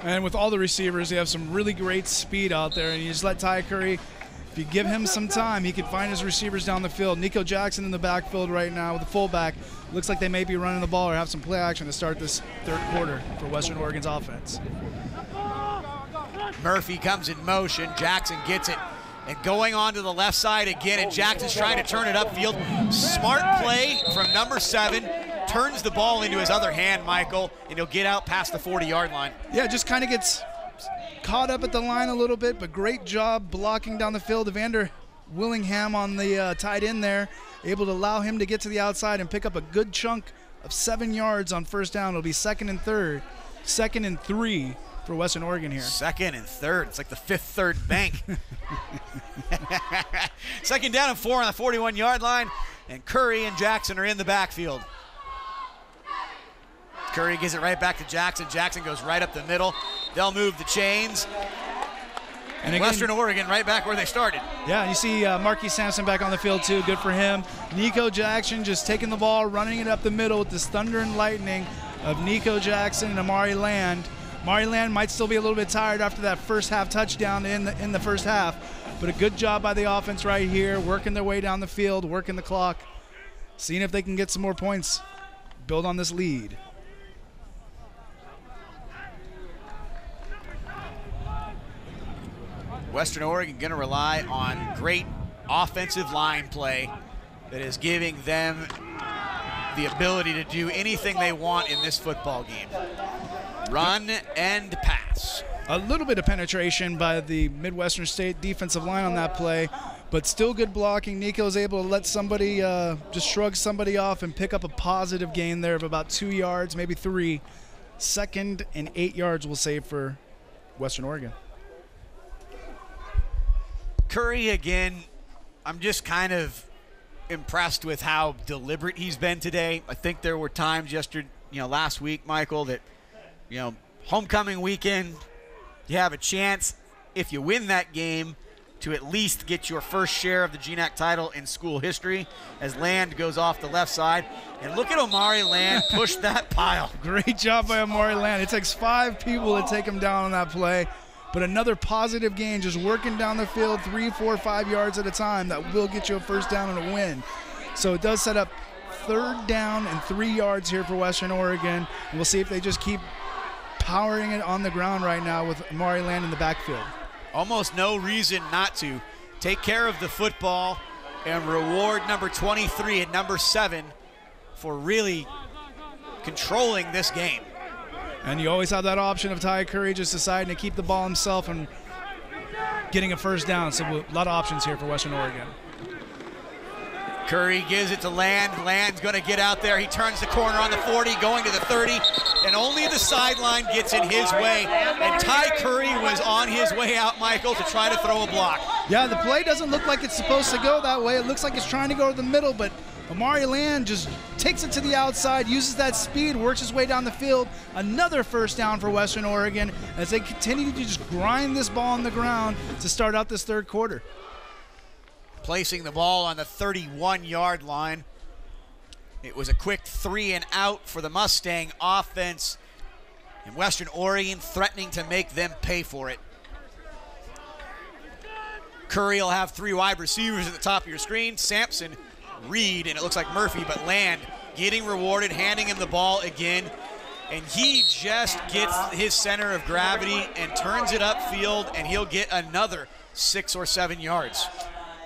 [SPEAKER 5] And with all the receivers, they have some really great speed out there, and you just let Ty Curry, if you give him some time, he can find his receivers down the field. Nico Jackson in the backfield right now with the fullback. Looks like they may be running the ball or have some play action to start this third quarter for Western Oregon's offense.
[SPEAKER 1] Murphy comes in motion. Jackson gets it. And going on to the left side again, and Jackson's trying to turn it upfield. Smart play from number 7. Turns the ball into his other hand, Michael, and he'll get out past the 40-yard line.
[SPEAKER 5] Yeah, just kind of gets caught up at the line a little bit, but great job blocking down the field. Evander Willingham on the tight end there, able to allow him to get to the outside and pick up a good chunk of 7 yards on first down. It'll be 2nd and 3 for Western Oregon here.
[SPEAKER 1] 2nd and 3rd. It's like the Fifth Third Bank. 2nd down and 4 on the 41-yard line, and Curry and Jackson are in the backfield. Curry gives it right back to Jackson. Jackson goes right up the middle. They'll move the chains. And again, Western Oregon right back where they started.
[SPEAKER 5] Yeah, you see Marquis Sampson back on the field too. Good for him. Nico Jackson just taking the ball, running it up the middle with this thunder and lightning of Nico Jackson and Amari Land. Amari Land might still be a little bit tired after that first half touchdown in the first half, but a good job by the offense right here, working their way down the field, working the clock, seeing if they can get some more points, build on this lead.
[SPEAKER 1] Western Oregon going to rely on great offensive line play that is giving them the ability to do anything they want in this football game. Run and pass.
[SPEAKER 5] A little bit of penetration by the Midwestern State defensive line on that play, but still good blocking. Nico's able to let somebody just shrug somebody off and pick up a positive gain there of about 2 yards, maybe 3. 2nd and 8 yards we'll save for Western Oregon.
[SPEAKER 1] Curry, again, I'm just kind of impressed with how deliberate he's been today. I think there were times last week, Michael, that, homecoming weekend, you have a chance, if you win that game, to at least get your first share of the GNAC title in school history as Land goes off the left side. And look at Omari Land push that pile.
[SPEAKER 5] Great job by Omari Land. It takes 5 people to take him down on that play. But another positive game, just working down the field 3, 4, 5 yards at a time that will get you a first down and a win. So it does set up 3rd down and 3 yards here for Western Oregon. And we'll see if they just keep powering it on the ground right now with Omari Land in the backfield.
[SPEAKER 1] Almost no reason not to. Take care of the football and reward number 23 and number 7 for really controlling this game.
[SPEAKER 5] And you always have that option of Ty Curry just deciding to keep the ball himself and getting a first down. So a lot of options here for Western Oregon.
[SPEAKER 1] Curry gives it to Land. Land's going to get out there. He turns the corner on the 40, going to the 30, and only the sideline gets in his way. And Ty Curry was on his way out, Michael, to try to throw a block.
[SPEAKER 5] Yeah, the play doesn't look like it's supposed to go that way. It looks like it's trying to go to the middle, but Omari Land just takes it to the outside, uses that speed, works his way down the field. Another first down for Western Oregon as they continue to just grind this ball on the ground to start out this 3rd quarter.
[SPEAKER 1] Placing the ball on the 31-yard line. It was a quick 3 and out for the Mustang offense. And Western Oregon threatening to make them pay for it. Curry will have 3 wide receivers at the top of your screen. Sampson, Reed, and it looks like Murphy, but Land getting rewarded, handing him the ball again. And he just gets his center of gravity and turns it upfield, and he'll get another 6 or 7 yards.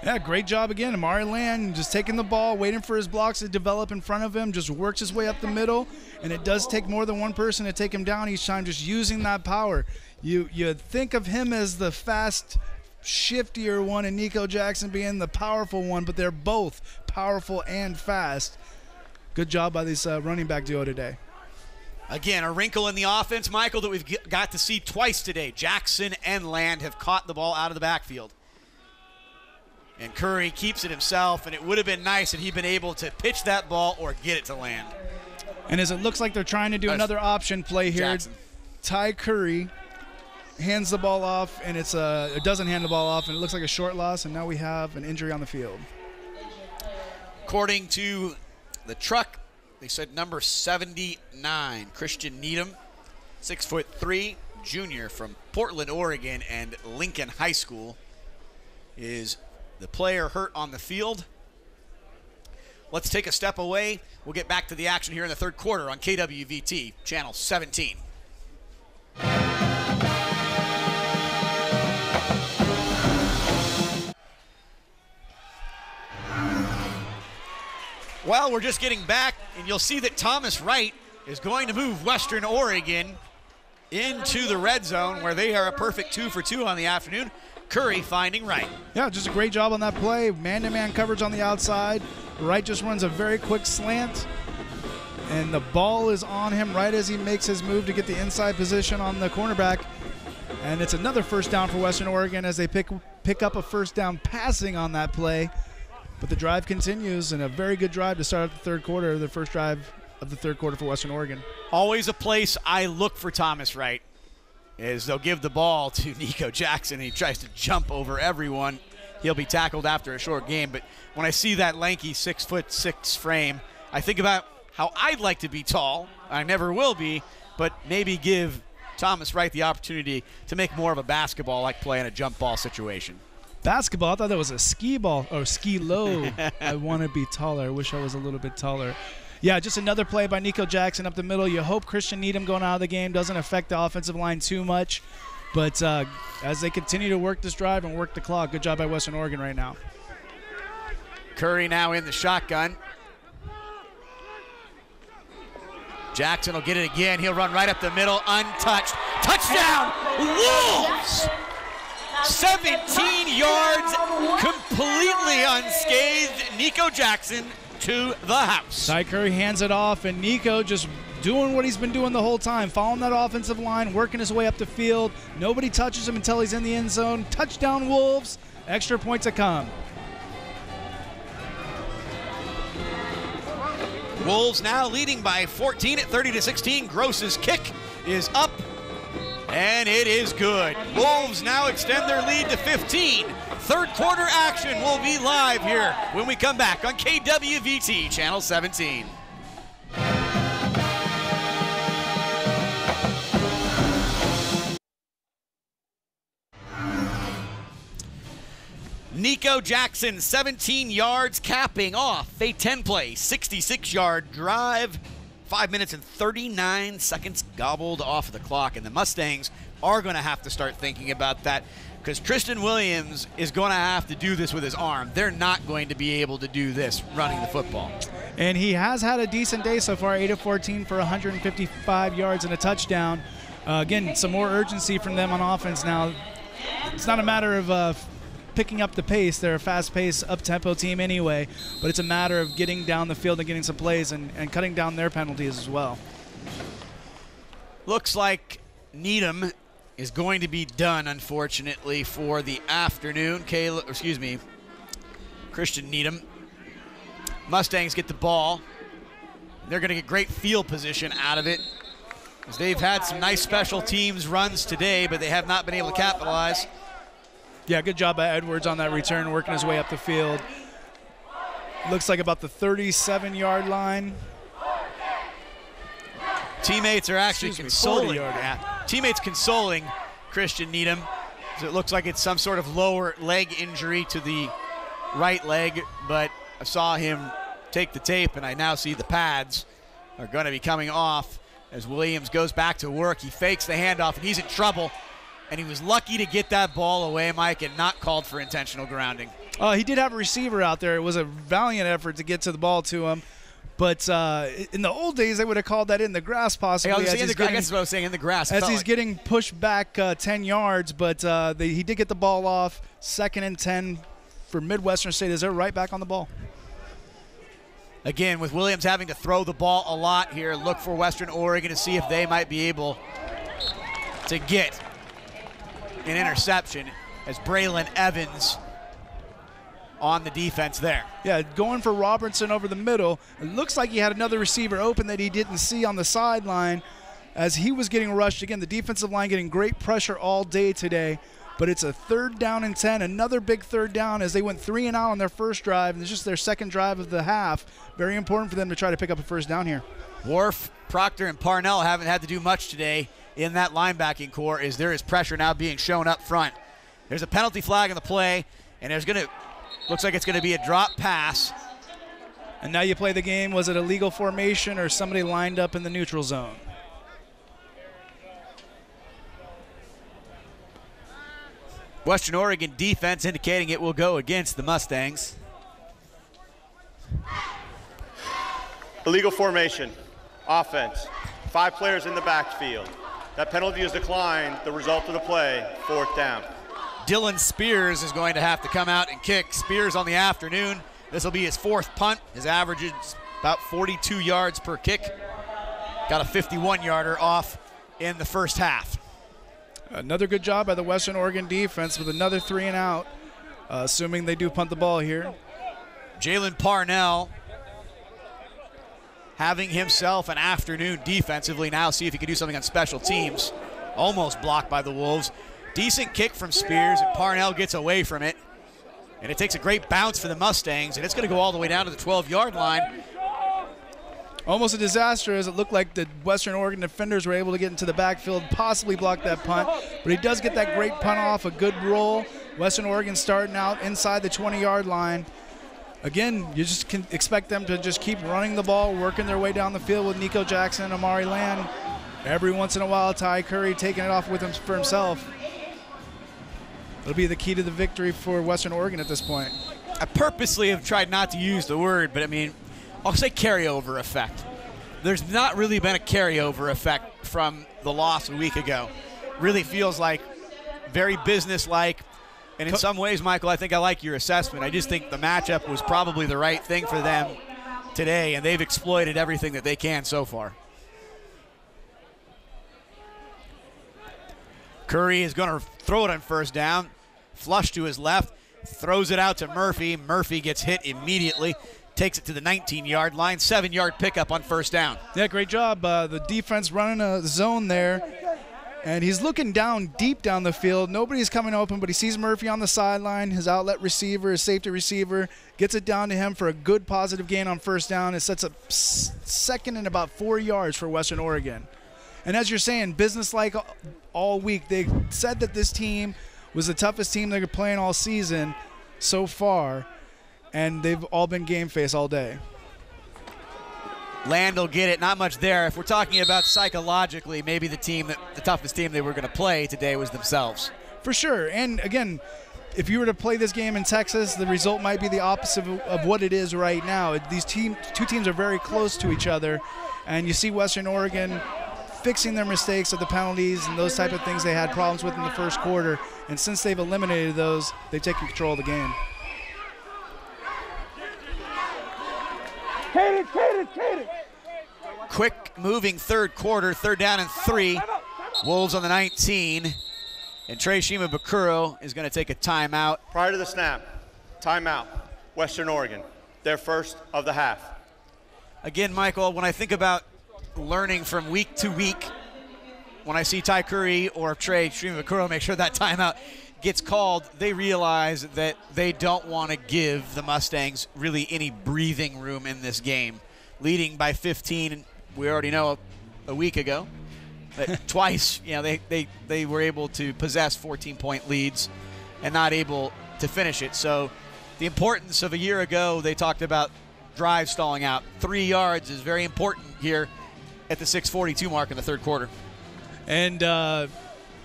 [SPEAKER 5] Yeah, great job again. Omari Land just taking the ball, waiting for his blocks to develop in front of him, just works his way up the middle, and it does take more than one person to take him down each time, just using that power. You think of him as the fast, shiftier one and Nico Jackson being the powerful one, but they're both powerful and fast. Good job by this running back duo today.
[SPEAKER 1] Again, a wrinkle in the offense, Michael, that we've got to see twice today. Jackson and Land have caught the ball out of the backfield. And Curry keeps it himself, and it would have been nice if he'd been able to pitch that ball or get it to Land.
[SPEAKER 5] And as it looks like they're trying to do another option play here,
[SPEAKER 1] Jackson.
[SPEAKER 5] Ty Curry hands the ball off, and it doesn't hand the ball off, and it looks like a short loss, and now we have an injury on the field.
[SPEAKER 1] According to the truck, they said number 79, Christian Needham, 6'3", junior from Portland, Oregon, and Lincoln High School, is the player hurt on the field. Let's take a step away. We'll get back to the action here in the 3rd quarter on KWVT, Channel 17. Well, we're just getting back, and you'll see that Thomas Wright is going to move Western Oregon into the red zone, where they are a perfect 2 for 2 on the afternoon. Curry finding Wright.
[SPEAKER 5] Yeah, just a great job on that play. Man-to-man coverage on the outside. Wright just runs a very quick slant, and the ball is on him right as he makes his move to get the inside position on the cornerback. And it's another first down for Western Oregon as they pick up a first down passing on that play. But the drive continues, and a very good drive to start out the 3rd quarter, the first drive of the 3rd quarter for Western Oregon.
[SPEAKER 1] Always a place I look for Thomas Wright, is they'll give the ball to Nico Jackson. He tries to jump over everyone. He'll be tackled after a short game. But when I see that lanky 6'6" frame, I think about how I'd like to be tall. I never will be, but maybe give Thomas Wright the opportunity to make more of a basketball-like play in a jump ball situation.
[SPEAKER 5] Basketball? I thought that was a skee ball or ski low. I want to be taller. I wish I was a little bit taller. Yeah, just another play by Nico Jackson up the middle. You hope Christian Needham going out of the game doesn't affect the offensive line too much. But as they continue to work this drive and work the clock, good job by Western Oregon right now.
[SPEAKER 1] Curry now in the shotgun. Jackson will get it again. He'll run right up the middle, untouched. Touchdown, Wolves! 17 yards, completely unscathed. Nico Jackson to the house.
[SPEAKER 5] Ty Curry hands it off, and Nico just doing what he's been doing the whole time, following that offensive line, working his way up the field. Nobody touches him until he's in the end zone. Touchdown, Wolves. Extra point to come.
[SPEAKER 1] Wolves now leading by 14 at 30-16. Gross's kick is up, and it is good. Wolves now extend their lead to 15. Third quarter action will be live here when we come back on KWVT Channel 17. Nico Jackson, 17 yards, capping off a 10-play, 66-yard drive. 5 minutes and 39 seconds gobbled off of the clock, and the Mustangs are going to have to start thinking about that because Tristan Williams is going to have to do this with his arm. They're not going to be able to do this running the football.
[SPEAKER 5] And he has had a decent day so far, 8 of 14 for 155 yards and a touchdown. Again, some more urgency from them on offense now. It's not a matter of picking up the pace. They're a fast-paced, up-tempo team anyway, but it's a matter of getting down the field and getting some plays and cutting down their penalties as well.
[SPEAKER 1] Looks like Needham is going to be done, unfortunately, for the afternoon. Christian Needham. Mustangs get the ball. They're going to get great field position out of it, as they've had some nice special teams runs today, but they have not been able to capitalize.
[SPEAKER 5] Yeah, good job by Edwards on that return, working his way up the field. Looks like about the 37-yard line.
[SPEAKER 1] Teammates are actually consoling. Teammates consoling Christian Needham. So it looks like it's some sort of lower leg injury to the right leg, but I saw him take the tape, and I now see the pads are going to be coming off as Williams goes back to work. He fakes the handoff, and he's in trouble. And he was lucky to get that ball away, Mike, and not called for intentional grounding.
[SPEAKER 5] He did have a receiver out there. It was a valiant effort to get to the ball to him. But in the old days, they would have called that in the grass possibly.
[SPEAKER 1] I guess that's what I was saying, in the grass.
[SPEAKER 5] As he's getting pushed back 10 yards, but he did get the ball off. 2nd and 10 for Midwestern State as they're right back on the ball.
[SPEAKER 1] Again, with Williams having to throw the ball a lot here, look for Western Oregon to see if they might be able to get an interception as Braylon Evans on the defense there.
[SPEAKER 5] Yeah, going for Robertson over the middle. It looks like he had another receiver open that he didn't see on the sideline as he was getting rushed. Again, the defensive line getting great pressure all day today, but it's a 3rd down and 10, another big 3rd down as they went 3 and out on their first drive, and it's just their 2nd drive of the half. Very important for them to try to pick up a 1st down here.
[SPEAKER 1] Wharf, Proctor, and Parnell haven't had to do much today in that linebacking core, as there is pressure now being shown up front. There's a penalty flag on the play, and looks like it's going to be a drop pass.
[SPEAKER 5] And now you play the game. Was it a legal formation or somebody lined up in the neutral zone?
[SPEAKER 1] Western Oregon defense indicating it will go against the Mustangs.
[SPEAKER 6] Illegal formation. Offense. 5 players in the backfield. That penalty is declined. The result of the play, 4th down.
[SPEAKER 1] Dylan Spears is going to have to come out and kick. Spears on the afternoon. This will be his 4th punt. His average is about 42 yards per kick. Got a 51-yarder off in the first half.
[SPEAKER 5] Another good job by the Western Oregon defense with another 3 and out, assuming they do punt the ball here.
[SPEAKER 1] Jalen Parnell having himself an afternoon defensively. Now see if he can do something on special teams. Almost blocked by the Wolves. Decent kick from Spears, and Parnell gets away from it. And it takes a great bounce for the Mustangs, and it's going to go all the way down to the 12-yard line.
[SPEAKER 5] Almost a disaster, as it looked like the Western Oregon defenders were able to get into the backfield, possibly block that punt. But he does get that great punt off, a good roll. Western Oregon starting out inside the 20-yard line. Again, you just can expect them to just keep running the ball, working their way down the field with Nico Jackson and Amari Land. Every once in a while, Ty Curry taking it off with him for himself. It'll be the key to the victory for Western Oregon at this point.
[SPEAKER 1] I purposely have tried not to use the word, but I mean, I'll say carryover effect. There's not really been a carryover effect from the loss a week ago. Really feels like very business-like. And in some ways, Michael, I think I like your assessment. I just think the matchup was probably the right thing for them today, and they've exploited everything that they can so far. Curry is going to throw it on 1st down. Flush to his left. throws it out to Murphy. Murphy gets hit immediately, takes it to the 19-yard line, 7-yard pickup on first down.
[SPEAKER 5] Yeah, great job. The defense running a zone there, and he's looking down deep down the field. Nobody's coming open, but he sees Murphy on the sideline. His outlet receiver, his safety receiver, gets it down to him for a good positive gain on first down. It sets up second and about 4 yards for Western Oregon. And as you're saying, business-like all week. They said that this team was the toughest team they're playing all season so far, and they've all been game face all day.
[SPEAKER 1] Land will get it, not much there. If we're talking about psychologically, maybe the toughest team they were going to play today was themselves.
[SPEAKER 5] For sure, and again, if you were to play this game in Texas, the result might be the opposite of what it is right now. These two teams are very close to each other, and you see Western Oregon fixing their mistakes of the penalties and those type of things they had problems with in the first quarter. And since they've eliminated those, they've taken control of the game.
[SPEAKER 1] Quick moving third quarter, 3rd down and 3. Wolves on the 19. And Trey Shima-Bakuro is going to take a timeout.
[SPEAKER 6] Prior to the snap, timeout, Western Oregon, their first of the half.
[SPEAKER 1] Again, Michael, when I think about learning from week to week, when I see Ty Curry or Trey Shima-Bakuro make sure that timeout gets called, they realize that they don't want to give the Mustangs really any breathing room in this game. Leading by 15, we already know a week ago that twice, they were able to possess 14-point leads and not able to finish it. So the importance of a year ago, they talked about drive stalling out. 3 yards is very important here at the 6:42 mark in the third quarter.
[SPEAKER 5] And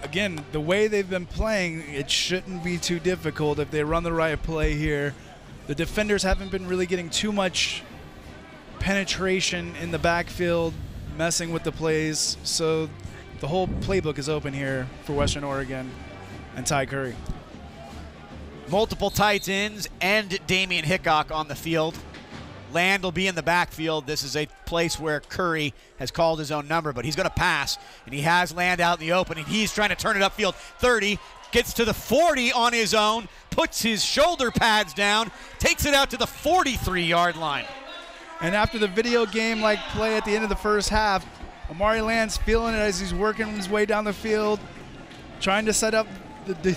[SPEAKER 5] again, the way they've been playing, it shouldn't be too difficult if they run the right play here. The defenders haven't been really getting too much penetration in the backfield, messing with the plays. So the whole playbook is open here for Western Oregon and Ty Curry.
[SPEAKER 1] Multiple tight ends and Damian Hickok on the field. Land will be in the backfield. This is a place where Curry has called his own number, but he's going to pass, and he has Land out in the open, and he's trying to turn it upfield. 30, gets to the 40 on his own, puts his shoulder pads down, takes it out to the 43-yard line.
[SPEAKER 5] And after the video game-like play at the end of the first half, Amari Land's feeling it as he's working his way down the field, trying to set up the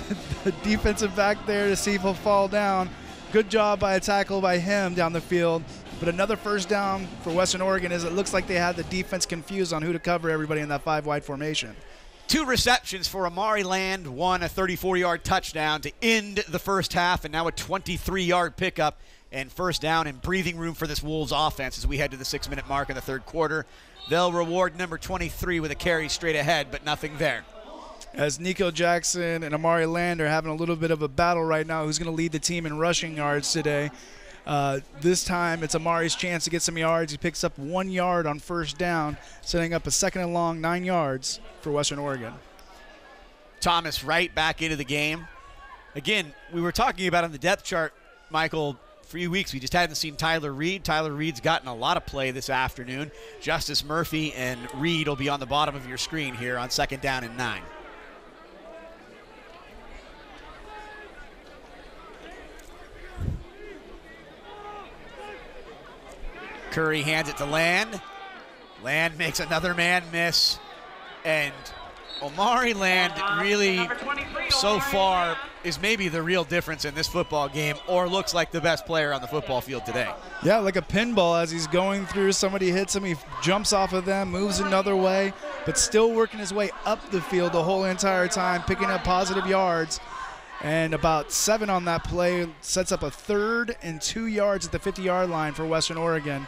[SPEAKER 5] defensive back there to see if he'll fall down. Good job by a tackle by him down the field. But another first down for Western Oregon is it looks like they had the defense confused on who to cover everybody in that 5-wide formation.
[SPEAKER 1] 2 receptions for Amari Land, 1 a 34-yard touchdown to end the first half, and now a 23-yard pickup and first down and breathing room for this Wolves offense as we head to the 6-minute mark in the third quarter. They'll reward number 23 with a carry straight ahead, but nothing there.
[SPEAKER 5] As Nico Jackson and Amari Land are having a little bit of a battle right now, who's going to lead the team in rushing yards today. This time it's Amari's chance to get some yards. He picks up 1 yard on first down, setting up a 2nd and long, 9 yards for Western Oregon.
[SPEAKER 1] Thomas Wright back into the game. Again, we were talking about on the depth chart, Michael, for a few weeks, we just hadn't seen Tyler Reed. Tyler Reed's gotten a lot of play this afternoon. Justice Murphy and Reed will be on the bottom of your screen here on 2nd down and 9. Curry hands it to Land. Land makes another man miss. And Omari Land really, so far, is maybe the real difference in this football game, or looks like the best player on the football field today.
[SPEAKER 5] Yeah, like a pinball as he's going through. Somebody hits him, he jumps off of them, moves another way, but still working his way up the field the whole entire time, picking up positive yards. And about 7 on that play sets up a 3rd and 2 yards at the 50-yard line for Western Oregon.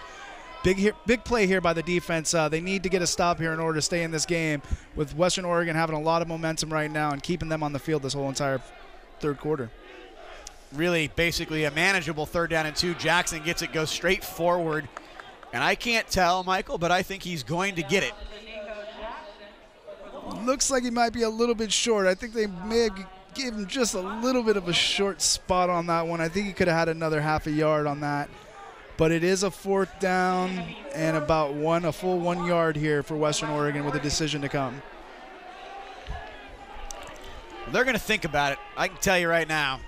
[SPEAKER 5] Big play here by the defense. They need to get a stop here in order to stay in this game, with Western Oregon having a lot of momentum right now and keeping them on the field this whole entire third quarter.
[SPEAKER 1] Really basically a manageable 3rd down and 2. Jackson gets it, goes straight forward. And I can't tell, Michael, but I think he's going to get it.
[SPEAKER 5] Looks like he might be a little bit short. I think they may have given him just a little bit of a short spot on that one. I think he could have had another half a yard on that. But it is a 4th down and about a full 1 yard here for Western Oregon with a decision to come.
[SPEAKER 1] They're going to think about it. I can tell you right now,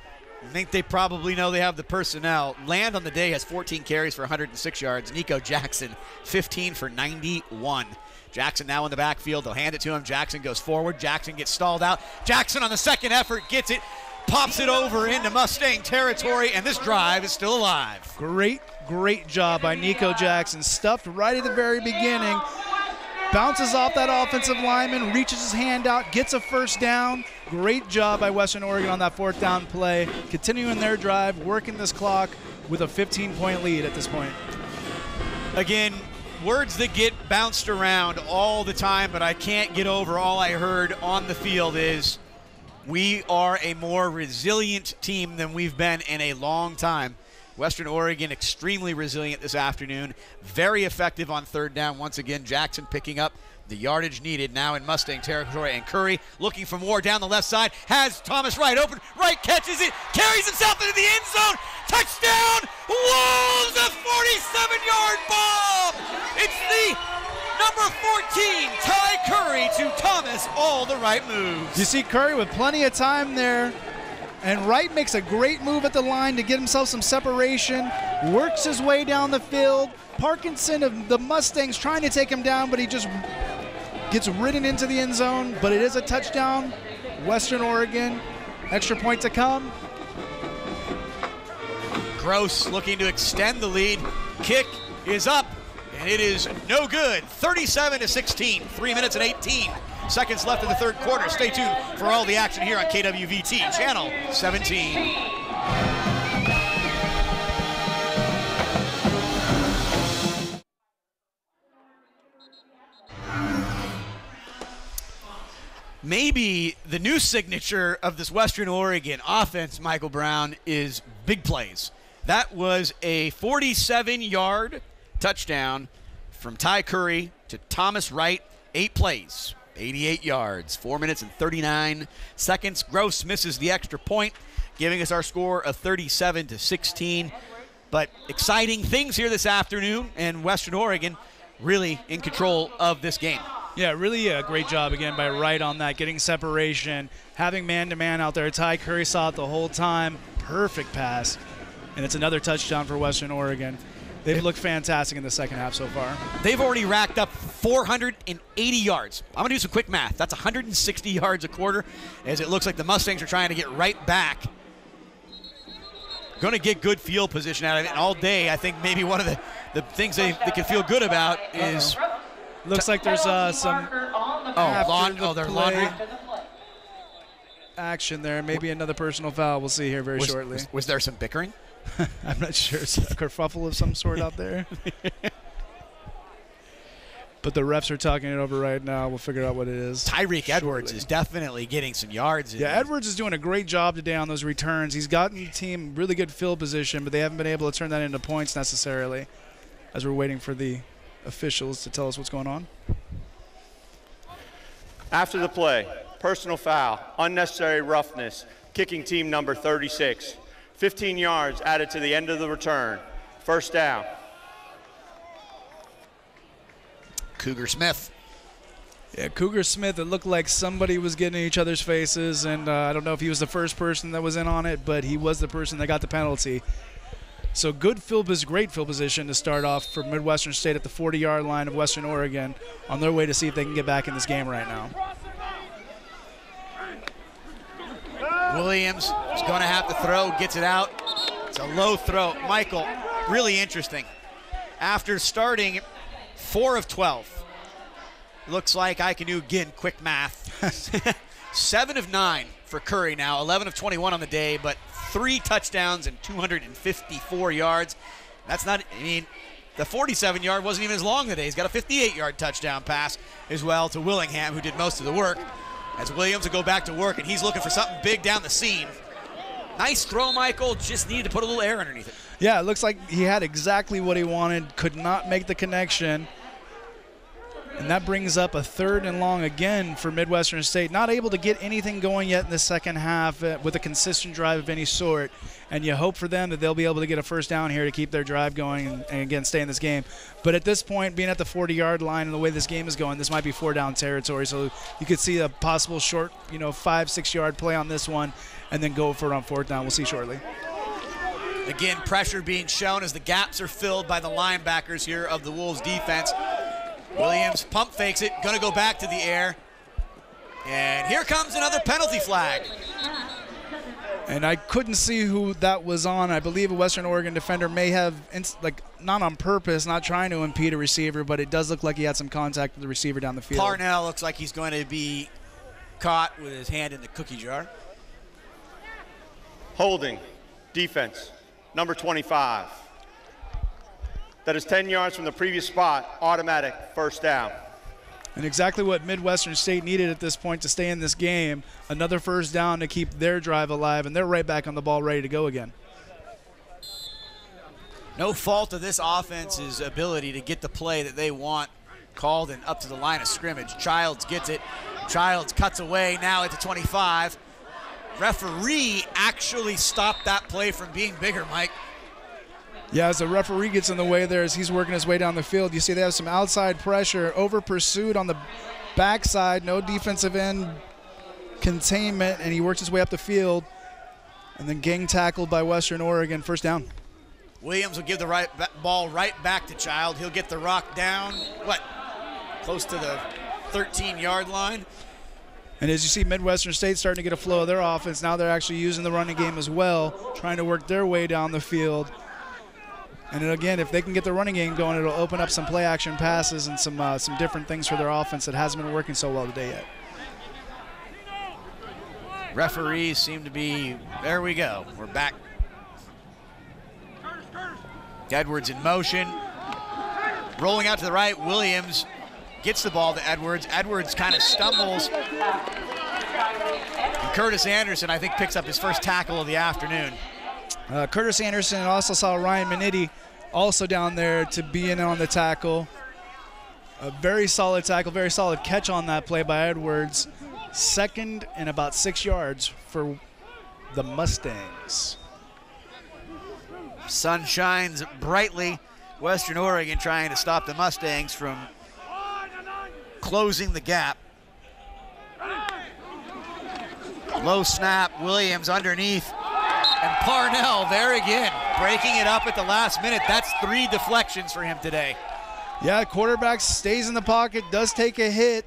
[SPEAKER 1] I think they probably know they have the personnel. Land on the day has 14 carries for 106 yards. Nico Jackson, 15 for 91. Jackson now in the backfield. They'll hand it to him. Jackson goes forward. Jackson gets stalled out. Jackson on the second effort gets it, pops it over into Mustang territory, and this drive is still alive.
[SPEAKER 5] Great job by Nico Jackson. Stuffed right at the very beginning. Bounces off that offensive lineman, reaches his hand out, gets a first down. Great job by Western Oregon on that fourth down play. Continuing their drive, working this clock with a 15-point lead at this point.
[SPEAKER 1] Again, words that get bounced around all the time, but I can't get over all I heard on the field is we are a more resilient team than we've been in a long time. Western Oregon extremely resilient this afternoon. Very effective on third down. Once again, Jackson picking up the yardage needed now in Mustang territory. And Curry looking for more down the left side. Has Thomas Wright open. Wright catches it. Carries himself into the end zone. Touchdown! Wolves! A 47-yard bomb! It's the number 14, Ty Curry to Thomas. All the right moves.
[SPEAKER 5] You see Curry with plenty of time there. And Wright makes a great move at the line to get himself some separation, works his way down the field. Parkinson of the Mustangs trying to take him down, but he just gets ridden into the end zone. But it is a touchdown. Western Oregon, extra point to come.
[SPEAKER 1] Gross looking to extend the lead. Kick is up, and it is no good. 37-16, 3 minutes and 18 seconds left in the third quarter. Stay tuned for all the action here on KWVT, Channel 17. Maybe the new signature of this Western Oregon offense, Michael Brown, is big plays. That was a 47-yard touchdown from Ty Curry to Thomas Wright. 8 plays. 88 yards, 4 minutes and 39 seconds. Gross misses the extra point, giving us our score of 37-16. But exciting things here this afternoon, and Western Oregon really in control of this game.
[SPEAKER 5] Yeah, really a great job again by Wright on that, getting separation, having man-to-man out there. Ty Curry saw it the whole time. Perfect pass. And it's another touchdown for Western Oregon. They've looked fantastic in the second half so far.
[SPEAKER 1] They've already racked up 480 yards. I'm going to do some quick math. That's 160 yards a quarter, as it looks like the Mustangs are trying to get right back. Going to get good field position out of it. And all day, I think maybe one of the things they can feel good about is...
[SPEAKER 5] Looks like there's some
[SPEAKER 1] they're laundry
[SPEAKER 5] action there. Maybe another personal foul. We'll see here very shortly.
[SPEAKER 1] Was there some bickering?
[SPEAKER 5] I'm not sure. It's a kerfuffle of some sort out there. But the refs are talking it over right now. We'll figure out what it is.
[SPEAKER 1] Tyreek Edwards is definitely getting some yards.
[SPEAKER 5] Yeah, Edwards is doing a great job today on those returns. He's gotten the team really good field position, but they haven't been able to turn that into points necessarily, as we're waiting for the officials to tell us what's going on.
[SPEAKER 6] After the play, personal foul, unnecessary roughness, kicking team number 36. 15 yards added to the end of the return. First down.
[SPEAKER 1] Cougar Smith.
[SPEAKER 5] Yeah, Cougar Smith, it looked like somebody was getting in each other's faces, and I don't know if he was the first person that was in on it, but he was the person that got the penalty. So great field position to start off for Midwestern State at the 40-yard line of Western Oregon on their way to see if they can get back in this game right now.
[SPEAKER 1] Williams is going to have to throw, gets it out. It's a low throw. Michael, really interesting. After starting 4 of 12, looks like I can do, again, quick math. 7 of 9 for Curry now, 11 of 21 on the day, but 3 touchdowns and 254 yards. That's not, I mean, the 47-yard wasn't even as long today. He's got a 58-yard touchdown pass as well to Willingham, who did most of the work. As Williams will go back to work, and he's looking for something big down the seam. Nice throw, Michael. Just needed to put a little air underneath it.
[SPEAKER 5] Yeah, it looks like he had exactly what he wanted. Could not make the connection. And that brings up a 3rd and long again for Midwestern State. Not able to get anything going yet in the second half with a consistent drive of any sort. And you hope for them that they'll be able to get a first down here to keep their drive going and again, stay in this game. But at this point, being at the 40-yard line and the way this game is going, this might be 4-down territory. So you could see a possible short, 5-6-yard play on this one and then go for it on 4th down. We'll see shortly.
[SPEAKER 1] Again, pressure being shown as the gaps are filled by the linebackers here of the Wolves defense. Williams pump fakes it, gonna go back to the air. And here comes another penalty flag.
[SPEAKER 5] And I couldn't see who that was on. I believe a Western Oregon defender may have, not on purpose, not trying to impede a receiver, but it does look like he had some contact with the receiver down the field.
[SPEAKER 1] Parnell looks like he's going to be caught with his hand in the cookie jar.
[SPEAKER 6] Holding, defense, number 25. That is 10 yards from the previous spot, automatic first down.
[SPEAKER 5] And exactly what Midwestern State needed at this point to stay in this game, another first down to keep their drive alive, and they're right back on the ball ready to go again.
[SPEAKER 1] No fault of this offense's ability to get the play that they want called and up to the line of scrimmage. Childs gets it. Childs cuts away now at the 25. Referee actually stopped that play from being bigger, Mike.
[SPEAKER 5] Yeah, as the referee gets in the way there as he's working his way down the field, you see they have some outside pressure, over pursued on the backside, no defensive end containment, and he works his way up the field, and then gang tackled by Western Oregon, first down.
[SPEAKER 1] Williams will give the ball right back to Child. He'll get the rock down, close to the 13-yard line.
[SPEAKER 5] And as you see, Midwestern State starting to get a flow of their offense. Now they're actually using the running game as well, trying to work their way down the field. And then again, if they can get the running game going, it'll open up some play-action passes and some different things for their offense that hasn't been working so well today yet.
[SPEAKER 1] Referees seem to be, there we go, we're back. Edwards in motion, rolling out to the right. Williams gets the ball to Edwards. Edwards kind of stumbles. And Curtis Anderson, I think, picks up his first tackle of the afternoon.
[SPEAKER 5] Curtis Anderson also saw Ryan Minetti also down there to be in on the tackle. A very solid tackle, very solid catch on that play by Edwards. Second and about 6 yards for the Mustangs.
[SPEAKER 1] Sun shines brightly. Western Oregon trying to stop the Mustangs from closing the gap. Low snap, Williams underneath. And Parnell there again, breaking it up at the last minute. That's 3 deflections for him today.
[SPEAKER 5] Yeah, quarterback stays in the pocket, does take a hit.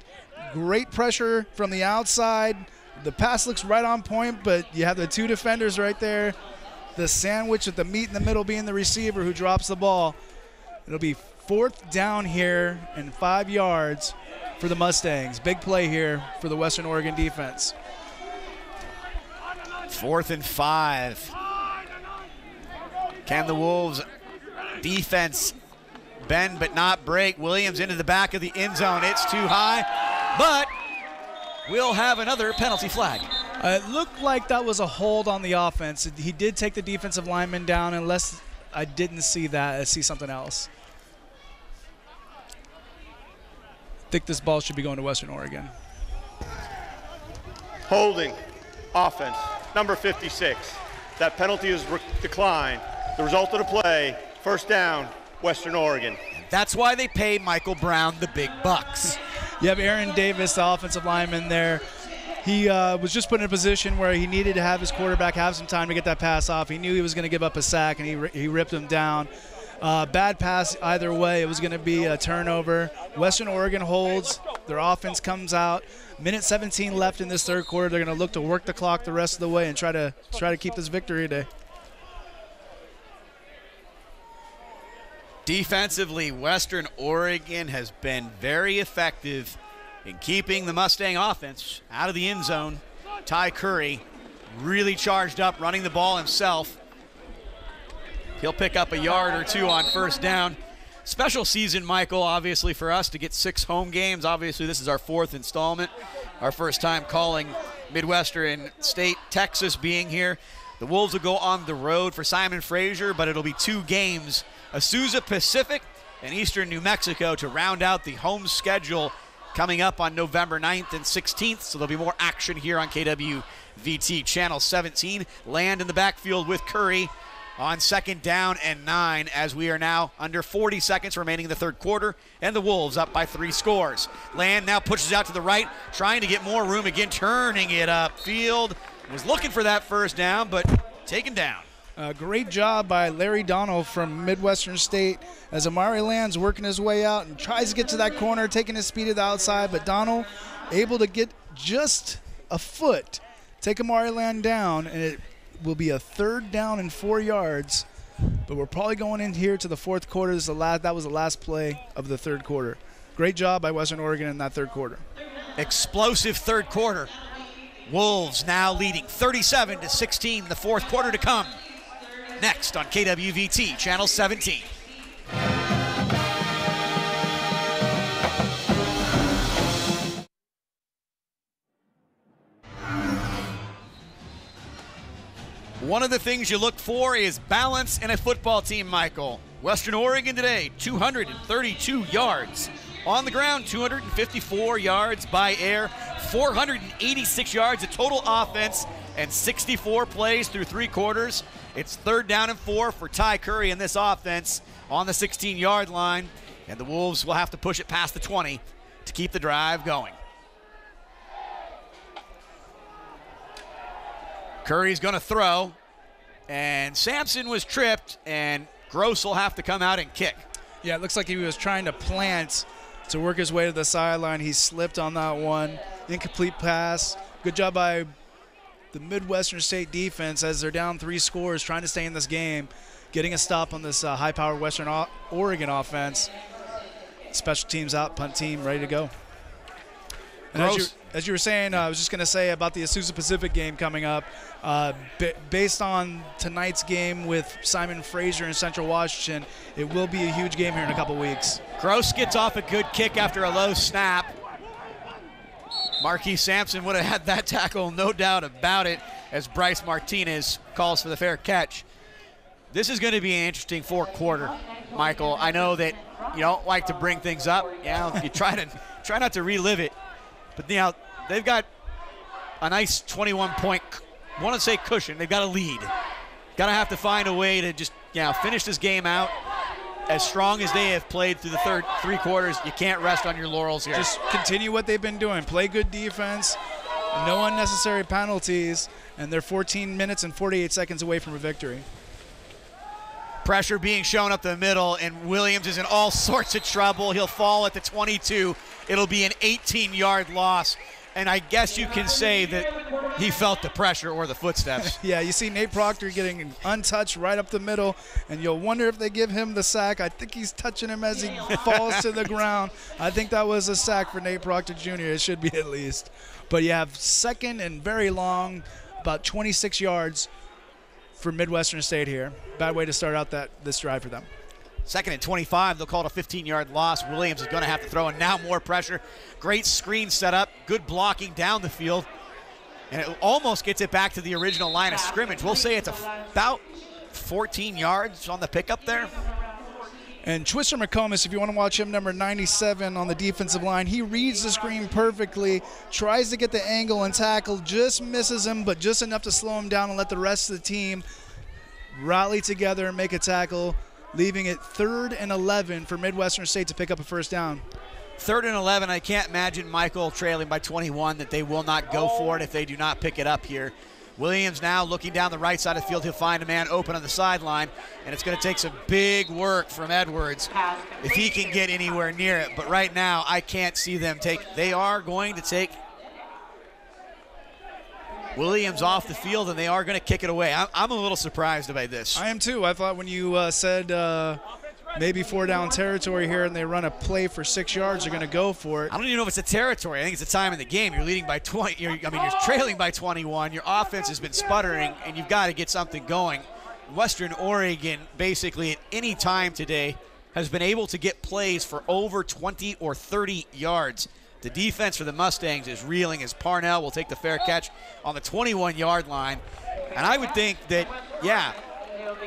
[SPEAKER 5] Great pressure from the outside. The pass looks right on point, but you have the 2 defenders right there. The sandwich with the meat in the middle being the receiver who drops the ball. It'll be 4th down here and 5 yards for the Mustangs. Big play here for the Western Oregon defense.
[SPEAKER 1] 4th and 5. Can the Wolves defense bend but not break? Williams into the back of the end zone. It's too high, but we'll have another penalty flag.
[SPEAKER 5] It looked like that was a hold on the offense. He did take the defensive lineman down, unless I didn't see that. I see something else. I think this ball should be going to Western Oregon.
[SPEAKER 6] Holding, offense, number 56. That penalty is declined. The result of the play, first down, Western Oregon.
[SPEAKER 1] That's why they pay Michael Brown the big bucks.
[SPEAKER 5] You have Aaron Davis, the offensive lineman there. He was just put in a position where he needed to have his quarterback have some time to get that pass off. He knew he was going to give up a sack, and he ripped him down. Bad pass either way. It was going to be a turnover. Western Oregon holds. Their offense comes out. Minute 17 left in this third quarter. They're going to look to work the clock the rest of the way and try to keep this victory today.
[SPEAKER 1] Defensively, Western Oregon has been very effective in keeping the Mustang offense out of the end zone. Ty Curry really charged up, running the ball himself. He'll pick up a yard or 2 on first down. Special season, Michael, obviously, for us to get 6 home games. Obviously, this is our 4th installment, our first time calling Midwestern State, Texas being here. The Wolves will go on the road for Simon Fraser, but it'll be 2 games. Azusa Pacific and Eastern New Mexico to round out the home schedule coming up on November 9th and 16th. So there'll be more action here on KWVT Channel 17. Land in the backfield with Curry on 2nd down and 9 as we are now under 40 seconds remaining in the third quarter, and the Wolves up by 3 scores. Land now pushes out to the right, trying to get more room again, turning it upfield. Was looking for that first down, but taken down.
[SPEAKER 5] Great job by Larry Donald from Midwestern State as Amari Land's working his way out and tries to get to that corner, taking his speed to the outside, but Donald able to get just a foot, take Amari Land down, and it will be a 3rd down and 4 yards, but we're probably going in here to the fourth quarter. That was the last play of the third quarter. Great job by Western Oregon in that third quarter.
[SPEAKER 1] Explosive third quarter. Wolves now leading 37-16, the fourth quarter to come. Next on KWVT Channel 17. One of the things you look for is balance in a football team, Michael. Western Oregon today, 232 yards. On the ground, 254 yards by air, 486 yards of total offense, and 64 plays through 3 quarters. It's 3rd down and 4 for Ty Curry in this offense on the 16-yard line, and the Wolves will have to push it past the 20 to keep the drive going. Curry's going to throw, and Sampson was tripped, and Gross will have to come out and kick.
[SPEAKER 5] Yeah, it looks like he was trying to plant to work his way to the sideline. He slipped on that one. Incomplete pass. Good job by the Midwestern State defense as they're down 3 scores, trying to stay in this game, getting a stop on this high-powered Western Oregon offense. Special teams out, punt team ready to go. And as you were saying, I was just going to say about the Azusa Pacific game coming up. Based on tonight's game with Simon Fraser in Central Washington, it will be a huge game here in a couple weeks.
[SPEAKER 1] Gross gets off a good kick after a low snap. Marquise Sampson would have had that tackle, no doubt about it, as Bryce Martinez calls for the fair catch. This is going to be an interesting fourth quarter, Michael. I know that you don't like to bring things up. You try not to relive it. But they've got a nice 21-point, want to say cushion. They've got a lead. Got to have to find a way to just finish this game out as strong as they have played through the 3 quarters. You can't rest on your laurels here.
[SPEAKER 5] Just continue what they've been doing. Play good defense, no unnecessary penalties, and they're 14 minutes and 48 seconds away from a victory.
[SPEAKER 1] Pressure being shown up the middle, and Williams is in all sorts of trouble. He'll fall at the 22. It'll be an 18-yard loss, and I guess you can say that he felt the pressure or the footsteps.
[SPEAKER 5] Yeah, you see Nate Proctor getting untouched right up the middle, and you'll wonder if they give him the sack. I think he's touching him as he falls to the ground. I think that was a sack for Nate Proctor Jr. It should be at least. But you have 2nd and very long, about 26 yards for Midwestern State here. Bad way to start out this drive for them.
[SPEAKER 1] 2nd and 25, they'll call it a 15-yard loss. Williams is going to have to throw, and now more pressure. Great screen set up, good blocking down the field, and it almost gets it back to the original line of scrimmage. We'll say it's about 14 yards on the pickup there.
[SPEAKER 5] And Twister McComas, if you want to watch him, number 97 on the defensive line, he reads the screen perfectly, tries to get the angle and tackle, just misses him, but just enough to slow him down and let the rest of the team rally together and make a tackle, leaving it 3rd and 11 for Midwestern State to pick up a first down.
[SPEAKER 1] 3rd and 11, I can't imagine Michael trailing by 21 that they will not go for it if they do not pick it up here. Williams now looking down the right side of the field. He'll find a man open on the sideline, and it's going to take some big work from Edwards if he can get anywhere near it. But right now, I can't see them they are going to take Williams off the field, and they are going to kick it away. I'm a little surprised by this.
[SPEAKER 5] I am too. I thought when you said maybe 4-down territory here and they run a play for 6 yards, they're going to go for it.
[SPEAKER 1] I don't even know if it's a territory. I think it's a time in the game. You're leading by 20. You're trailing by 21. Your offense has been sputtering, and you've got to get something going. Western Oregon, basically at any time today, has been able to get plays for over 20 or 30 yards. The defense for the Mustangs is reeling as Parnell will take the fair catch on the 21-yard line. And I would think that,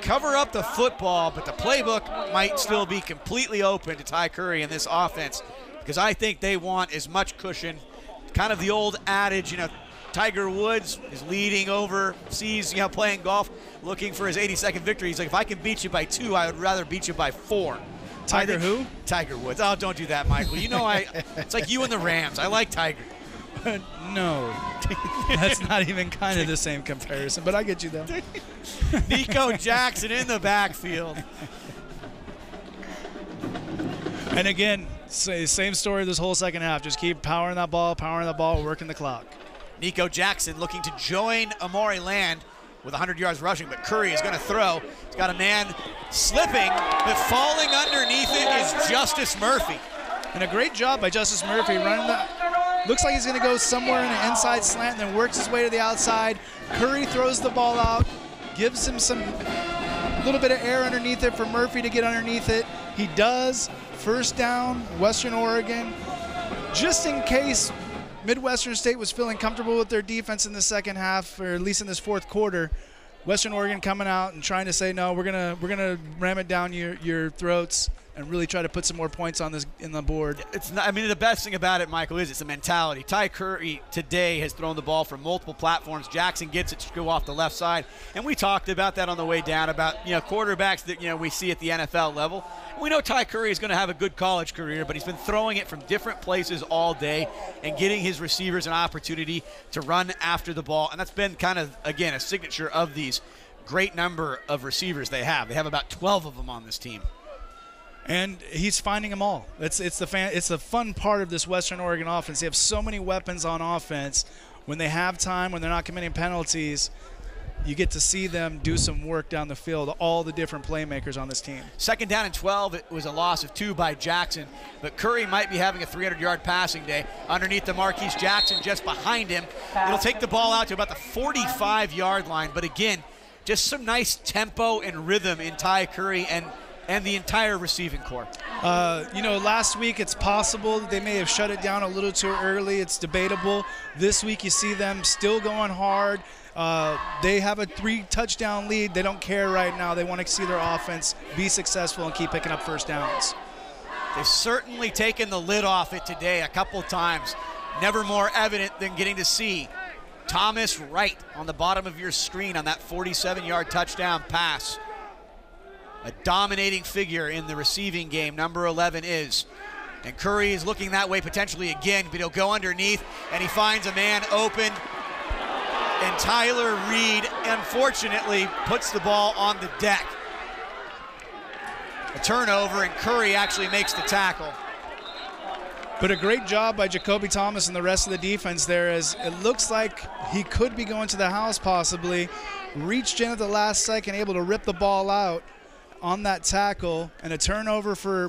[SPEAKER 1] cover up the football, but the playbook might still be completely open to Ty Curry in this offense, because I think they want as much cushion. Kind of the old adage, Tiger Woods is leading overseas, playing golf, looking for his 82nd victory. He's like, if I can beat you by 2, I would rather beat you by 4.
[SPEAKER 5] Tiger who?
[SPEAKER 1] Tiger Woods. Oh, don't do that, Michael. It's like you and the Rams. I like Tiger.
[SPEAKER 5] No. That's not even kind of the same comparison, but I get you, though.
[SPEAKER 1] Nico Jackson in the backfield.
[SPEAKER 5] And again, same story this whole second half. Just keep powering that ball, working the clock.
[SPEAKER 1] Nico Jackson looking to join Amari Land with 100 yards rushing, but Curry is going to throw. He's got a man slipping, but falling underneath it is Justice Murphy.
[SPEAKER 5] And a great job by Justice Murphy running the. Looks like he's going to go somewhere in an inside slant and then works his way to the outside. Curry throws the ball out, gives him some little bit of air underneath it for Murphy to get underneath it. He does. First down, Western Oregon. Just in case Midwestern State was feeling comfortable with their defense in the second half, or at least in this fourth quarter, Western Oregon coming out and trying to say, no, we're gonna ram it down your throats and really try to put some more points on this in the board.
[SPEAKER 1] The best thing about it, Michael, is it's a mentality. Ty Curry today has thrown the ball from multiple platforms. Jackson gets it to go off the left side, and we talked about that on the way down about quarterbacks that we see at the NFL level. We know Ty Curry is going to have a good college career, but he's been throwing it from different places all day and getting his receivers an opportunity to run after the ball, and that's been kind of, again, a signature of these great number of receivers they have. They have about 12 of them on this team.
[SPEAKER 5] And he's finding them all. It's the fun part of this Western Oregon offense. They have so many weapons on offense. When they have time, when they're not committing penalties, you get to see them do some work down the field, all the different playmakers on this team.
[SPEAKER 1] Second down and 12, it was a loss of 2 by Jackson, but Curry might be having a 300-yard passing day. Underneath the Marquise Jackson, just behind him. It'll take the ball out to about the 45-yard line, but again, just some nice tempo and rhythm in Ty Curry and the entire receiving corps.
[SPEAKER 5] Last week it's possible that they may have shut it down a little too early. It's debatable. This week you see them still going hard. They have a 3-touchdown lead. They don't care right now. They want to see their offense be successful and keep picking up first downs.
[SPEAKER 1] They've certainly taken the lid off it today a couple times. Never more evident than getting to see Thomas Wright on the bottom of your screen on that 47-yard touchdown pass. A dominating figure in the receiving game, number 11 is. And Curry is looking that way potentially again, but he'll go underneath, and he finds a man open. And Tyler Reed, unfortunately, puts the ball on the deck. A turnover, and Curry actually makes the tackle.
[SPEAKER 5] But a great job by Jacoby Thomas and the rest of the defense there, as it looks like he could be going to the house possibly. Reached in at the last second, able to rip the ball out on that tackle, and a turnover for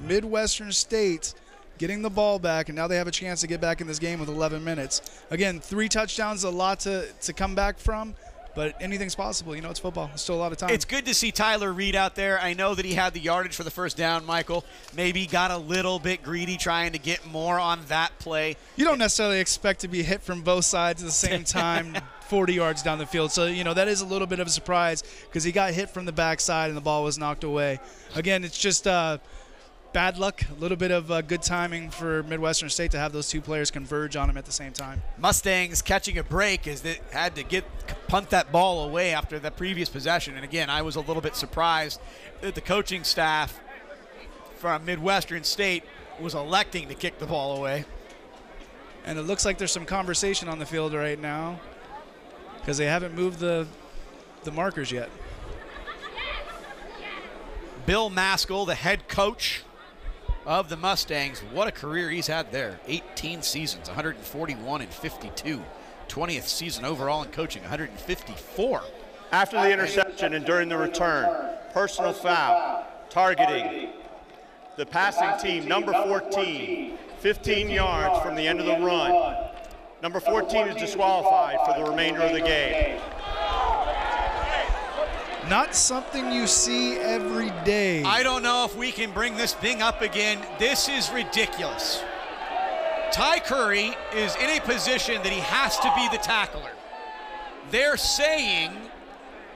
[SPEAKER 5] Midwestern State, getting the ball back, and now they have a chance to get back in this game with 11 minutes. Again, 3 touchdowns, a lot to come back from, but anything's possible. It's football. There's still a lot of time.
[SPEAKER 1] It's good to see Tyler Reed out there. I know that he had the yardage for the first down, Michael. Maybe got a little bit greedy trying to get more on that play.
[SPEAKER 5] You don't necessarily expect to be hit from both sides at the same time 40 yards down the field. So, that is a little bit of a surprise because he got hit from the backside and the ball was knocked away. Again, it's just bad luck, a little bit of good timing for Midwestern State to have those 2 players converge on him at the same time.
[SPEAKER 1] Mustangs catching a break as they had to punt that ball away after the previous possession. And again, I was a little bit surprised that the coaching staff from Midwestern State was electing to kick the ball away.
[SPEAKER 5] And it looks like there's some conversation on the field right now because they haven't moved the markers yet.
[SPEAKER 1] Bill Maskell, the head coach of the Mustangs, what a career he's had there. 18 seasons, 141 and 52. 20th season overall in coaching, 154.
[SPEAKER 6] After the interception and during the return, personal foul, targeting the passing team, number 14, 15 yards from the end of the run. Number 14 is disqualified for the remainder of the game.
[SPEAKER 5] Not something you see every day.
[SPEAKER 1] I don't know if we can bring this thing up again. This is ridiculous. Ty Curry is in a position that he has to be the tackler. They're saying,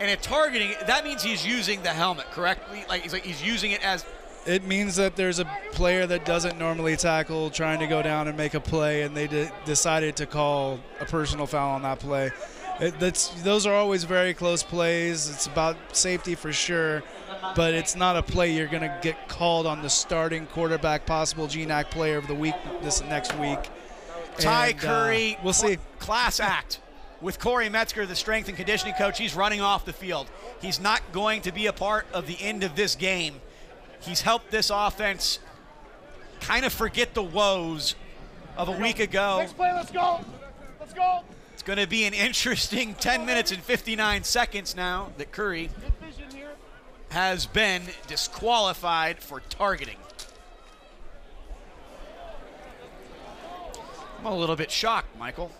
[SPEAKER 1] And at targeting, that means he's using the helmet correctly. He's using it as.
[SPEAKER 5] It means that there's a player that doesn't normally tackle trying to go down and make a play, and they decided to call a personal foul on that play. Those are always very close plays. It's about safety for sure, but it's not a play you're going to get called on the starting quarterback, possible GNAC player of the week this next week.
[SPEAKER 1] Ty Curry,
[SPEAKER 5] we'll see.
[SPEAKER 1] Class act with Corey Metzger, the strength and conditioning coach. He's running off the field. He's not going to be a part of the end of this game. He's helped this offense kind of forget the woes of a week ago.
[SPEAKER 7] Next play, let's go. Let's go.
[SPEAKER 1] It's going to be an interesting 10 minutes and 59 seconds now that Curry has been disqualified for targeting. I'm a little bit shocked, Michael.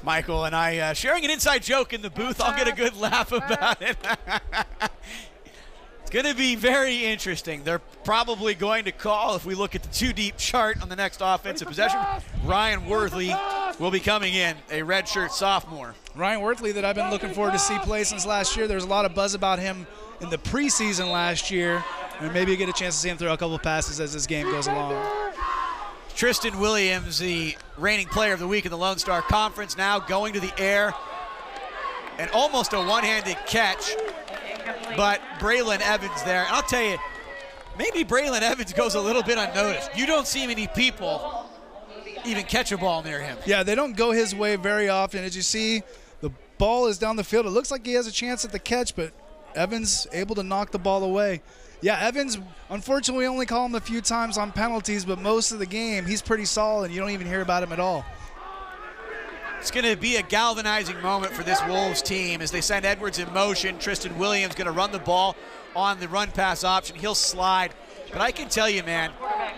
[SPEAKER 1] Michael and I sharing an inside joke in the booth. I'll get a good laugh about it. It's going to be very interesting. They're probably going to call, if we look at the two-deep chart on the next offensive possession, Ryan Worthley will be coming in, a redshirt sophomore.
[SPEAKER 5] Ryan Worthley that I've been looking forward to see play since last year. There's a lot of buzz about him in the preseason last year, and maybe you get a chance to see him throw a couple passes as this game goes along.
[SPEAKER 1] Tristan Williams, the reigning player of the week in the Lone Star Conference, now going to the air, and almost a one-handed catch, but Braylon Evans there. And I'll tell you, maybe Braylon Evans goes a little bit unnoticed. You don't see many people even catch a ball near him.
[SPEAKER 5] Yeah, they don't go his way very often. As you see, the ball is down the field. It looks like he has a chance at the catch, but Evans able to knock the ball away. Yeah, Evans, unfortunately, we only call him a few times on penalties, but most of the game, he's pretty solid. You don't even hear about him at all.
[SPEAKER 1] It's going to be a galvanizing moment for this Wolves team as they send Edwards in motion. Tristan Williams going to run the ball on the run-pass option. He'll slide. But I can tell you, man,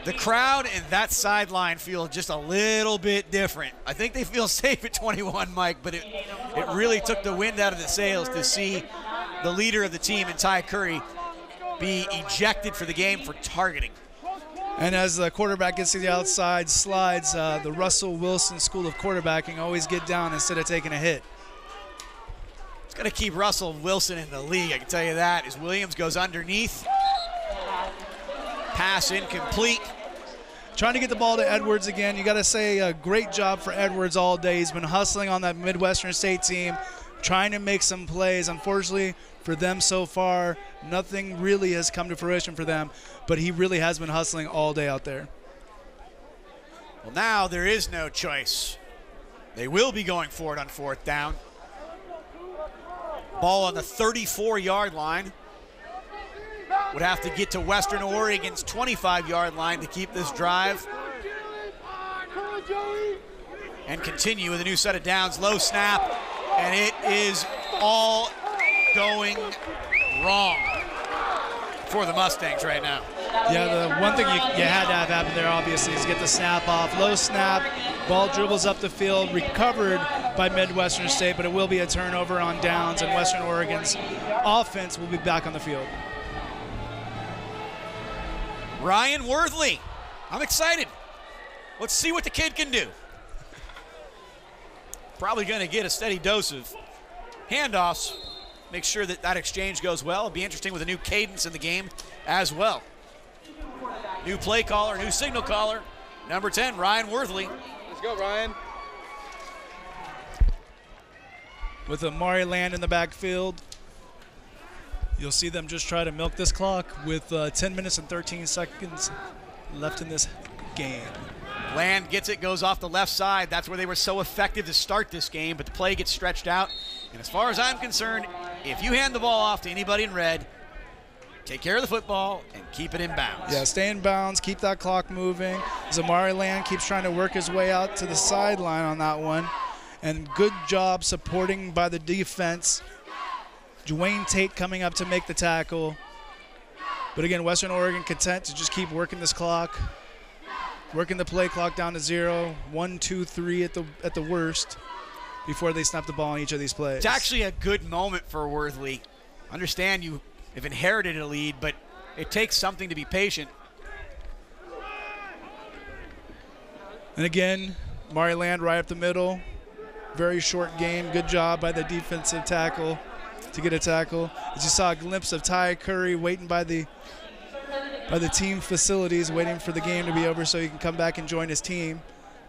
[SPEAKER 1] the crowd and that sideline feel just a little bit different. I think they feel safe at 21, Mike, but it really took the wind out of the sails to see the leader of the team in Ty Curry be ejected for the game for targeting.
[SPEAKER 5] And as the quarterback gets to the outside, slides, the Russell Wilson School of Quarterbacking always get down instead of taking a hit.
[SPEAKER 1] It's going to keep Russell Wilson in the league, I can tell you that, as Williams goes underneath. Pass incomplete.
[SPEAKER 5] Trying to get the ball to Edwards again. You got to say a great job for Edwards all day. He's been hustling on that Midwestern State team, trying to make some plays. Unfortunately for them so far, nothing really has come to fruition for them, but he really has been hustling all day out there.
[SPEAKER 1] Well, now there is no choice. They will be going for it on fourth down. Ball on the 34-yard line. Would have to get to Western Oregon's 25-yard line to keep this drive and continue with a new set of downs. Low snap, and it is all going wrong for the Mustangs right now.
[SPEAKER 5] Yeah, the one thing you had to have happen there, obviously, is get the snap off. Low snap, ball dribbles up the field, recovered by Midwestern State, but it will be a turnover on downs, and Western Oregon's offense will be back on the field.
[SPEAKER 1] Ryan Worthley, I'm excited. Let's see what the kid can do. Probably going to get a steady dose of handoffs. Make sure that that exchange goes well. It'll be interesting with a new cadence in the game as well. New play caller, new signal caller, number 10, Ryan Worthley.
[SPEAKER 7] Let's go, Ryan.
[SPEAKER 5] With Amari Land in the backfield, you'll see them just try to milk this clock with 10 minutes and 13 seconds left in this game.
[SPEAKER 1] Land gets it, goes off the left side. That's where they were so effective to start this game, but the play gets stretched out. And as far as I'm concerned, if you hand the ball off to anybody in red, take care of the football and keep it in bounds.
[SPEAKER 5] Yeah, stay in bounds, keep that clock moving. Zamari Land keeps trying to work his way out to the sideline on that one. And good job supporting by the defense. Dwayne Tate coming up to make the tackle. But again, Western Oregon content to just keep working this clock. Working the play clock down to 0, 1, 2, 3 at the worst before they snap the ball on each of these plays.
[SPEAKER 1] It's actually a good moment for Worthley. Understand you have inherited a lead, but it takes something to be patient.
[SPEAKER 5] And again, Mari Land right up the middle. Very short game. Good job by the defensive tackle to get a tackle. As you saw a glimpse of Ty Curry waiting by the team facilities, waiting for the game to be over so he can come back and join his team.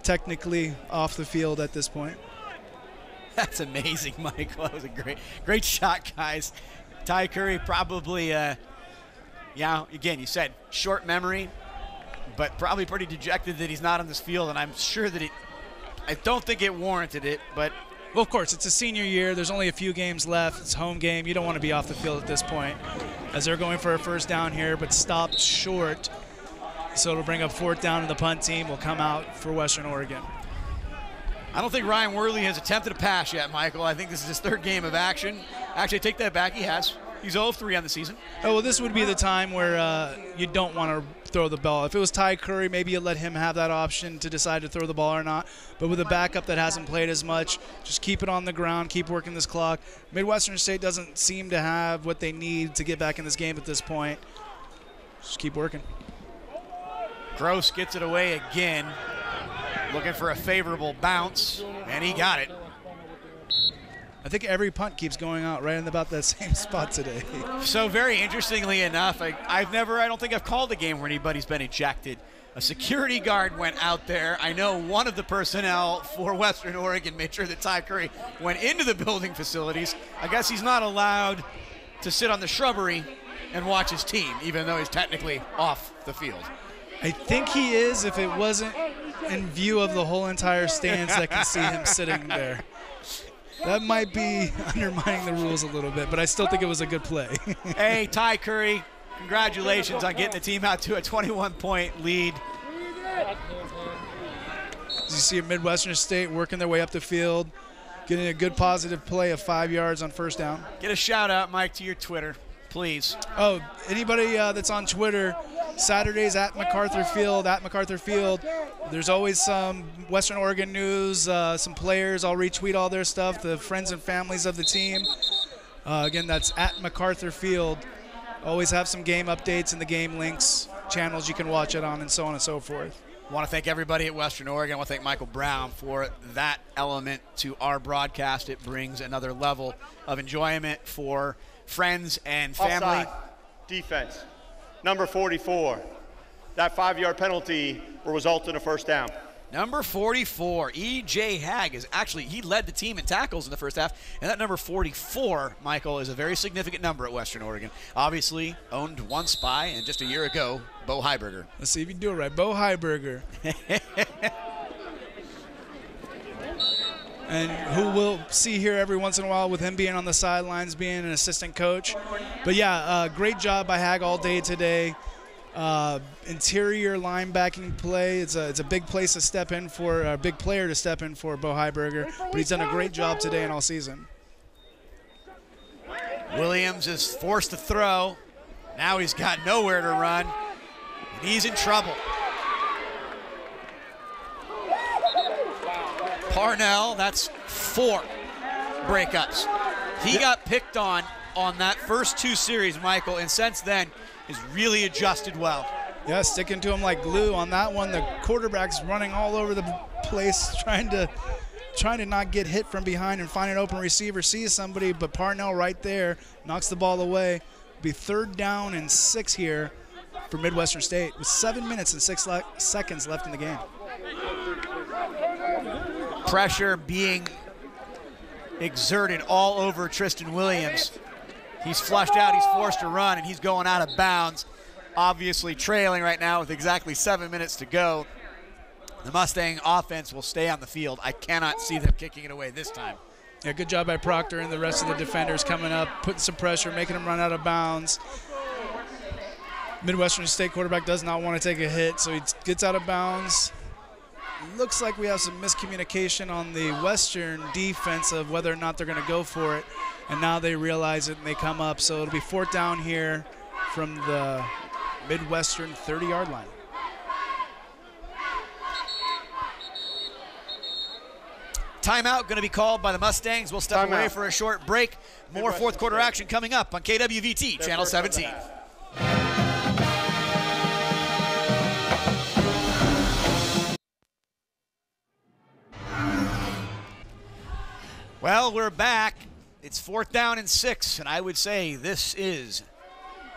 [SPEAKER 5] Technically off the field at this point.
[SPEAKER 1] That's amazing, Michael. That was a great shot, guys. Ty Curry probably, yeah, again, you said short memory, but probably pretty dejected that he's not on this field, and I'm sure that I don't think it warranted it, but.
[SPEAKER 5] Well, of course, it's a senior year. There's only a few games left. It's home game. You don't want to be off the field at this point, as they're going for a first down here, but stopped short. So it'll bring up fourth down, and the punt team will come out for Western Oregon.
[SPEAKER 1] I don't think Ryan Worley has attempted a pass yet, Michael. I think this is his third game of action. Actually, take that back. He has. He's 0-3 on the season.
[SPEAKER 5] Oh, well, this would be the time where you don't want to throw the ball. If it was Ty Curry, maybe you let him have that option to decide to throw the ball or not. But with a backup that hasn't played as much, just keep it on the ground, keep working this clock. Midwestern State doesn't seem to have what they need to get back in this game at this point. Just keep working.
[SPEAKER 1] Gross gets it away again, looking for a favorable bounce, and he got it.
[SPEAKER 5] I think every punt keeps going out right in about that same spot today.
[SPEAKER 1] So very interestingly enough, I don't think I've called a game where anybody's been ejected. A security guard went out there. I know one of the personnel for Western Oregon made sure that Ty Curry went into the building facilities. I guess he's not allowed to sit on the shrubbery and watch his team, even though he's technically off the field.
[SPEAKER 5] I think he is, if it wasn't in view of the whole entire stands that can see him sitting there. That might be undermining the rules a little bit, but I still think it was a good play.
[SPEAKER 1] Hey, Ty Curry, congratulations on getting the team out to a 21-point lead.
[SPEAKER 5] As you see a Midwestern State working their way up the field, getting a good positive play of 5 yards on first down.
[SPEAKER 1] Get a shout-out, Mike, to your Twitter, please.
[SPEAKER 5] Oh, anybody that's on Twitter, Saturdays at MacArthur Field, there's always some Western Oregon news, some players. I'll retweet all their stuff, the friends and families of the team. Again, that's at MacArthur Field. Always have some game updates and the game links, channels you can watch it on, and so on and so forth.
[SPEAKER 1] I want to thank everybody at Western Oregon. I want to thank Michael Brown for that element to our broadcast. It brings another level of enjoyment for friends and family.
[SPEAKER 6] Offside. Defense. Number 44. That 5-yard penalty will result in a first down.
[SPEAKER 1] Number 44, E.J. Hagg, he led the team in tackles in the first half, and that number 44, Michael, is a very significant number at Western Oregon. Obviously owned once by, and just a year ago, Bo Heiberger.
[SPEAKER 5] Let's see if you do it right. Bo Heiberger. And who we'll see here every once in a while with him being on the sidelines, being an assistant coach. But yeah, great job by Hagg all day today. Interior linebacking play. It's a big place to step in for, a big player to step in for Bo Heiberger. But he's done a great job today and all season.
[SPEAKER 1] Williams is forced to throw. Now he's got nowhere to run, and he's in trouble. Parnell, that's 4 breakups. He got picked on that first 2 series, Michael, and since then has really adjusted well.
[SPEAKER 5] Yeah, sticking to him like glue on that one. The quarterback's running all over the place, trying to not get hit from behind and find an open receiver, sees somebody, but Parnell right there knocks the ball away. It'll be 3rd down and 6 here for Midwestern State with 7 minutes and 6 seconds left in the game.
[SPEAKER 1] Pressure being exerted all over Tristan Williams. He's flushed out, he's forced to run, and he's going out of bounds. Obviously trailing right now with exactly 7 minutes to go. The Mustang offense will stay on the field. I cannot see them kicking it away this time.
[SPEAKER 5] Yeah, good job by Proctor and the rest of the defenders coming up, putting some pressure, making them run out of bounds. Midwestern State quarterback does not want to take a hit, so he gets out of bounds. Looks like we have some miscommunication on the Western defense of whether or not they're going to go for it. And now they realize it and they come up. So it'll be 4th down here from the Midwestern 30-yard line.
[SPEAKER 1] Timeout going to be called by the Mustangs. We'll step away for a short break. More fourth quarter action coming up on KWVT, Channel 17. Well, we're back. It's 4th down and 6, and I would say this is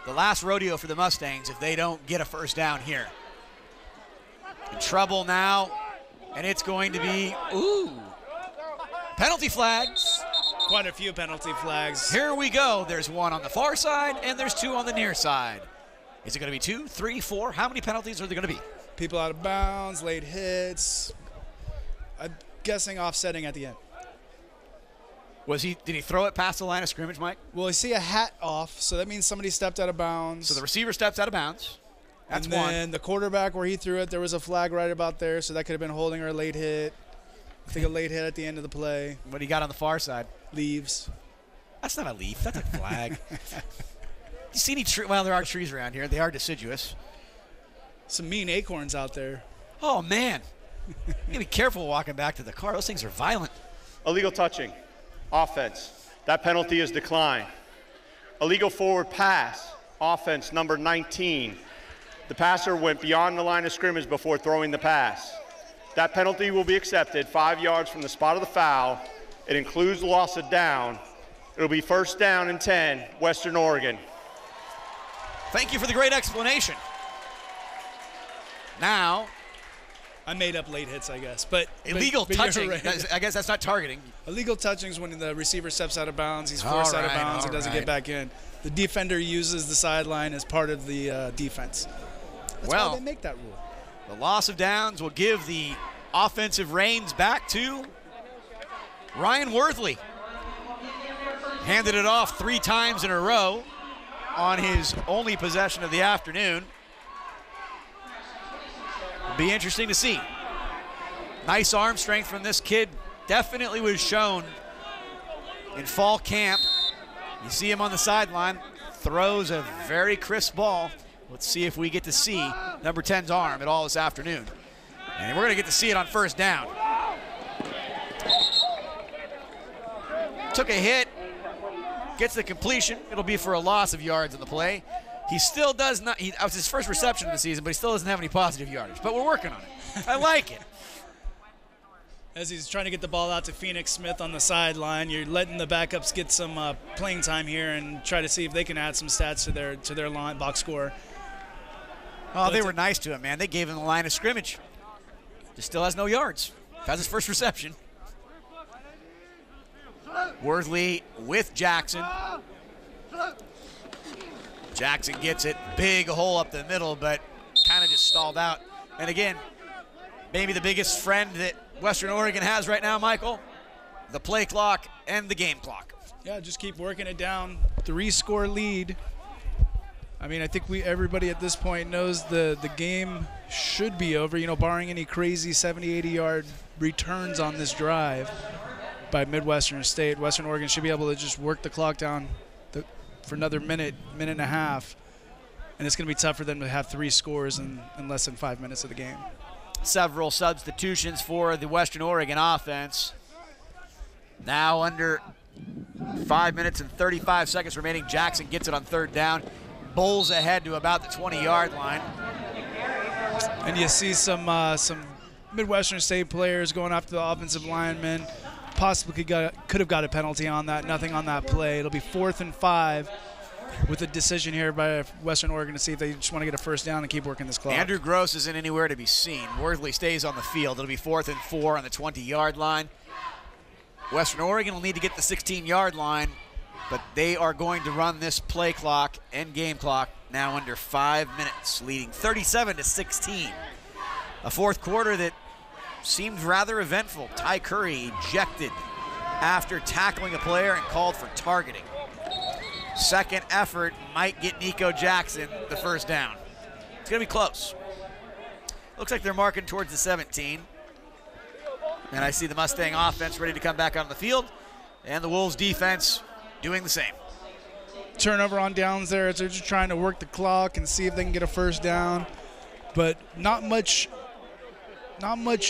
[SPEAKER 1] the last rodeo for the Mustangs if they don't get a first down here. In trouble now, and it's going to be, penalty flags.
[SPEAKER 5] Quite a few penalty flags.
[SPEAKER 1] Here we go. There's one on the far side, and there's 2 on the near side. Is it going to be 2, 3, 4? How many penalties are there going to be?
[SPEAKER 5] People out of bounds, late hits. I'm guessing offsetting at the end.
[SPEAKER 1] Did he throw it past the line of scrimmage, Mike?
[SPEAKER 5] Well, you see a hat off, so that means somebody stepped out of bounds.
[SPEAKER 1] So the receiver steps out of bounds. That's one.
[SPEAKER 5] And then the quarterback where he threw it, there was a flag right about there, so that could have been holding or a late hit. I think a late hit at the end of the play.
[SPEAKER 1] What do you got on the far side?
[SPEAKER 5] Leaves.
[SPEAKER 1] That's not a leaf. That's a flag. You see any trees? Well, there are trees around here. They are deciduous.
[SPEAKER 5] Some mean acorns out there.
[SPEAKER 1] Oh, man. You gotta be careful walking back to the car. Those things are violent.
[SPEAKER 6] Illegal touching. Offense. That penalty is declined. Illegal forward pass. Offense number 19. The passer went beyond the line of scrimmage before throwing the pass. That penalty will be accepted 5 yards from the spot of the foul. It includes loss of down. It'll be 1st down and 10, Western Oregon.
[SPEAKER 1] Thank you for the great explanation. Now,
[SPEAKER 5] I made up late hits, I guess. But
[SPEAKER 1] illegal
[SPEAKER 5] but
[SPEAKER 1] touching,
[SPEAKER 5] right.
[SPEAKER 1] I guess that's not targeting.
[SPEAKER 5] Illegal touching is when the receiver steps out of bounds. He's forced out of bounds and doesn't get back in. The defender uses the sideline as part of the defense. That's why they make that rule.
[SPEAKER 1] The loss of downs will give the offensive reins back to Ryan Worthley. Handed it off 3 times in a row on his only possession of the afternoon. Be interesting to see. Nice arm strength from this kid. Definitely was shown in fall camp. You see him on the sideline. Throws a very crisp ball. Let's see if we get to see number 10's arm at all this afternoon. And we're going to get to see it on 1st down. Took a hit. Gets the completion. It'll be for a loss of yards in the play. He still does not, that was his first reception of the season, but he still doesn't have any positive yardage. But we're working on it. I like it.
[SPEAKER 5] As he's trying to get the ball out to Phoenix Smith on the sideline, you're letting the backups get some playing time here and try to see if they can add some stats to their line box score.
[SPEAKER 1] Oh, they were nice to him, man. They gave him the line of scrimmage. Just still has no yards. That's his first reception. Worthley with Jackson. Jackson gets it. Big hole up the middle, but kind of just stalled out. And again, maybe the biggest friend that Western Oregon has right now, Michael, the play clock and the game clock.
[SPEAKER 5] Yeah, just keep working it down. 3-score lead. I mean, I think everybody at this point knows the game should be over, barring any crazy 70, 80-yard returns on this drive by Midwestern State. Western Oregon should be able to just work the clock down for another minute and a half, and it's going to be tough for them to have 3 scores in less than 5 minutes of the game.
[SPEAKER 1] Several substitutions for the Western Oregon offense. Now under 5 minutes and 35 seconds remaining, Jackson gets it on 3rd down, bowls ahead to about the 20-yard line.
[SPEAKER 5] And you see some Midwestern State players going after the offensive lineman. Possibly could have got a penalty on that. Nothing on that play. It'll be 4th and 5 with a decision here by Western Oregon to see if they just want to get a 1st down and keep working this clock.
[SPEAKER 1] Andrew Gross isn't anywhere to be seen. Worthley stays on the field. It'll be 4th and 4 on the 20-yard line. Western Oregon will need to get the 16-yard line, but they are going to run this play clock and game clock now under 5 minutes, leading 37-16. A 4th quarter that seemed rather eventful. Ty Curry ejected after tackling a player and called for targeting. Second effort might get Nico Jackson the 1st down. It's going to be close. Looks like they're marking towards the 17. And I see the Mustang offense ready to come back on the field, and the Wolves defense doing the same.
[SPEAKER 5] Turnover on downs there as they're just trying to work the clock and see if they can get a 1st down. But not much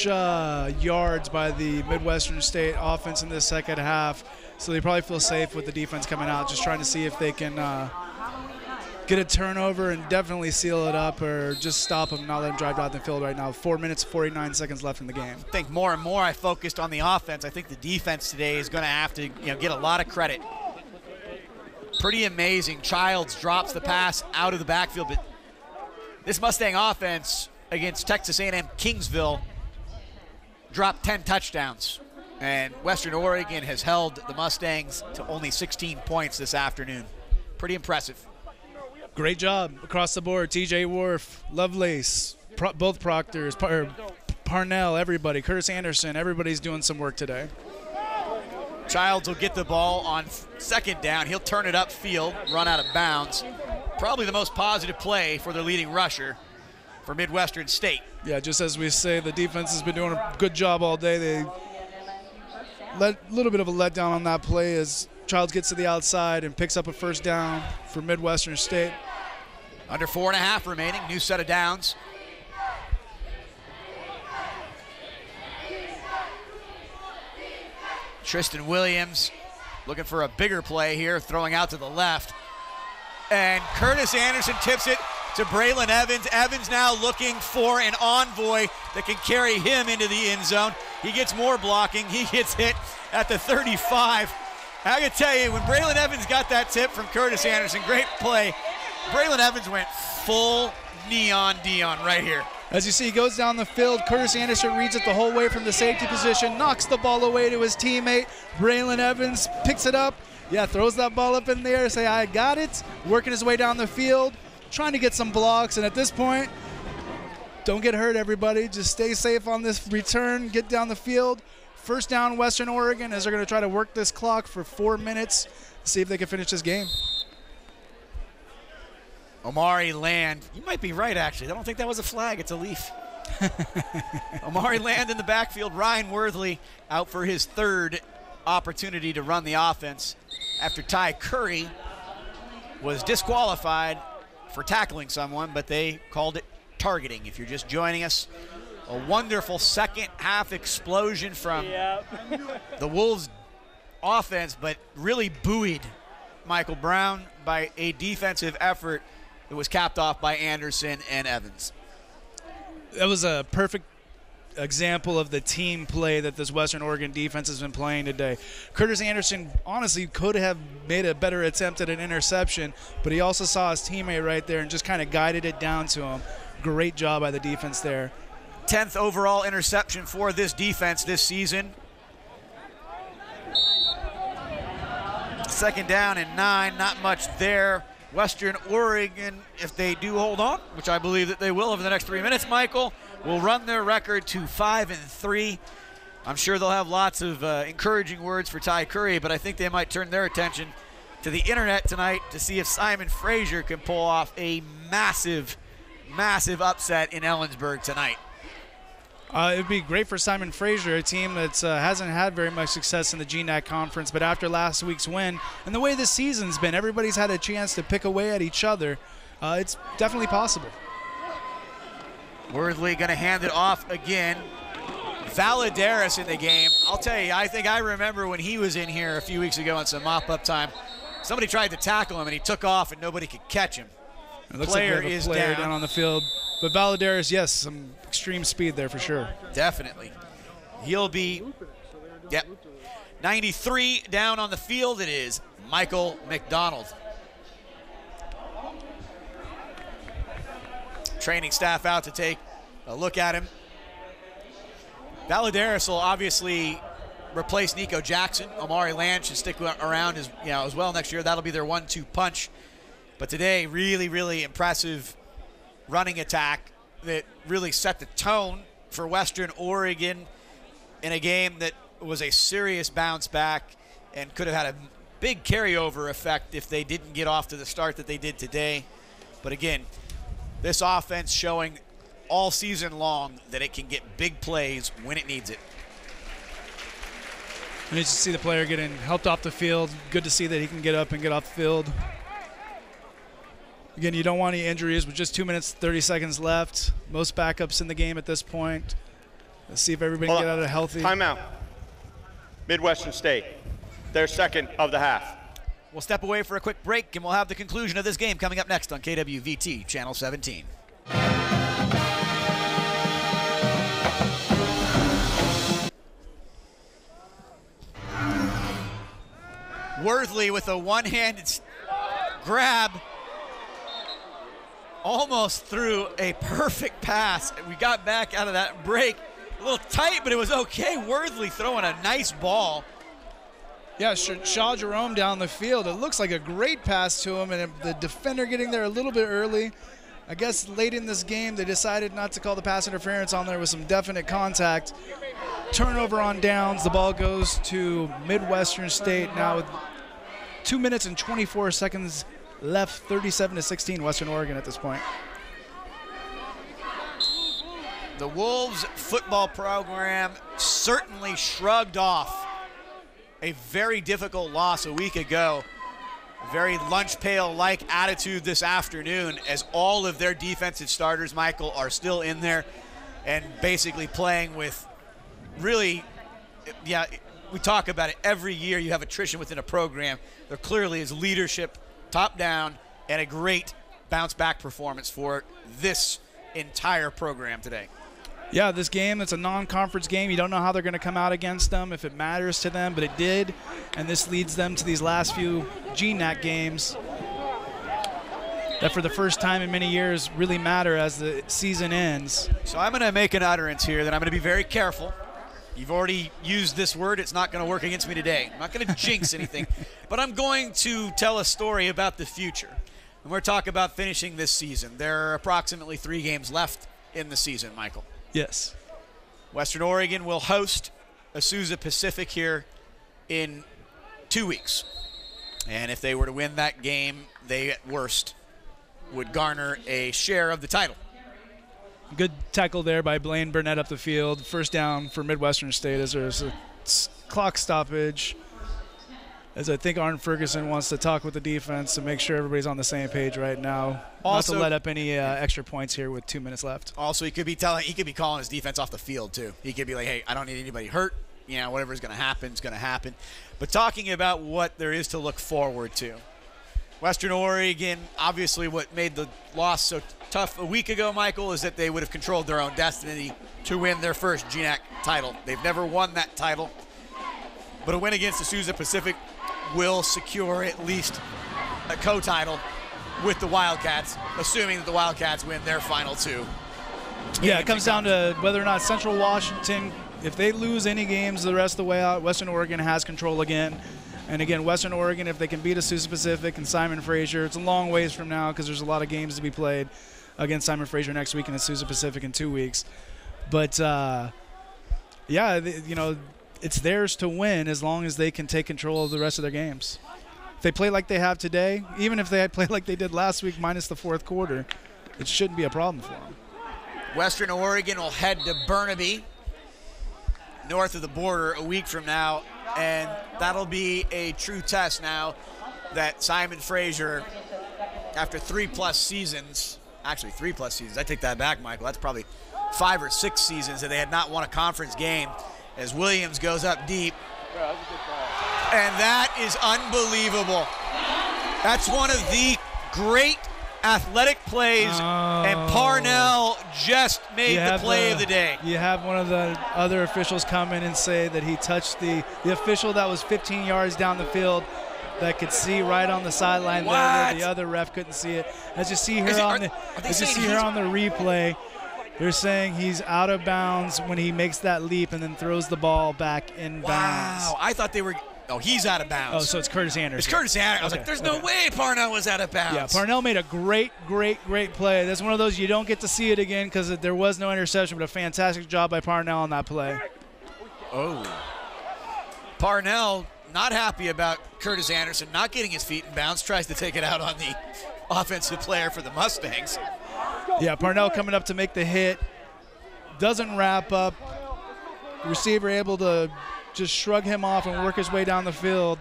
[SPEAKER 5] yards by the Midwestern State offense in this second half, so they probably feel safe with the defense coming out, just trying to see if they can get a turnover and definitely seal it up, or just stop them, not let them drive down the field right now. 4 minutes, 49 seconds left in the game.
[SPEAKER 1] I think more and more I focused on the offense. I think the defense today is going to have to get a lot of credit. Pretty amazing. Childs drops the pass out of the backfield, but this Mustang offense against Texas A&M Kingsville dropped 10 touchdowns, and Western Oregon has held the Mustangs to only 16 points this afternoon. Pretty impressive.
[SPEAKER 5] Great job across the board. TJ Wharf, Lovelace, both Proctors, Parnell, everybody, Curtis Anderson, everybody's doing some work today.
[SPEAKER 1] Childs will get the ball on second down. He'll turn it upfield, run out of bounds. Probably the most positive play for their leading rusher for Midwestern State.
[SPEAKER 5] Yeah, just as we say, the defense has been doing a good job all day. They let a little bit of a letdown on that play as Childs gets to the outside and picks up a first down for Midwestern State.
[SPEAKER 1] Under 4.5 remaining, new set of downs. Tristan Williams looking for a bigger play here, throwing out to the left. And Curtis Anderson tips it to Braylon Evans. Evans now looking for an envoy that can carry him into the end zone. He gets more blocking. He gets hit at the 35. I can tell you, when Braylon Evans got that tip from Curtis Anderson, great play. Braylon Evans went full Neon Dion right here.
[SPEAKER 5] As you see, he goes down the field. Curtis Anderson reads it the whole way from the safety position, knocks the ball away to his teammate. Braylon Evans picks it up. Yeah, throws that ball up in the air, say, I got it. Working his way down the field, trying to get some blocks. And at this point, don't get hurt, everybody. Just stay safe on this return. Get down the field. First down, Western Oregon, as they're going to try to work this clock for 4 minutes, see if they can finish this game.
[SPEAKER 1] Omari Land, you might be right, actually. I don't think that was a flag. It's a leaf. Omari Land in the backfield. Ryan Worthley out for his third opportunity to run the offense after Ty Curry was disqualified for tackling someone, but they called it targeting. If you're just joining us, a wonderful second half explosion from the Wolves offense, but really buoyed Michael Brown by a defensive effort that was capped off by Anderson and Evans.
[SPEAKER 5] That was a perfect example of the team play that this Western Oregon defense has been playing today. Curtis Anderson honestly could have made a better attempt at an interception, but he also saw his teammate right there and just kind of guided it down to him. Great job by the defense there.
[SPEAKER 1] 10th overall interception for this defense this season. Second down and 9, not much there. Western Oregon, if they do hold on, which I believe that they will over the next 3 minutes, Michael, will run their record to 5-3. I'm sure they'll have lots of encouraging words for Ty Curry, but I think they might turn their attention to the internet tonight to see if Simon Frazier can pull off a massive, massive upset in Ellensburg tonight.
[SPEAKER 5] It would be great for Simon Frazier, a team that hasn't had very much success in the GNAC conference, but after last week's win, and the way this season's been, everybody's had a chance to pick away at each other. It's definitely possible.
[SPEAKER 1] Worthley going to hand it off again. Valadares in the game. I'll tell you, I think I remember when he was in here a few weeks ago in some mop-up time. Somebody tried to tackle him, and he took off, and nobody could catch him.
[SPEAKER 5] It looks like we have a player down on the field. But Valadares, yes, some extreme speed there for sure.
[SPEAKER 1] Definitely. He'll be, 93 down on the field. It is Michael McDonald. Training staff out to take a look at him. Valadares will obviously replace Nico Jackson. Omari Land should stick around as well next year. That'll be their 1-2 punch. But today, really, really impressive running attack that really set the tone for Western Oregon in a game that was a serious bounce back and could have had a big carryover effect if they didn't get off to the start that they did today. But again, this offense showing all season long that it can get big plays when it needs it.
[SPEAKER 5] Nice to see the player getting helped off the field. Good to see that he can get up and get off the field. Again, you don't want any injuries with just 2 minutes, 30 seconds left. Most backups in the game at this point. Let's see if everybody can get out of healthy.
[SPEAKER 6] Timeout. Midwestern State, their second of the half.
[SPEAKER 1] We'll step away for a quick break, and we'll have the conclusion of this game coming up next on KWVT Channel 17. Worthley with a one-handed grab. Almost threw a perfect pass. We got back out of that break. A little tight, but it was okay. Worthley throwing a nice ball.
[SPEAKER 5] Yeah, Shaw Jerome down the field. It looks like a great pass to him, and the defender getting there a little bit early. I guess late in this game, they decided not to call the pass interference on there with some definite contact. Turnover on downs. The ball goes to Midwestern State now with 2 minutes and 24 seconds left, 37-16 Western Oregon at this point.
[SPEAKER 1] The Wolves football program certainly shrugged off a very difficult loss a week ago. A very lunch pail-like attitude this afternoon as all of their defensive starters, Michael, are still in there and basically playing with really, yeah, we talk about it every year. You have attrition within a program. There clearly is leadership, top down, and a great bounce-back performance for this entire program today.
[SPEAKER 5] Yeah, this game, it's a non-conference game. You don't know how they're going to come out against them, if it matters to them, but it did. And this leads them to these last few GNAC games that for the first time in many years really matter as the season ends.
[SPEAKER 1] So I'm going to make an utterance here that I'm going to be very careful. You've already used this word. It's not going to work against me today. I'm not going to jinx anything. But I'm going to tell a story about the future. And we're talking about finishing this season. There are approximately 3 games left in the season, Michael.
[SPEAKER 5] Yes.
[SPEAKER 1] Western Oregon will host Azusa Pacific here in 2 weeks. And if they were to win that game, they at worst would garner a share of the title.
[SPEAKER 5] Good tackle there by Blaine Burnett up the field. First down for Midwestern State as there's a clock stoppage. As I think Arn Ferguson wants to talk with the defense to make sure everybody's on the same page right now. Also, not to let up any extra points here with 2 minutes left.
[SPEAKER 1] Also, he could be calling his defense off the field too. He could be like, "Hey, I don't need anybody hurt. You know, whatever's going to happen is going to happen." But talking about what there is to look forward to, Western Oregon, obviously, what made the loss so tough a week ago, Michael, is that they would have controlled their own destiny to win their first GNAC title. They've never won that title, but a win against Azusa Pacific will secure at least a co-title with the Wildcats, assuming that the Wildcats win their final 2.
[SPEAKER 5] Yeah, it comes down to whether or not Central Washington, if they lose any games the rest of the way out, Western Oregon has control again. And again, Western Oregon, if they can beat Azusa Pacific and Simon Fraser, it's a long ways from now because there's a lot of games to be played against Simon Fraser next week and Azusa Pacific in 2 weeks. But, yeah, it's theirs to win as long as they can take control of the rest of their games. If they play like they have today, even if they play like they did last week minus the fourth quarter, it shouldn't be a problem for them.
[SPEAKER 1] Western Oregon will head to Burnaby, north of the border, a week from now, and that'll be a true test now that Simon Fraser, after 3+ seasons, actually 3+ seasons, I take that back, Michael, that's probably 5 or 6 seasons that they had not won a conference game, as Williams goes up deep. And that is unbelievable. That's one of the great athletic plays, and Parnell just made the play of the day.
[SPEAKER 5] You have one of the other officials come in and say that he touched the official that was 15 yards down the field that could see right on the sideline there where the other ref couldn't see it. As you see here on the replay, they're saying he's out of bounds when he makes that leap and then throws the ball back in bounds.
[SPEAKER 1] Wow, I thought they were – oh, he's out of bounds.
[SPEAKER 5] Oh, so it's Curtis Anderson.
[SPEAKER 1] It's Curtis Anderson. I was like, there's no way Parnell was out of bounds.
[SPEAKER 5] Yeah, Parnell made a great play. That's one of those you don't get to see it again because there was no interception, but a fantastic job by Parnell on that play.
[SPEAKER 1] Oh. Parnell not happy about Curtis Anderson not getting his feet in bounds, tries to take it out on the offensive player for the Mustangs.
[SPEAKER 5] Yeah, Parnell coming up to make the hit. Doesn't wrap up. Receiver able to just shrug him off and work his way down the field.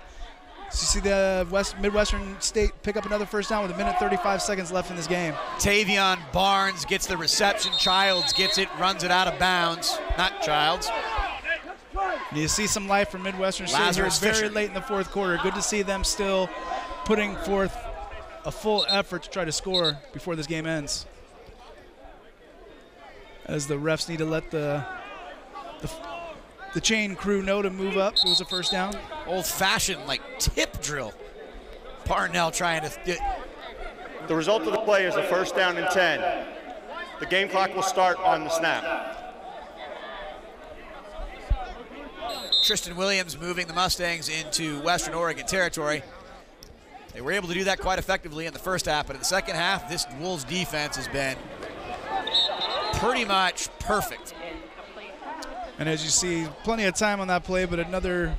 [SPEAKER 5] So you see the Midwestern State pick up another first down with 1:35 seconds left in this game.
[SPEAKER 1] Tavion Barnes gets the reception. Childs gets it, runs it out of bounds. Not Childs.
[SPEAKER 5] You see some life from Midwestern State here very late in the fourth quarter. Good to see them still putting forth a full effort to try to score before this game ends. As the refs need to let the chain crew know to move up. It was a first down.
[SPEAKER 1] Old-fashioned, like, tip drill. Parnell trying to get.
[SPEAKER 6] The result of the play is a first down and 10. The game clock will start on the snap.
[SPEAKER 1] Tristan Williams moving the Mustangs into Western Oregon territory. They were able to do that quite effectively in the first half, but in the second half, this Wolves defense has been pretty much perfect.
[SPEAKER 5] And as you see, plenty of time on that play, but another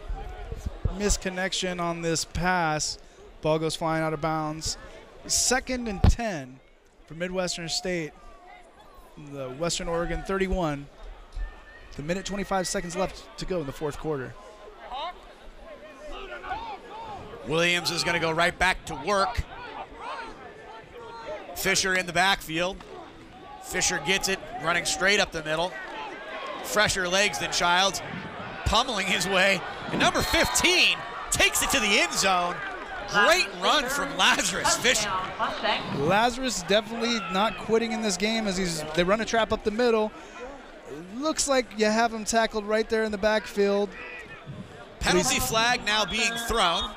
[SPEAKER 5] misconnection on this pass. Ball goes flying out of bounds. 2nd and 10 for Midwestern State. The Western Oregon 31. The minute 25 seconds left to go in the fourth quarter.
[SPEAKER 1] Williams is going to go right back to work. Fisher in the backfield. Fisher gets it, running straight up the middle. Fresher legs than Childs, pummeling his way. And number 15 takes it to the end zone. Great run from Lazarus Fisher.
[SPEAKER 5] Lazarus definitely not quitting in this game as they run a trap up the middle. Looks like you have him tackled right there in the backfield.
[SPEAKER 1] Penalty flag now being thrown.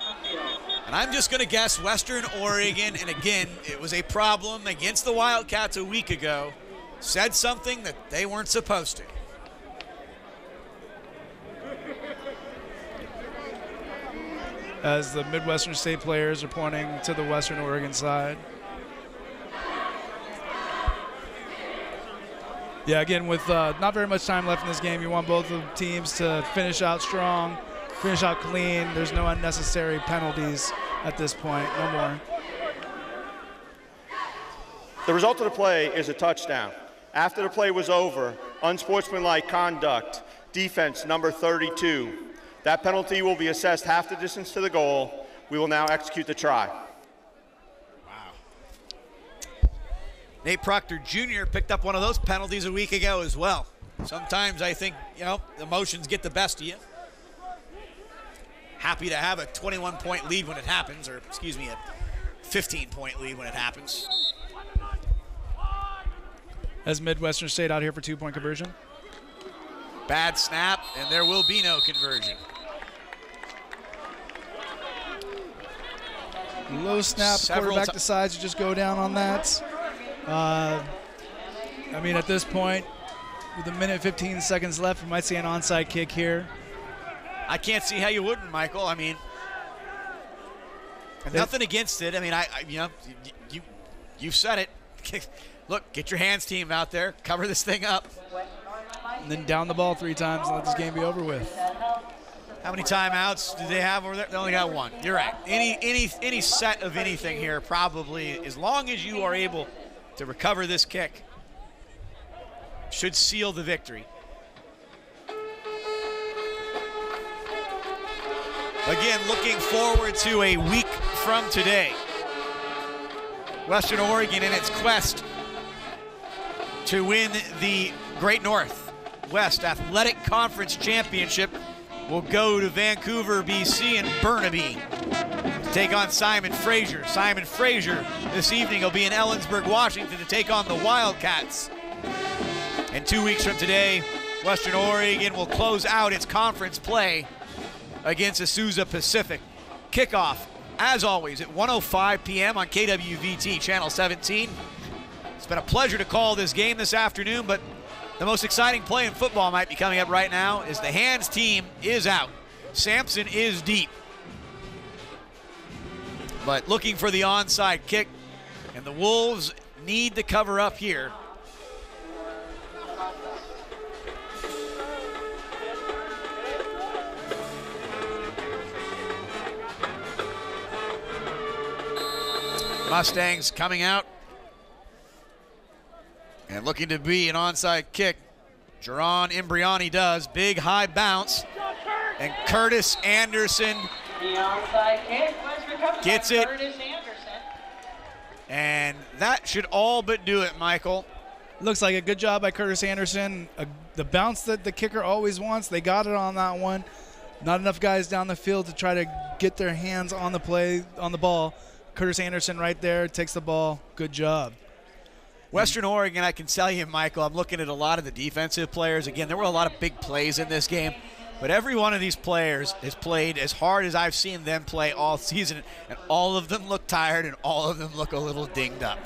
[SPEAKER 1] And I'm just going to guess Western Oregon, and again, it was a problem against the Wildcats a week ago, said something that they weren't supposed to.
[SPEAKER 5] As the Midwestern State players are pointing to the Western Oregon side. Yeah, again, with not very much time left in this game, you want both of the teams to finish out strong, finish out clean. There's no unnecessary penalties at this point, no more.
[SPEAKER 6] The result of the play is a touchdown. After the play was over, unsportsmanlike conduct, defense number 32. That penalty will be assessed half the distance to the goal. We will now execute the try.
[SPEAKER 1] Nate Proctor Jr. picked up one of those penalties a week ago as well. Sometimes I think, emotions get the best of you. Happy to have a 21-point lead when it happens, or excuse me, a 15-point lead when it happens.
[SPEAKER 5] As Midwestern State out here for 2-point conversion.
[SPEAKER 1] Bad snap, and there will be no conversion.
[SPEAKER 5] Low snap, quarterback decides to just go down on that. I mean, at this point, with a minute 15 seconds left, we might see an onside kick here.
[SPEAKER 1] I can't see how you wouldn't, Michael. I mean, nothing against it. I mean, you've said it. Look, get your hands team out there, cover this thing up.
[SPEAKER 5] And then down the ball 3 times and let this game be over with.
[SPEAKER 1] How many timeouts do they have over there? They only got 1. You're right. Any set of anything here probably, as long as you are able to recover this kick, should seal the victory. Again, looking forward to a week from today. Western Oregon in its quest to win the Great Northwest Athletic Conference Championship will go to Vancouver, BC, and Burnaby to take on Simon Fraser. Simon Fraser this evening will be in Ellensburg, Washington to take on the Wildcats. And 2 weeks from today, Western Oregon will close out its conference play against Azusa Pacific. Kickoff, as always, at 1:05 p.m. on KWVT Channel 17. It's been a pleasure to call this game this afternoon, but the most exciting play in football might be coming up right now as the hands team is out. Sampson is deep. But looking for the onside kick, and the Wolves need to cover up here. Mustangs coming out and looking to be an onside kick. Jerron Imbriani does. Big high bounce. And Curtis Anderson gets it. And that should all but do it, Michael.
[SPEAKER 5] Looks like a good job by Curtis Anderson. The bounce that the kicker always wants, they got it on that one. Not enough guys down the field to try to get their hands on the ball. Curtis Anderson right there takes the ball. Good job.
[SPEAKER 1] Western Oregon, I can tell you, Michael, I'm looking at a lot of the defensive players. Again, there were a lot of big plays in this game, but every one of these players has played as hard as I've seen them play all season, and all of them look tired and all of them look a little dinged up.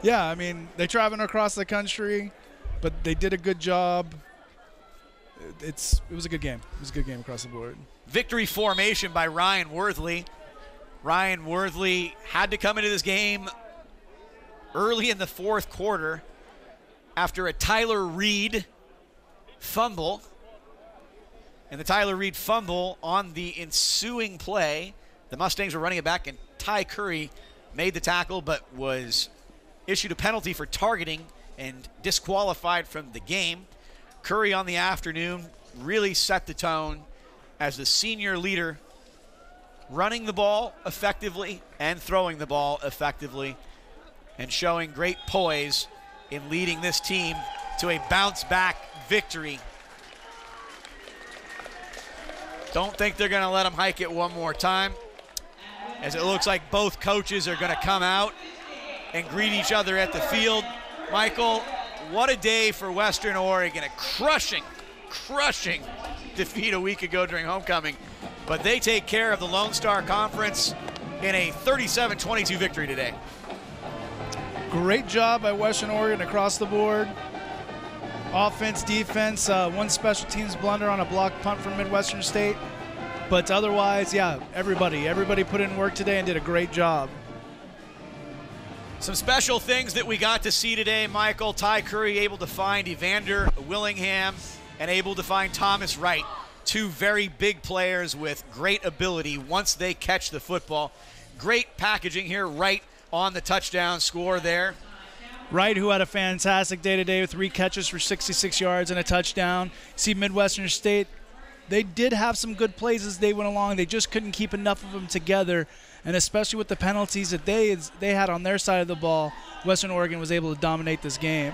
[SPEAKER 5] Yeah, I mean, they're traveling across the country, but they did a good job. It was a good game. It was a good game across the board.
[SPEAKER 1] Victory formation by Ryan Worthley. Ryan Worthley had to come into this game early in the fourth quarter after a Tyler Reed fumble. And the Tyler Reed fumble on the ensuing play, the Mustangs were running it back, and Ty Curry made the tackle but was issued a penalty for targeting and disqualified from the game. Curry on the afternoon really set the tone as the senior leader, running the ball effectively and throwing the ball effectively and showing great poise in leading this team to a bounce-back victory. Don't think they're going to let them hike it one more time, as it looks like both coaches are going to come out and greet each other at the field. Michael, what a day for Western Oregon. A crushing defeat a week ago during homecoming. But they take care of the Lone Star Conference in a 37-22 victory today.
[SPEAKER 5] Great job by Western Oregon across the board. Offense, defense, one special teams blunder on a block punt from Midwestern State. But otherwise, yeah, everybody put in work today and did a great job.
[SPEAKER 1] Some special things that we got to see today, Michael. Ty Curry able to find Evander Willingham and able to find Thomas Wright. Two very big players with great ability once they catch the football. Great packaging here, Wright on the touchdown score there.
[SPEAKER 5] Wright, who had a fantastic day today with 3 catches for 66 yards and a touchdown. See Midwestern State, they did have some good plays as they went along. They just couldn't keep enough of them together. And especially with the penalties that they had on their side of the ball, Western Oregon was able to dominate this game.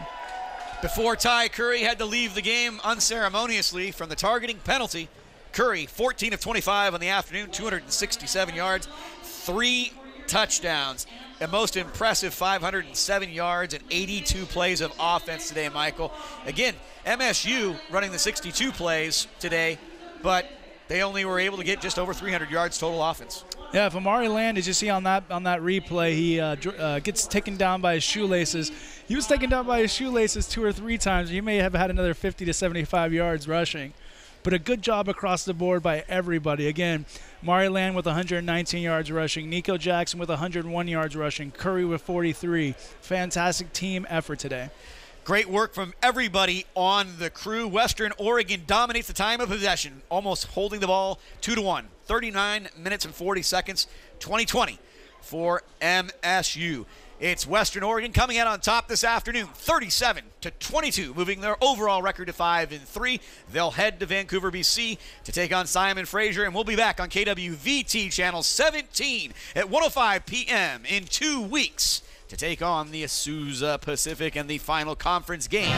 [SPEAKER 1] Before Ty Curry had to leave the game unceremoniously from the targeting penalty, Curry, 14 of 25 on the afternoon, 267 yards, 3 touchdowns. A most impressive 507 yards and 82 plays of offense today, Michael. Again, MSU running the 62 plays today, but they only were able to get just over 300 yards total offense.
[SPEAKER 5] Yeah, if Amari Land, as you see on that replay, he gets taken down by his shoelaces. He was taken down by his shoelaces 2 or 3 times. He may have had another 50 to 75 yards rushing. But a good job across the board by everybody. Again, Amari Land with 119 yards rushing. Nico Jackson with 101 yards rushing. Curry with 43. Fantastic team effort today.
[SPEAKER 1] Great work from everybody on the crew. Western Oregon dominates the time of possession, almost holding the ball 2-1. 39 minutes and 40 seconds, 20-20 for MSU. It's Western Oregon coming out on top this afternoon, 37-22, moving their overall record to 5-3. They'll head to Vancouver, BC to take on Simon Fraser, and we'll be back on KWVT Channel 17 at 1:05 p.m. in 2 weeks to take on the Azusa Pacific and the final conference game